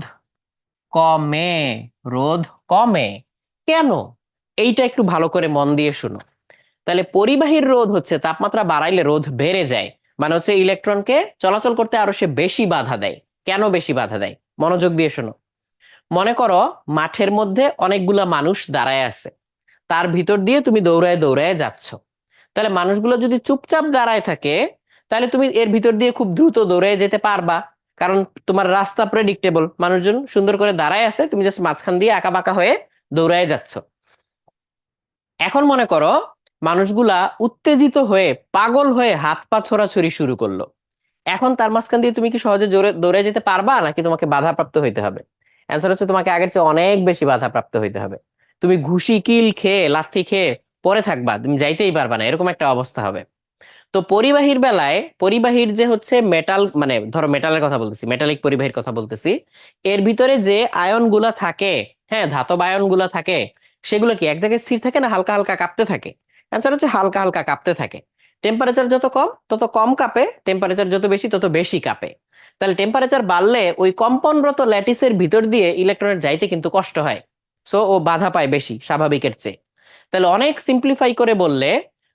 Speaker 1: কমে। রোধ কমে কেন? এইটা একটু ভালো করে মন দিয়ে শুনো। তাহলে পরিবাহীর রোধ হচ্ছে তাপমাত্রা বাড়াইলে রোধ বেড়ে যায়, মানে হচ্ছে ইলেকট্রনকে চলাচল করতে আরো সে বেশি বাধা দেয়। কেন বেশি বাধা দেয়? মনোযোগ দিয়ে শোনো। মনে করো মাঠের মধ্যে অনেকগুলা মানুষ দাঁড়ায় আছে, তার ভিতর দিয়ে তুমি দৌড়ায় দৌড়ায় যাচ্ছ। তাহলে মানুষগুলো যদি চুপচাপ দাঁড়ায় থাকে, তাহলে তুমি এর ভিতর দিয়ে খুব দ্রুত দৌড়ে যেতে পারবা, কারণ তোমার রাস্তা প্রেডিক্টেবল, মানুষজন সুন্দর করে দাঁড়ায় আছে, তুমি জাস্ট মাঝখান দিয়ে আঁকা বাঁকা হয়ে দৌড়ায় যাচ্ছ। এখন মনে করো মানুষগুলা উত্তেজিত হয়ে পাগল হয়ে হাত পা ছোড়াছুড়ি শুরু করলো। এখন তার মাঝখান দিয়ে তুমি কি সহজে জোরে দৌড়ে যেতে পারবা, নাকি তোমাকে বাধাপ্রাপ্ত হইতে হবে? অ্যান্সার হচ্ছে তোমাকে আগের চেয়ে অনেক বেশি বাধাপ্রাপ্ত হইতে হবে। তুমি ঘুষি কিল খেয়ে লাথি খেয়ে পরে থাকবা, তুমি যাইতেই পারবা না, এরকম একটা অবস্থা হবে। তো পরিবাহীর বেলায়, পরিবাহীর যে হচ্ছে মেটাল, মানে ধরো মেটালের কথা বলতেছি, মেটালিক পরিবাহীর কথা বলতেছি, এর ভিতরে যে আয়ন গুলা থাকে, হ্যাঁ ধাতব আয়ন গুলা থাকে, সেগুলো কি এক জায়গায় স্থির থাকে না হালকা হালকা কাঁপতে থাকে? অ্যান্সার হচ্ছে হালকা হালকা কাঁপতে থাকে। টেম্পারেচার যত কম তত কম কাঁপে, টেম্পারেচার যত বেশি তত বেশি কাঁপে। তাহলে টেম্পারেচার বাড়লে ওই কম্পনরত ল্যাটিসের ভিতর দিয়ে ইলেকট্রনের যাইতে কিন্তু কষ্ট হয়, সো ও বাধা পায় বেশি স্বাভাবিকের চেয়ে। তাহলে অনেক সিম্পলিফাই করে বললে,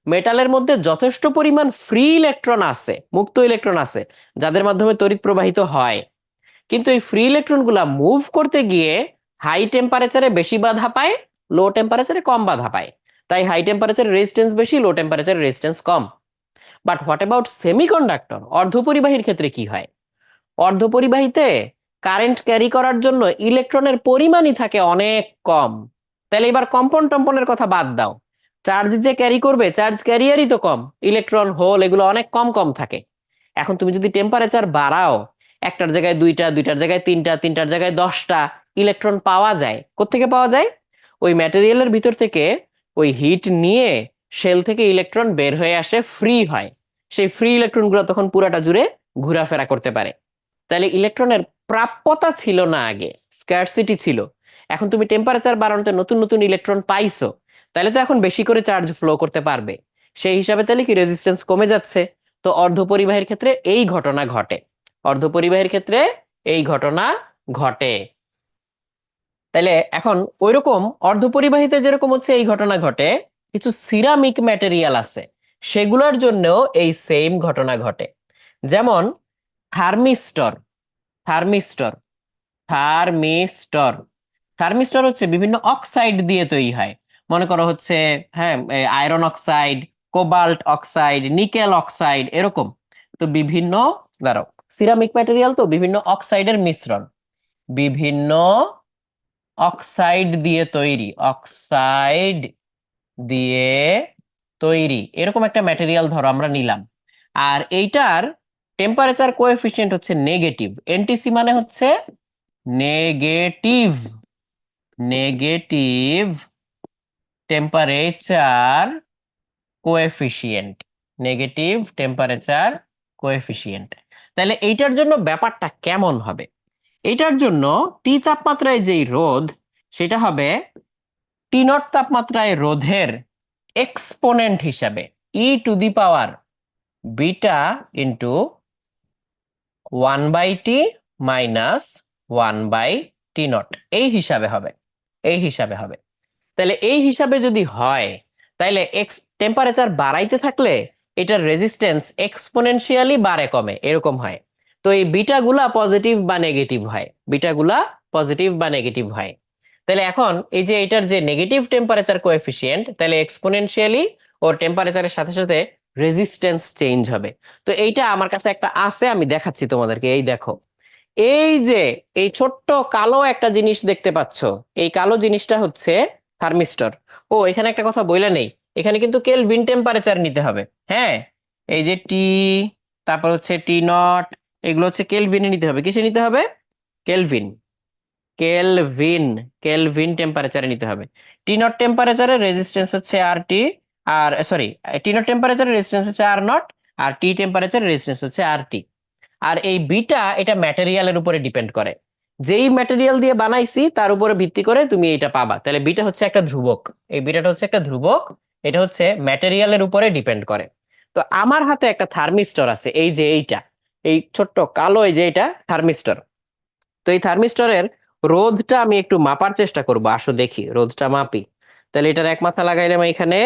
Speaker 1: মেটালের মধ্যে যথেষ্ট পরিমাণ ফ্রি ইলেকট্রন আছে, মুক্ত ইলেকট্রন আছে, যাদের মাধ্যমে তড়িৎ প্রবাহিত হয়। কিন্তু এই ফ্রি ইলেকট্রন গুলা মুভ করতে গিয়ে হাই টেম্পারেচারে বেশি বাধা পায়, লো টেম্পারেচারে কম বাধা পায়। তাই হাই টেম্পারেচারে রেজিস্ট্যান্স বেশি, লো টেম্পারেচারে রেজিস্ট্যান্স কম। বাট হোয়াট অ্যাবাউট সেমিকন্ডাক্টর, অর্ধপরিবাহীর ক্ষেত্রে কি হয়? অর্ধপরিবাহীতে কারেন্ট ক্যারি করার জন্য ইলেকট্রনের পরিমাণই থাকে অনেক কম। তাহলে এবার কম্পন টম্পনের কথা বাদ দাও, চার্জ যে ক্যারি করবে, চার্জ ক্যারিয়ারই তো কম, ইলেকট্রন হোল এগুলো অনেক কম কম থাকে। এখন তুমি যদি টেম্পারেচার বাড়াও, একটার জায়গায় দুইটা, দুইটার জায়গায় তিনটা, তিনটার জায়গায় 10টা ইলেকট্রন পাওয়া যায়। কোত্থেকে পাওয়া যায়? ওই ম্যাটেরিয়ালের ভিতর থেকে ওই হিট নিয়ে শেল থেকে ইলেকট্রন বের হয়ে আসে, ফ্রি হয়। সেই ফ্রি ইলেকট্রনগুলো তখন পুরাটা জুড়ে ঘোরাফেরা করতে পারে। তাহলে ইলেকট্রনের প্রাপ্যতা ছিল না আগে, স্ক্যারসিটি ছিল। এখন তুমি টেম্পারেচার বাড়ানোতে নতুন নতুন ইলেকট্রন পাইছো, তাহলে তো এখন বেশি করে চার্জ ফ্লো করতে পারবে। সেই হিসাবে তাহলে কি রেজিস্ট্যান্স কমে যাচ্ছে। তো অর্ধপরিবাহীর ক্ষেত্রে এই ঘটনা ঘটে, অর্ধপরিবাহীর ক্ষেত্রে এই ঘটনা ঘটে। তাহলে এখন ওইরকম অর্ধপরিবাহীতে যেরকম হচ্ছে এই ঘটনা ঘটে, কিছু সিরামিক ম্যাটেরিয়াল আছে, সেগুলোর জন্যও এই সেম ঘটনা ঘটে। যেমন থার্মিস্টর, থার্মিস্টর থার্মিস্টর থার্মিস্টর হচ্ছে বিভিন্ন অক্সাইড দিয়ে তৈরি হয়। মনে করো হচ্ছে, হ্যাঁ, iron oxide, cobalt oxide, nickel oxide, এরকম। তো বিভিন্ন, দাঁড়াও, সিরামিক ম্যাটেরিয়াল তো বিভিন্ন অক্সাইডের মিশ্রণ, বিভিন্ন অক্সাইড দিয়ে তৈরি, অক্সাইড দিয়ে তৈরি এরকম একটা ম্যাটেরিয়াল ধরো আমরা নিলাম। আর এইটার টেম্পারেচার কোএফিসিয়েন্ট হচ্ছে নেগেটিভ, এনটিসি মানে হচ্ছে negative, negative temperature coefficient, negative temperature coefficient. তাহলে এইটার জন্য ব্যাপারটা কেমন হবে? এইটার জন্য টি তাপমাত্রায় যেই রোধ, সেটা হবে টি নট তাপমাত্রায় রোধের এক্সপোনেন্ট হিসাবে e to the power beta into 1/t minus 1/টি নট, এই হিসাবে হবে, এই হিসাবে হবে। তাহলে এই হিসাবে যদি হয়, তাহলে এক্স টেম্পারেচার বাড়াইতে থাকলে এটার রেজিস্ট্যান্স এক্সপোনেনশিয়ালি বাড়ে কমে, এরকম হয়। তো এই বিটাগুলা পজিটিভ বা নেগেটিভ হয়, বিটাগুলা পজিটিভ বা নেগেটিভ হয়। তাহলে এখন এই যে এটার যে নেগেটিভ টেম্পারেচার কোএফিসিয়েন্ট, তাহলে এক্সপোনেনশিয়ালি ওর টেম্পারেচারের সাথে সাথে রেজিস্ট্যান্স চেঞ্জ হবে। তো এইটা আমার কাছে একটা আছে, আমি দেখাচ্ছি তোমাদেরকে। এই দেখো, এই যে এই ছোট্ট কালো একটা জিনিস দেখতে পাচ্ছ, এই কালো জিনিসটা হচ্ছে থার্মিস্টর। ও, এখানে একটা কথা বইলা নেই, এখানে কিন্তু কেলভিন টেম্পারেচার নিতে হবে। হ্যাঁ, এই যে টি, তারপর হচ্ছে টি নট, এগুলো হচ্ছে কেলভিনে নিতে হবে। কিসে নিতে হবে? কেলভিন, কেলভিন, কেলভিন টেম্পারেচারে নিতে হবে। টি নট টেম্পারেচারের রেজিস্ট্যান্স হচ্ছে আর টি, আর সরি, টি নট টেম্পারেচারের রেজিস্ট্যান্স হচ্ছে are not, R T টেম্পারেচারের resistance হচ্ছে আর টি। আর এই বিটা এটা ম্যাটেরিয়ালের উপরে ডিপেন্ড করে, যেই ম্যাটেরিয়াল দিয়ে বানাইছি তার উপরে ভিত্তি করে তুমি এটা পাবা। তাহলে বিটা হচ্ছে একটা ধ্রুবক, এই বিটাটা হচ্ছে একটা ধ্রুবক, এটা হচ্ছে ম্যাটেরিয়ালের উপরে ডিপেন্ড করে। তো আমার হাতে একটা থার্মিস্টর আছে, এই যে এইটা, এই ছোট্ট কালো, এই যে এটা থার্মিস্টর। তো এই থার্মিস্টরের রোধটা আমি একটু মাপার চেষ্টা করব, আসো দেখি রোধটা মাপি। তাহলে এটার এক মাথা লাগাইলাম এখানে,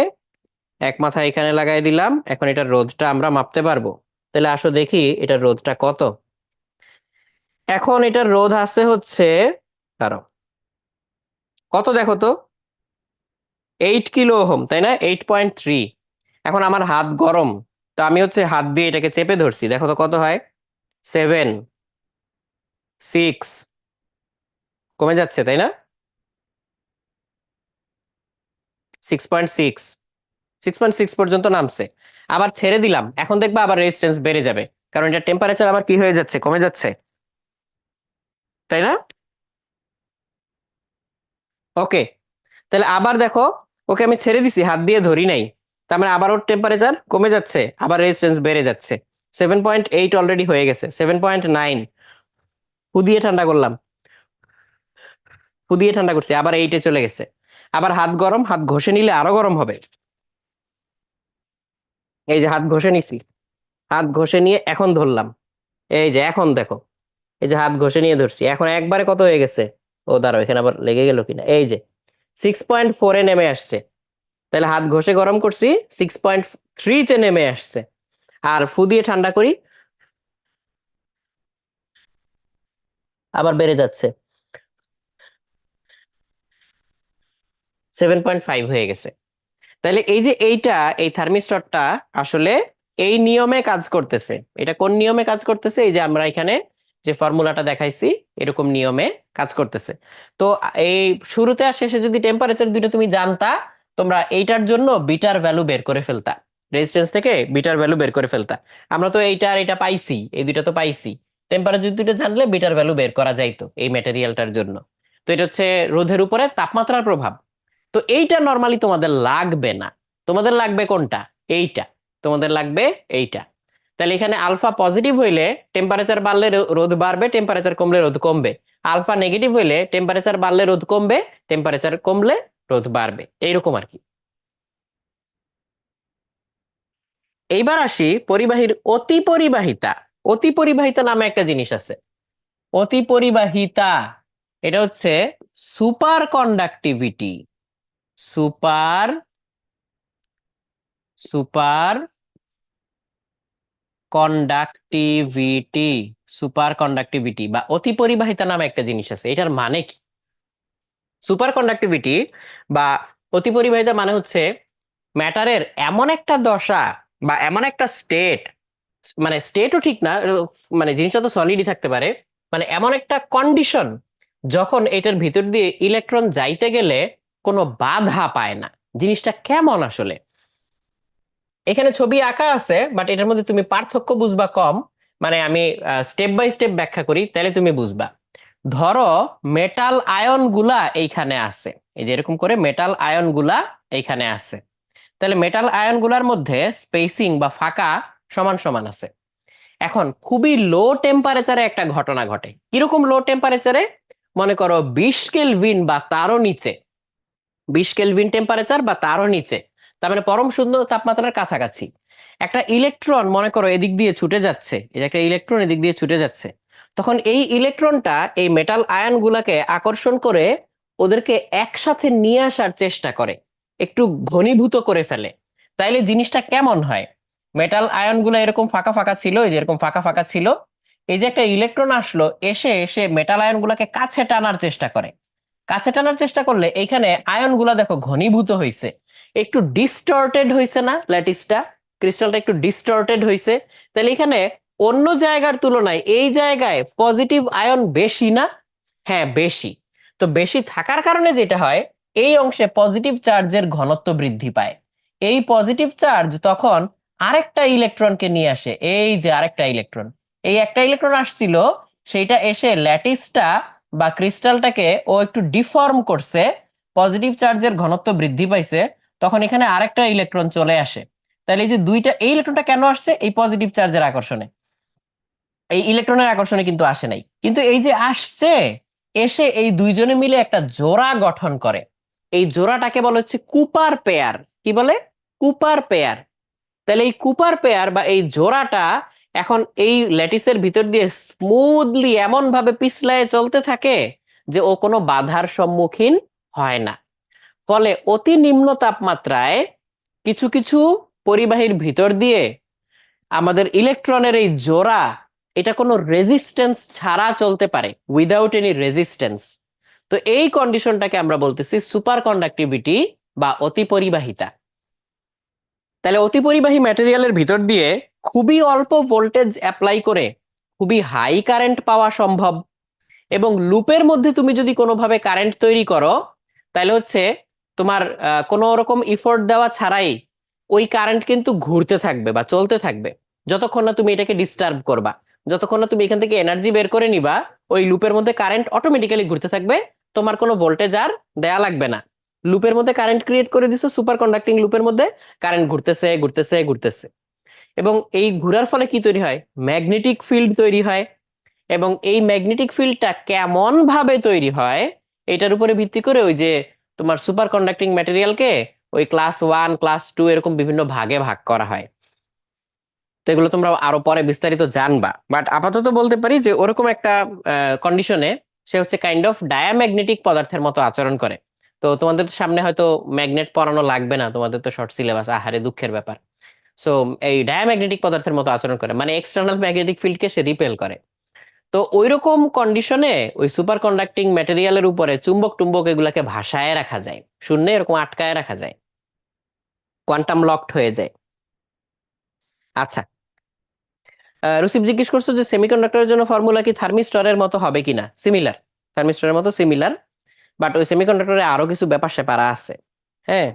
Speaker 1: এক মাথা এখানে লাগাই দিলাম, এখন এটার রোধটা আমরা মাপতে পারবো। তাহলে আসো দেখি এটার রোধটা কত। এখন এটার রোধ আছে হচ্ছে, কারো কত দেখো তো, 8 কিলো ওহম, তাই না? 8.3। এখন আমার হাত গরম, তো আমি হচ্ছে হাত দিয়ে এটাকে চেপে ধরছি, দেখো তো কত হয়। 7, 6, কমে যাচ্ছে তাই না? 6.6, 6.6 পর্যন্ত নামছে। আবার ছেড়ে দিলাম, এখন দেখবা আবার রেজিস্ট্যান্স বেড়ে যাবে, কারণ এটা টেম্পারেচার আবার কি হয়ে যাচ্ছে, কমে যাচ্ছে, তাই না? ওকে, তাহলে আবার দেখো, ওকে আমি ছেড়ে দিছি, হাত দিয়ে ধরি নাই, তার মানে আবার ওর টেম্পারেচার কমে যাচ্ছে, আবার রেজিস্ট্যান্স বেড়ে যাচ্ছে। 7.8 অলরেডি হয়ে গেছে, 7.9, ফু দিয়ে ঠান্ডা করলাম, ফু দিয়ে ঠান্ডা করছি, আবার 8-এ চলে গেছে। আবার হাত গরম, হাত ঘষে নিলে আরো গরম হবে। এই যে হাত ঘষে নিছি, হাত ঘষে নিয়ে এখন ধরলাম, এই যে এখন দেখো, এই যে হাত ঘষে নিয়ে ধরছি, এখন একবারে কত হয়ে গেছে। ও দাঁড়াও, এখানে আবার লেগে গেল কিনা, এই যে 6.4-এ নেমে আসছে। তাহলে হাত ঘষে গরম করছি, 6.3-তে নেমে আসছে। আর ফু দিয়ে ঠান্ডা করি, আবার বেড়ে যাচ্ছে, 7.5 হয়ে গেছে। তাহলে এই যে এই থার্মিস্টরটা আসলে এই নিয়মে কাজ করতেছে। এটা কোন নিয়মে কাজ করতেছে? এই যে আমরা এখানে যে ফর্মুলাটা দেখাইছি এরকম নিয়মে কাজ করতেছে। তো এই শুরুতে আর শেষে যদি টেম্পারেচার দুটো তুমি জানতা, তোমরা এইটার জন্য বিটার ভ্যালু বের করে ফেলতা, রেজিস্ট্যান্স থেকে বিটার ভ্যালু বের করে ফেলতা। আমরা তো এইটা আর এটা পাইছি, এই দুইটা তো পাইছি। টেম্পারেচার দুটো জানলে বিটার ভ্যালু বের করা যাইতো এই ম্যাটেরিয়ালটার জন্য। তো এটা হচ্ছে রোধের উপরে তাপমাত্রার প্রভাব। তো এইটা নর্মালি তোমাদের লাগবে না, তোমাদের লাগবে কোনটা? এইটা, তোমাদের লাগবে এইটা। তাহলে এখানে আলফা পজিটিভ হইলে টেম্পারেচার বাড়লে রোধ বাড়বে, টেম্পারেচার কমলে রোধ কমবে। আলফা নেগেটিভ হইলে টেম্পারেচার বাড়লে রোধ কমবে, টেম্পারেচার কমলে রোধ বাড়বে, এইরকম আর কি। এইবার আসি পরিবাহীর অতি পরিবাহিতা। অতি পরিবাহিতা নামে একটা জিনিস আছে, অতি পরিবাহিতা। এটা হচ্ছে super conductivity. Super super conductivity. Super conductivity বা অতি পরিবাহিতা নামে একটা জিনিস আছে, এটার মানে কি? সুপার কন্ডাক্টিভিটি বা অতি পরিবাহিতা মানে হচ্ছে ম্যাটারের এমন একটা দশা বা এমন একটা স্টেট, মানে স্টেটও ঠিক না, মানে জিনিসটা তো সলিডই থাকতে পারে, মানে এমন একটা কন্ডিশন যখন এটার ভিতর দিয়ে ইলেকট্রন যাইতে গেলে কোনো বাধা পায় না। জিনিসটা কেমন আসলে? এখানে ছবি আঁকা আছে, বাট এটার মধ্যে তুমি পার্থক্য বুঝবা কম। মানে আমি স্টেপ বাই স্টেপ ব্যাখ্যা করি, তাহলে তুমি বুঝবা। ধরো মেটাল আয়ন গুলা এইখানে আছে, এই যে এরকম করে মেটাল আয়ন গুলা এইখানে আছে। তাহলে মেটাল আয়ন গুলার মধ্যে স্পেসিং বা ফাঁকা সমান সমান আছে। এখন খুবই লো টেম্পারেচারে একটা ঘটনা ঘটে। কিরকম লো টেম্পারেচারে? মনে করো 20 কেলভিন বা তারও নিচে, 20 কেলভিন টেম্পারেচার বা তারও নিচে, তার মানে পরম শূন্য তাপমাত্রার কাছাকাছি একটা ইলেকট্রন মনে করো এদিক দিয়ে ছুটে যাচ্ছে, এই যে একটা ইলেকট্রন এদিক দিয়ে ছুটে যাচ্ছে। তখন এই ইলেকট্রনটা এই মেটাল আয়ন গুলাকে আকর্ষণ করে ওদেরকে একসাথে নিয়ে আসার চেষ্টা করে, একটু ঘনীভূত করে ফেলে। তাইলে জিনিসটা কেমন হয়? মেটাল আয়ন গুলা এরকম ফাঁকা ফাঁকা ছিল, এই যে এরকম ফাঁকা ফাঁকা ছিল। এই যে একটা ইলেকট্রন আসলো, এসে এসে মেটাল আয়ন গুলাকে কাছে টানার চেষ্টা করে। কাছে টানার চেষ্টা করলে এইখানে আয়ন গুলা দেখো ঘনীভূত হয়েছে, একটু ডিস্টর্টেড হয়েছে না? ল্যাটিসটা, ক্রিস্টালটা একটু ডিস্টর্টেড হয়েছে। তাহলে এখানে অন্য জায়গার তুলনায় এই জায়গায় পজিটিভ আয়ন বেশি না? হ্যাঁ বেশি। তো বেশি থাকার কারণে যেটা হয়, এই অংশে পজিটিভ চার্জের ঘনত্ব বৃদ্ধি পায়। এই পজিটিভ চার্জ তখন আরেকটা ইলেকট্রনকে নিয়ে আসে, এই যে আরেকটা ইলেকট্রন, এই একটা ইলেকট্রন আসছিল, সেইটা এসে ল্যাটিসটা বা ক্রিস্টালটাকে ও একটু ডিফর্ম করছে, পজিটিভ চার্জের ঘনত্ব বৃদ্ধি পাইছে, তখন এখানে আরেকটা ইলেকট্রন চলে আসে। তাহলে এই যে দুইটা, এই ইলেকট্রনটা কেন আসছে? এই পজিটিভ চার্জের আকর্ষণে, এই ইলেকট্রনের আকর্ষণে কিন্তু আসে নাই, কিন্তু এই যে আসছে, এসে এই দুইজনে মিলে একটা জোড়া গঠন করে। এই জোড়াটাকে বলা হচ্ছে কুপার পেয়ার। কি বলে? Cooper pair. তাহলে এই কুপার পেয়ার বা এই জোড়াটা এখন এই ল্যাটিসের ভিতর দিয়ে স্মুথলি এমন ভাবে পিছলায় চলতে থাকে যে ও কোনো বাধার সম্মুখীন হয় না। ফলে অতি নিম্ন তাপমাত্রায় কিছু কিছু পরিবাহীর ভিতর দিয়ে আমাদের ইলেকট্রনের এই জোড়া, এটা কোনো রেজিস্ট্যান্স ছাড়া চলতে পারে, উইদাউট এনি রেজিস্ট্যান্স। তো এই কন্ডিশনটাকে আমরা বলতেছি সুপার কন্ডাক্টিভিটি বা অতি পরিবাহিতা। তাহলে অতিপরিবাহী ম্যাটেরিয়ালের ভিতর দিয়ে খুবই অল্প ভোল্টেজ অ্যাপ্লাই করে খুবই হাই কারেন্ট পাওয়া সম্ভব। এবং লুপের মধ্যে তুমি যদি কোনোভাবে কারেন্ট তৈরি করো, তাহলে হচ্ছে তোমার কোনো রকম ইফোর্ট দেওয়া ছাড়াই ওই কারেন্ট কিন্তু ঘুরতে থাকবে বা চলতে থাকবে, যতক্ষণ না তুমি এটাকে ডিস্টার্ব করবা। যতক্ষণ না তুমি এখান থেকে এনার্জি বের করে নিবা, ওই লুপের মধ্যে কারেন্ট অটোমেটিক্যালি ঘুরতে থাকবে, তোমার কোনো ভোল্টেজ আর দেয়া লাগবে না। লুপের মধ্যে কারেন্ট ক্রিয়েট করে দিছো, সুপার কন্ডাক্টিং লুপের মধ্যে কারেন্ট ঘুরতেছে ঘুরতেছে ঘুরতেছে। এবং এই ঘোরার ফলে কি তৈরি হয়? ম্যাগনেটিক ফিল্ড তৈরি হয়। এবং এই ম্যাগনেটিক ফিল্ডটা কেমন ভাবে তৈরি হয়, এটার উপরে ভিত্তি করে ওই যে তোমার সুপার কন্ডাক্টিং ম্যাটেরিয়ালকে ওই ক্লাস 1 ক্লাস 2 এরকম বিভিন্ন ভাগে ভাগ করা হয়। তো এগুলো তোমরা আরো পরে বিস্তারিত জানবা, বাট আপাতত বলতে পারি যে ওরকম একটা কন্ডিশনে সে হচ্ছে কাইন্ড অফ ডায়াম্যাগনেটিক পদার্থের মতো আচরণ করে। তো তোমাদের সামনে হয়তো ম্যাগনেট পড়ানো লাগবে না, তোমাদের তো শর্ট সিলেবাস, আহারে দুঃখের ব্যাপার। সো এই ডায়াম্যাগনেটিক পদার্থের মতো আচরণ করে, মানে এক্সটার্নাল ম্যাগনেটিক ফিল্ডকে সে রিপেল করে। তো ওইরকম কন্ডিশনে ওই সুপার কন্ডাক্টিং ম্যাটেরিয়ালের উপরে চুম্বক টুম্বক এগুলাকে ভাসায় রাখা যায়, শূন্যে এরকম আটকায় রাখা যায়, কোয়ান্টাম লকড হয়ে যায়। আচ্ছা, রুসিব জিজ্ঞেস করছো যে সেমিকন্ডাক্টরের জন্য ফর্মুলা কি থার্মিস্টরের মতো হবে কিনা। সিমিলার, থার্মিস্টরের মতো সিমিলার, বাট ওই সেমিকন্ডাক্টরে আরো কিছু ব্যাপার স্যাপার আছে। হ্যাঁ,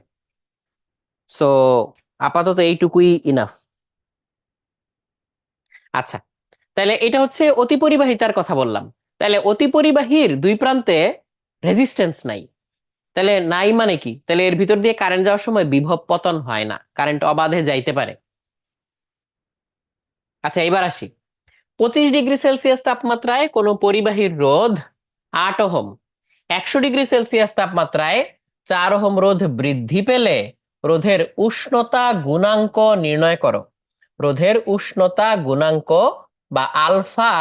Speaker 1: সো আপাতত এইটুকুই ইনাফ। আচ্ছা, তাহলে এটা হচ্ছে অতিপরিবাহিতার কথা বললাম। তাহলে অতিপরিবাহীর দুই প্রান্তে রেজিস্ট্যান্স নাই। তাহলে নাই মানে কি? তাহলে এর ভিতর দিয়ে কারেন্ট যাওয়ার সময় বিভব পতন হয় না, কারেন্ট অবাধে যাইতে পারে। আচ্ছা, এবার আসি। 25 ডিগ্রি সেলসিয়াস তাপমাত্রায় কোনো পরিবাহীর রোধ 8 ওহম, 100 ডিগ্রি সেলসিয়াস তাপমাত্রায় 4 ওহম রোধ বৃদ্ধি পেলে রোধের উষ্ণতা গুণাঙ্ক নির্ণয় করো। রোধের উষ্ণতা গুণাঙ্ক বা আলফা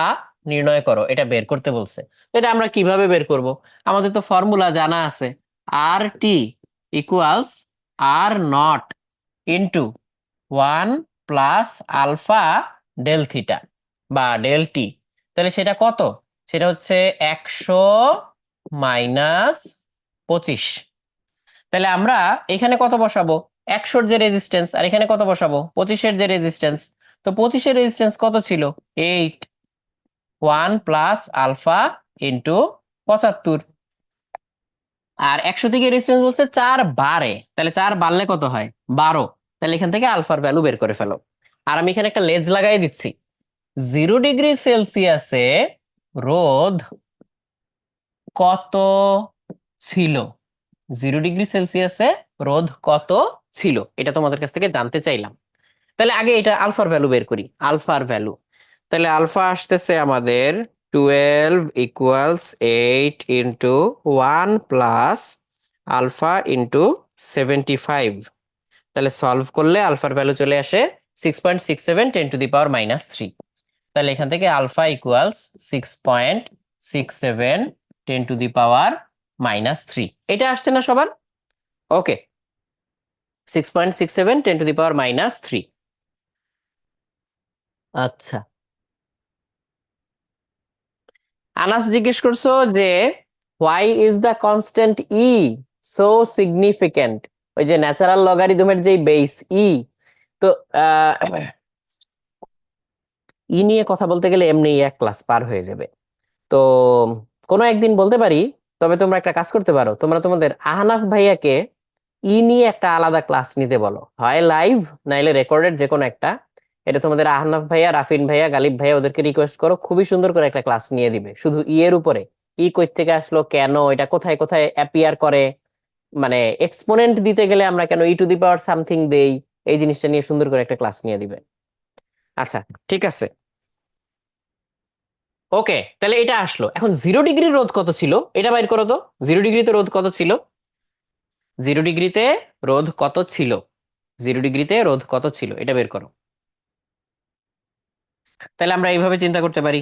Speaker 1: নির্ণয় করো, এটা বের করতে বলছে। এটা আমরা কিভাবে বের করব? আমাদের তো ফর্মুলা জানা আছে, R T equals R naught into 1 plus alpha del theta বা ডেল টি। তাহলে সেটা কত? সেটা হচ্ছে 100 - 25। তাহলে আমরা এখানে কত বসাবো? 100-র যে রেজিস্ট্যান্স, আর এখানে কত বসাবো? 25-এর যে রেজিস্ট্যান্স। তো 25-এর রেজিস্ট্যান্স কত ছিল? 8। 1 প্লাস আলফা ইন্টু 75। আর 100 থেকে রেজিস্ট্যান্স বলছে 4 বাড়ে, তাহলে 4 বাড়লে কত হয়? 12। তাহলে এখান থেকে আলফার ভ্যালু বের করে ফেলো। আর আমি এখানে একটা লেজ লাগাই দিচ্ছি। 0 ডিগ্রি সেলসিয়াসে রোধ কত ছিল? 0 ডিগ্রি সেলসিয়াসে রোধ কত ছিল, এটা তোমাদের কাছ থেকে জানতে চাইলাম। তাহলে আগে এটা আলফার ভ্যালু বের করি, আলফার ভ্যালু। তাহলে আলফা আসতেছে আমাদের 12 equals 8 into 1 plus alpha into 75। তাহলে সলভ করলে আলফার ভ্যালু চলে আসে 6.67 10⁻³ তাহলে এখান থেকে আলফা ইকুয়ালস 6.67 10⁻³ এটা আসছে না সবার? ওকে, 6.67 10⁻³ আচ্ছা, আনাস জিজ্ঞেস করছো যে why is the constant E so significant. ওই যে ন্যাচারাল লগারিদমের যে বেস ই, তো ই নিয়ে কথা বলতে গেলে এমনি এক ক্লাস পার হয়ে যাবে। তো কোনো একদিন বলতে পারি। তবে তোমরা একটা কাজ করতে পারো, তোমরা তোমাদের আহনাফ ভাইয়াকে ই নিয়ে একটা আলাদা ক্লাস নিতে বলো, হয় লাইভ নাইলে রেকর্ডেড, যে কোনো একটা। এটা তোমাদের আহনাফ ভাইয়া, রাফিন ভাইয়া, গালিব ভাইয়া ওদেরকে রিকোয়েস্ট করো, খুবই সুন্দর করে একটা ক্লাস নিয়ে দিবে শুধু ই এর উপরে। ই কই থেকে আসলো, কেন এটা কোথায় কোথায় অ্যাপিয়ার করে, মানে এক্সপোনেন্ট দিতে গেলে আমরা কেন ই টু দি পাওয়ার সামথিং দেই, এই জিনিসটা নিয়ে সুন্দর করে একটা ক্লাস নিয়ে দিবে। আচ্ছা, ঠিক আছে, ওকে। তাহলে এটা আসলো, এখন 0 ডিগ্রির রোধ কত ছিল এটা বাইর করো তো। 0 ডিগ্রিতে রোধ কত ছিল? 0 ডিগ্রিতে রোধ কত ছিল? 0 ডিগ্রিতে রোধ কত ছিল এটা বের করো। তাহলে আমরা এইভাবে চিন্তা করতে পারি,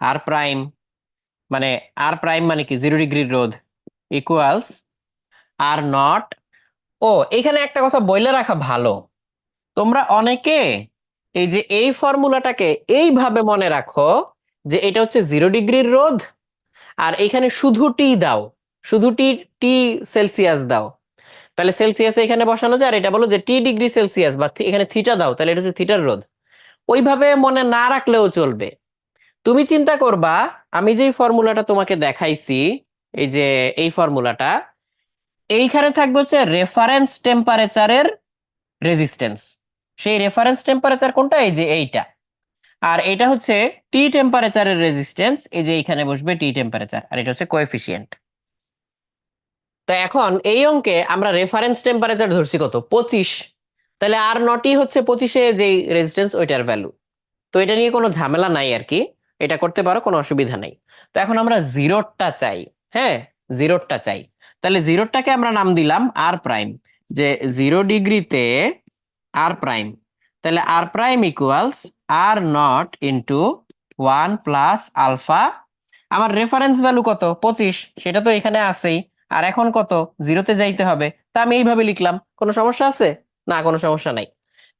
Speaker 1: আর প্রাইম মানে, আর প্রাইম মানে কি 0 ডিগ্রির রোধ ইকুয়ালস আর নট। ও, এখানে একটা কথা বলে রাখা ভালো, তোমরা অনেকে এই যে এই ফর্মুলাটাকে এইভাবে মনে রাখো যে এটা হচ্ছে 0 ডিগ্রির রোধ, আর এখানে শুধু টি দাও, শুধু টি, টি সেলসিয়াস দাও। তাহলে সেলসিয়াস এখানে বসানো যায়, আর এটা বলো যে টি ডিগ্রি সেলসিয়াস বা এখানে থিটা দাও, তাহলে এটা হচ্ছে থিটার রোধ। ওইভাবে মনে না রাখলেও চলবে। তুমি চিন্তা করবা, আমি যেই ফর্মুলাটা তোমাকে দেখাইছি, এই যে এই ফর্মুলাটা, এইখানে থাকবে হচ্ছে রেফারেন্স টেম্পারেচারের রেজিস্ট্যান্স। সেই রেফারেন্স টেম্পারেচার কোনটা? এই যে এইটা। আর এটা হচ্ছে টি টেম্পারেচারের রেজিস্ট্যান্স, এই যে এইখানে বসবে টি টেম্পারেচার, আর এটা হচ্ছে কোএফিসিয়েন্ট। তো এখন এই অঙ্কে আমরা রেফারেন্স টেম্পারেচার ধরছি কত? 25। তাহলে আর নটি হচ্ছে 25-এ যেই রেজিস্ট্যান্স ওইটার ভ্যালু। তো এটা নিয়ে কোনো ঝামেলা নাই আর কি, এটা করতে পারো, কোনো অসুবিধা নাই। তো এখন আমরা জিরোটা চাই। হ্যাঁ, জিরোটা চাই। তাহলে জিরোটাকে আমরা নাম দিলাম আর প্রাইম, যে 0 ডিগ্রিতে আর প্রাইম। তাহলে R prime equals R naught into 1 plus alpha. আমার রেফারেন্স ভ্যালু কত? 25, সেটা তো এখানে আছেই। আর এখন কত? জিরোতে যাইতে হবে, তা আমি এইভাবে লিখলাম। কোনো সমস্যা আছে? না, কোনো সমস্যা নাই।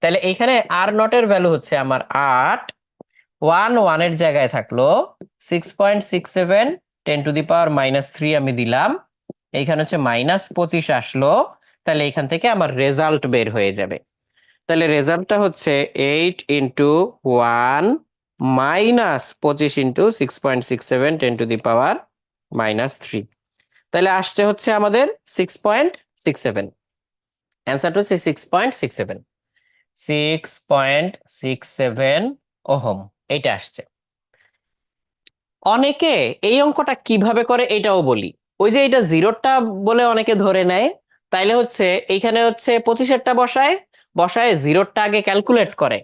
Speaker 1: তাহলে এইখানে আর নটের ভ্যালু হচ্ছে আমার 8 ওয়ানের জায়গায় থাকলো 6.67 10⁻³ আমি দিলাম, এইখানে হচ্ছে -25 আসলো, তাহলে এখান থেকে আমার রেজাল্ট বের হয়ে যাবে। তাহলে রেজাল্টটা হচ্ছে 8 × 1 -25 × 6.67 10⁻³ তাহলে আসছে হচ্ছে আমাদের 6.67। অ্যান্সারটা হচ্ছে 6.67, 6.67 ওহম, এইটা আসছে। অনেকে এই অঙ্কটা কিভাবে করে এটাও বলি। ওই যে এটা জিরোটা বলে অনেকে ধরে নেয়, তাইলে হচ্ছে এইখানে হচ্ছে 25-এরটা বসায়, বসায় জিরোটা আগে ক্যালকুলেট করে,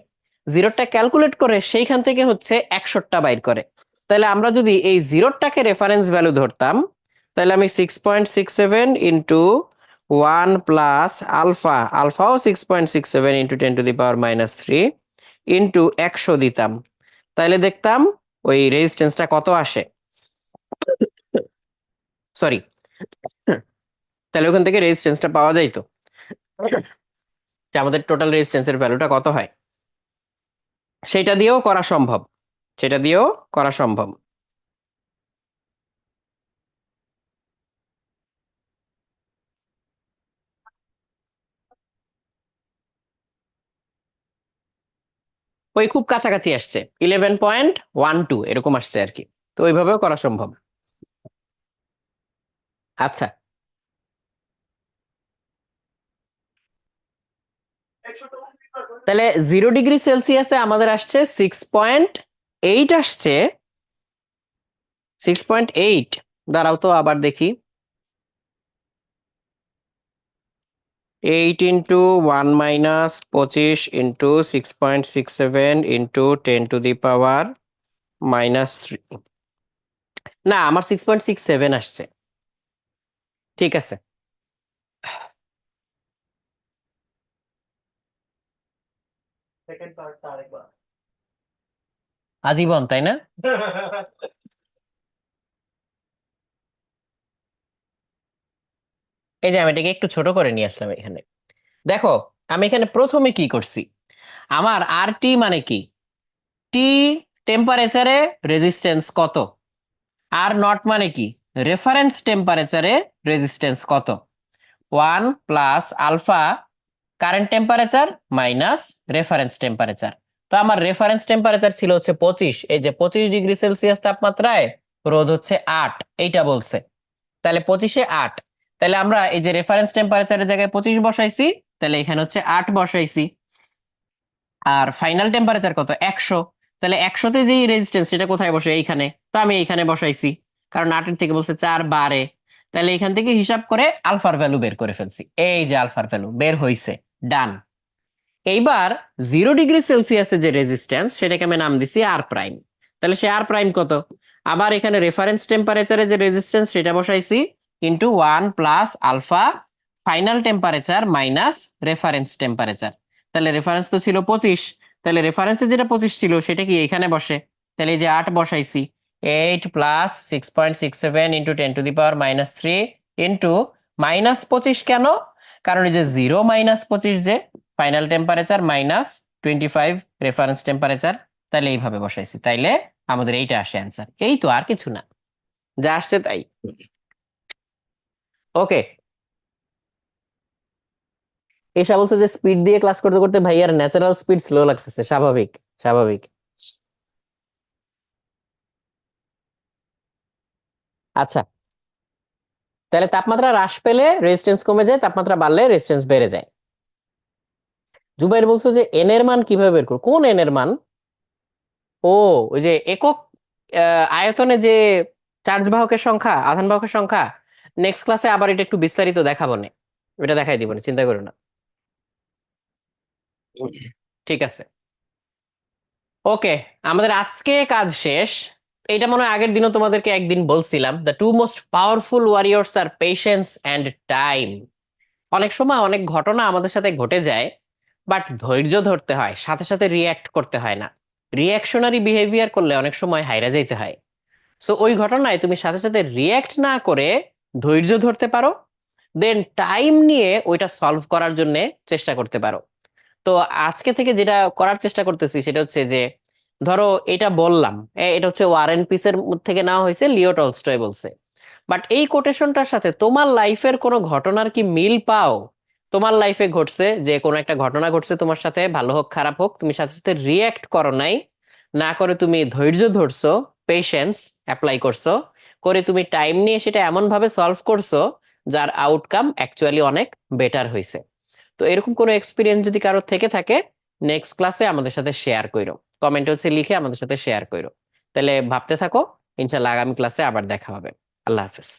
Speaker 1: জিরোটা ক্যালকুলেট করে সেইখান থেকে হচ্ছে 100টা বাইর করে। তাহলে আমরা যদি এই জিরোটাকে রেফারেন্স ভ্যালু ধরতাম, তাহলে আমি 6.67 ইন্টু 1 প্লাস আলফাও 6.67 ইন্টু 10⁻³ ইন্টু 100 দিতাম, তাহলে দেখতাম ওই রেজিস্ট্যান্সটা কত আসে, সরি, তাহলে ওখান থেকে রেজিস্ট্যান্সটা পাওয়া যাইতো যে আমাদের টোটাল রেজিস্ট্যান্সের ভ্যালুটা কত হয়। সেটা দিয়েও করা সম্ভব, সেটা দিয়েও করা সম্ভব। ওই খুব কাছাকাছি আসছে, 11.12 এরকম আসছে আর কি, তো ওইভাবেও করা সম্ভব। আচ্ছা, তাহলে 0°C আমাদের আসছে 6.8 আসছে, 6.8, দাঁড়াও তো আবার দেখি, 8 × 1 - 25 × 6.67 × 10⁻³ না, আমার 6.67 আসছে। ঠিক আছে, আজীবন তাই না? এই যে আমি এটাকে একটু ছোট করে নিয়ে আসলাম এখানে। দেখো, আমি এখানে প্রথমে কি করছি, আমার আর টি মানে কি, টি টেম্পারেচারে রেজিস্ট্যান্স কত, আর নট মানে কি, রেফারেন্স টেম্পারেচারে রেজিস্ট্যান্স কত, 1 plus alpha current temperature minus reference temperature. তো আমার রেফারেন্স টেম্পারেচার ছিল হচ্ছে 25, এই যে 25°C তাপমাত্রায় রোধ হচ্ছে 8, এইটা বলছে, তাহলে 25-এ 8, তাহলে আমরা এই যে রেফারেন্স টেম্পারেচারের জায়গায় 25 বসাইছি, তাহলে এখানে হচ্ছে 8 বসাইছি। আর ফাইনাল টেম্পারেচার কত, 100, তাহলে 100তে যেই রেজিস্ট্যান্স সেটা কোথায় বসে, এইখানে, তো আমি এইখানে বসাইছি, কারণ 8-এর থেকে বলছে 4 বাড়ে, তাহলে এখান থেকে হিসাব করে আলফার ভ্যালু বের করে ফেলছি, এই যে আলফার ভ্যালু বের হইছে, ডান। এইবার 0°C যে রেজিস্ট্যান্স সেটাকে আমি নাম দিছি আর প্রাইম, তাহলে সে আর প্রাইম কত, আবার এখানে রেফারেন্স টেম্পারেচারে যে রেজিস্ট্যান্স সেটা বসাইছি, into 1 plus alpha final temperature minus reference temperature, তাহলে রেফারেন্স তো ছিল 25, তাহলে রেফারেন্সে যেটা 25 ছিল সেটা কি এখানে বসে, তাহলে এই যে 8 বসাইছি, 8 + 6.67 ইন্টু 10⁻³ ইন্টু -25 কেন, কারণ এই যে 0 - 25 যে final temperature minus 25 reference temperature, তাহলে এইভাবে বসাইছি, তাইলে আমাদের এইটা আসে অ্যান্সার, এই তো, আর কিছু না, যা আসছে তাই। ওকে, এসা বলছে যে স্পিড দিয়ে ক্লাস করতে করতে ভাইয়ার ন্যাচারাল স্পিড স্লো লাগতেছে, স্বাভাবিক, স্বাভাবিক। আচ্ছা, তাহলে তাপমাত্রা হ্রাস পেলে রেজিস্ট্যান্স কমে যায়, তাপমাত্রা বাড়লে রেজিস্ট্যান্স বেড়ে যায়। জুবাইর বলছো যে এন এর মান কিভাবে বের করব, কোন এন এর মান? ও, ওই যে একক আয়তনে যে চার্জ বাহকের সংখ্যা, আধান বাহকের সংখ্যা, নেক্সট ক্লাসে আবার এটা একটু বিস্তারিত দেখাবো না, এটা দেখাই দিব না, চিন্তা করো না। ঠিক আছে, ওকে, আমাদের আজকে কাজ শেষ। এটা মনে হয় আগের দিনও তোমাদেরকে একদিন বলছিলাম, the two most powerful warriors are patience and time. অনেক সময় অনেক ঘটনা আমাদের সাথে ঘটে যায়, বাট ধৈর্য ধরতে হয়, সাথে সাথে রিয়্যাক্ট করতে হয় না, রিয়াকশনারি বিহেভিয়ার করলে অনেক সময় হাইরা যাইতে হয়। সো ওই ঘটনায় তুমি সাথে সাথে রিয়্যাক্ট না করে ধৈর্য ধরতে পারো, দেন টাইম নিয়ে ওইটা সলভ করার জন্য চেষ্টা করতে পারো। তো আজকে থেকে যেটা করার চেষ্টা করতেছি সেটা হচ্ছে যে ধরো এটা বললাম, এটা হচ্ছে ওয়ারেন পিসের থেকে নেওয়া হয়েছে, লিও টলস্টয় বলছে। বাট এই কোটেশনটার সাথে তোমার লাইফের কোনো ঘটনার কি মিল পাও? তোমার লাইফে ঘটছে যে কোনো একটা ঘটনা ঘটছে তোমার সাথে, ভালো হোক খারাপ হোক, তুমি সাথে সাথে রিয়্যাক্ট করো নাই, না করে তুমি ধৈর্য ধরছো, পেশেন্স অ্যাপ্লাই করছো, করে তুমি টাইম নিয়ে সেটা এমন ভাবে সলভ করছো যার আউটকাম অ্যাকচুয়ালি অনেক বেটার হয়েছে। তো এরকম কোনো এক্সপিরিয়েন্স যদি কারো থেকে থাকে, নেক্সট ক্লাসে আমাদের সাথে শেয়ার করো, কমেন্টে হচ্ছে লিখে আমাদের সাথে শেয়ার করো। তাহলে ভাবতে থাকো, ইনশাল্লাহ আগামী ক্লাসে আবার দেখা হবে। আল্লাহ হাফেজ।